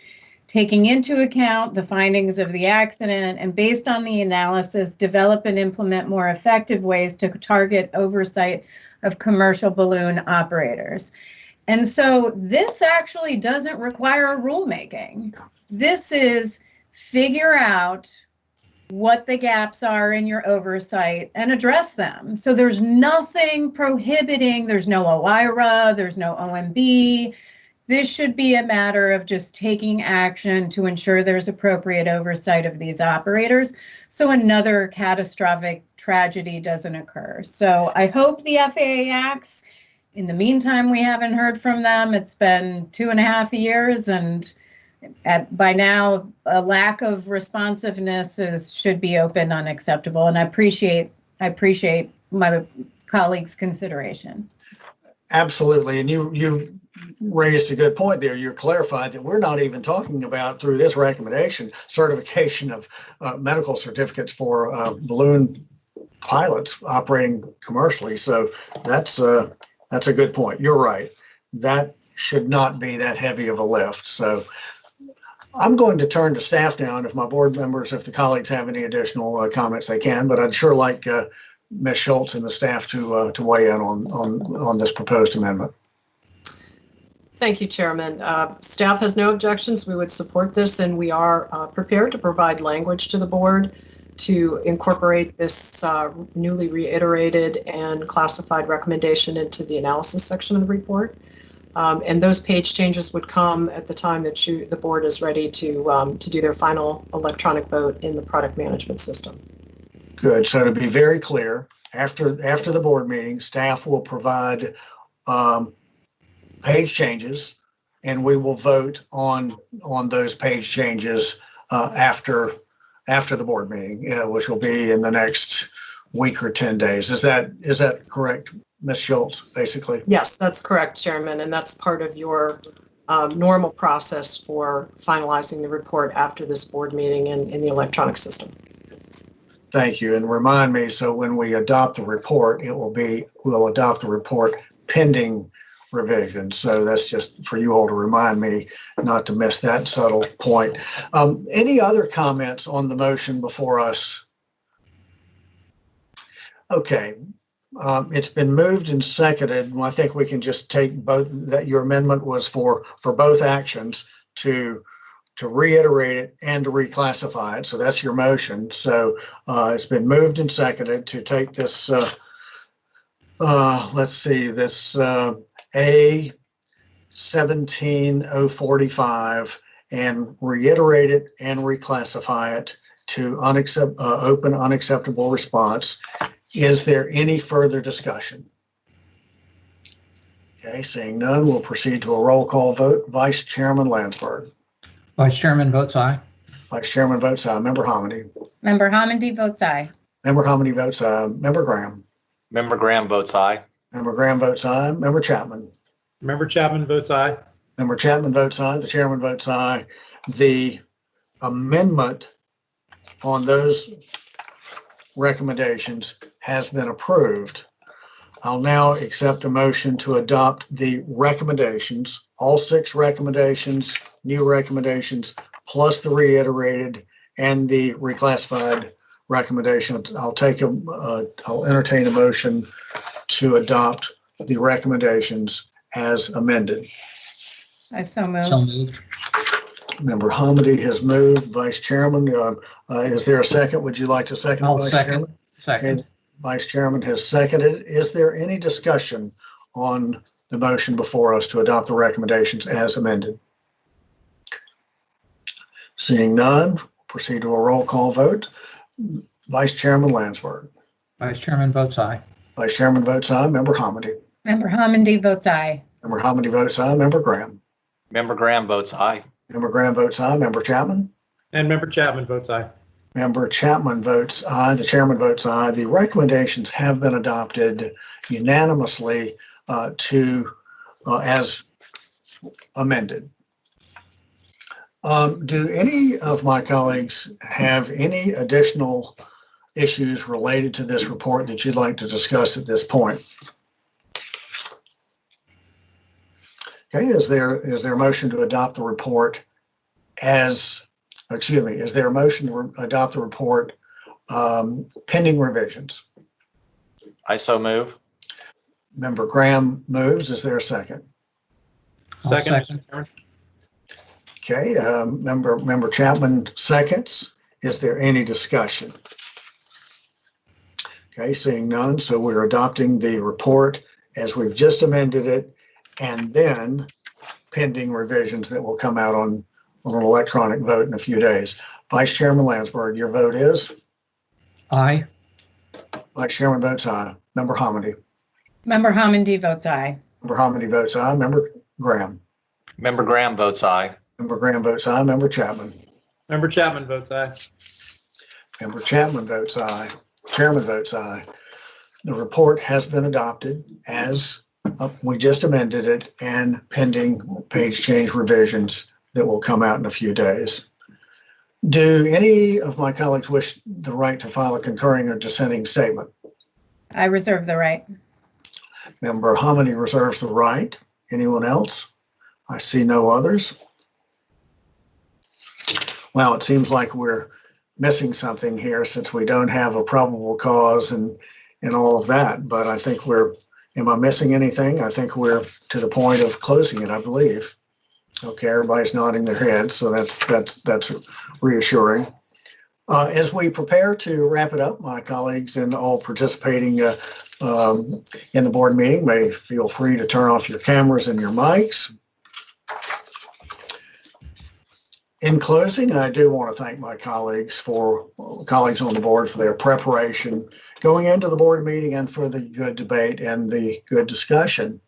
taking into account the findings of the accident, and based on the analysis, develop and implement more effective ways to target oversight of commercial balloon operators. And so this actually doesn't require rulemaking. This is figure out what the gaps are in your oversight and address them. So there's nothing prohibiting, there's no OIRA, there's no OMB. This should be a matter of just taking action to ensure there's appropriate oversight of these operators so another catastrophic tragedy doesn't occur. So I hope the FAA acts. In the meantime, we haven't heard from them. It's been 2.5 years, and by now, a lack of responsiveness should be open unacceptable. And I appreciate my colleagues' consideration. Absolutely. And you raised a good point there. You clarified that we're not even talking about, through this recommendation, certification of medical certificates for balloon pilots operating commercially. So that's a good point. You're right. That should not be that heavy of a lift. So I'm going to turn to staff now, and if my board members, if the colleagues have any additional comments, they can, but I'd sure like Ms. Schultz and the staff to weigh in on this proposed amendment. Thank you, Chairman. Staff has no objections. We would support this, and we are prepared to provide language to the board to incorporate this newly reiterated and classified recommendation into the analysis section of the report. And those page changes would come at the time that the board is ready to do their final electronic vote in the product management system. Good. So to be very clear, after the board meeting, staff will provide page changes, and we will vote on those page changes after the board meeting, which will be in the next week or 10 days. Is that correct, Ms. Schultz, basically? Yes, that's correct, Chairman, and that's part of your normal process for finalizing the report after this board meeting in the electronic system. Thank you, and remind me, so when we adopt the report, we'll adopt the report pending revision. So that's just for you all to remind me not to miss that subtle point. Any other comments on the motion before us? Okay. It's been moved and seconded, and I think we can just take both, that your amendment was for both actions to reiterate it and to reclassify it. So that's your motion. So it's been moved and seconded to take this, let's see, this A 17045 and reiterate it and reclassify it to open unacceptable response. Is there any further discussion? Okay, seeing none, we'll proceed to a roll call vote. Vice Chairman Landsberg. Vice Chairman votes aye. Vice Chairman votes aye. Member Hominy. Member Homendy votes aye. Member Hominy votes aye. Member Graham. Member Graham votes aye. Member Graham votes aye. Member Chapman. Member Chapman votes aye. Member Chapman votes aye. The chairman votes aye. The amendment on those recommendations has been approved. I'll now accept a motion to adopt the recommendations, all 6 recommendations, new recommendations, plus the reiterated and the reclassified recommendations. I'll entertain a motion to adopt the recommendations as amended. I so moved. So moved. Member Homedy has moved. Vice Chairman, is there a second? Would you like to second? I'll Vice second. Chairman? Second. Okay, Vice Chairman has seconded. Is there any discussion on the motion before us to adopt the recommendations as amended? Seeing none, proceed to a roll call vote. Vice Chairman Landsberg. Vice Chairman votes aye. Vice Chairman votes aye. Member Homedy. Member Homendy votes aye. Member Homedy votes aye. Member Graham. Member Graham votes aye. Member Graham votes aye. Member Chapman. And Member Chapman votes aye. Member Chapman votes aye. The chairman votes aye. The recommendations have been adopted unanimously as amended. Do any of my colleagues have any additional issues related to this report that you'd like to discuss at this point? Okay, is there a motion to adopt the report is there a motion to adopt the report pending revisions? I so move. Member Graham moves. Is there a second? Second. Second. Mr. Chairman. Okay, Member Chapman seconds. Is there any discussion? Okay, seeing none, so we're adopting the report as we've just amended it, and then pending revisions that will come out on an electronic vote in a few days. Vice Chairman Landsberg, your vote is? Aye. Vice Chairman votes aye. Member Homedy. Member Homendy votes aye. Member Homedy votes aye. Member Graham. Member Graham votes aye. Member Graham votes aye. Member Chapman. Member Chapman votes aye. Member Chapman votes aye. Chairman votes aye. The report has been adopted as we just amended it and pending page change revisions that will come out in a few days. Do any of my colleagues wish the right to file a concurring or dissenting statement? I reserve the right. Member Hominy reserves the right. Anyone else? I see no others. Well, it seems like we're missing something here since we don't have a probable cause and all of that, but I think am I missing anything? I think we're to the point of closing it, I believe. Okay, everybody's nodding their heads, so that's reassuring. As we prepare to wrap it up, my colleagues and all participating in the board meeting may feel free to turn off your cameras and your mics. In closing, I do want to thank my colleagues on the board for their preparation going into the board meeting and for the good debate and the good discussion.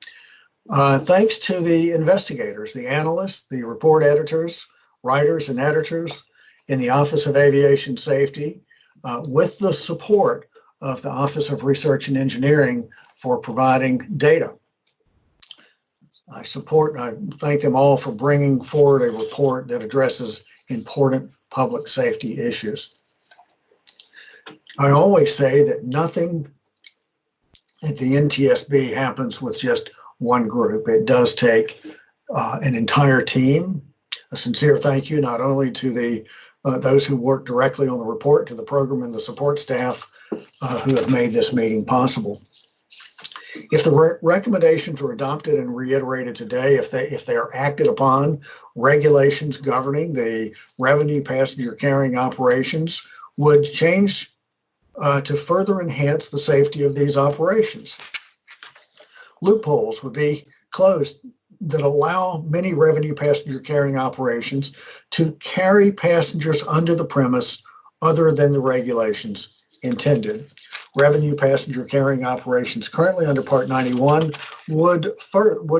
Thanks to the investigators, the analysts, the report editors, writers, and editors in the Office of Aviation Safety, with the support of the Office of Research and Engineering for providing data. I thank them all for bringing forward a report that addresses important public safety issues. I always say that nothing at the NTSB happens with just one group. It does take an entire team. A sincere thank you not only to those who work directly on the report, to the program and the support staff who have made this meeting possible. If the recommendations are adopted and reiterated today, if they are acted upon, regulations governing the revenue passenger carrying operations would change to further enhance the safety of these operations. Loopholes would be closed that allow many revenue passenger carrying operations to carry passengers under the premise other than the regulations intended. Revenue passenger carrying operations currently under Part 91 would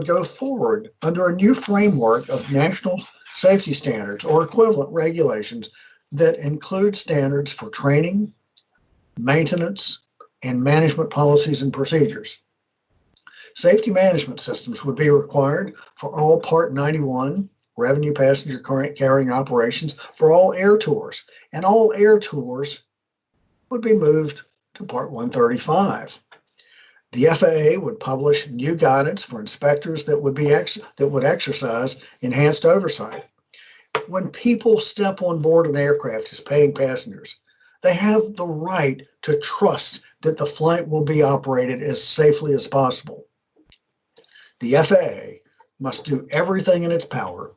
go forward under a new framework of national safety standards or equivalent regulations that include standards for training, maintenance, and management policies and procedures. Safety management systems would be required for all Part 91 revenue passenger carrying operations for all air tours, and all air tours would be moved to Part 135. The FAA would publish new guidance for inspectors that would exercise enhanced oversight. When people step on board an aircraft as paying passengers, they have the right to trust that the flight will be operated as safely as possible. The FAA must do everything in its power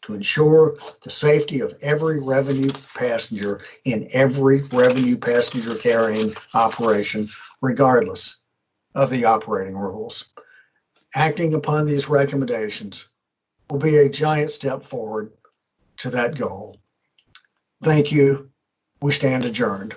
to ensure the safety of every revenue passenger in every revenue passenger carrying operation, regardless of the operating rules. Acting upon these recommendations will be a giant step forward to that goal. Thank you. We stand adjourned.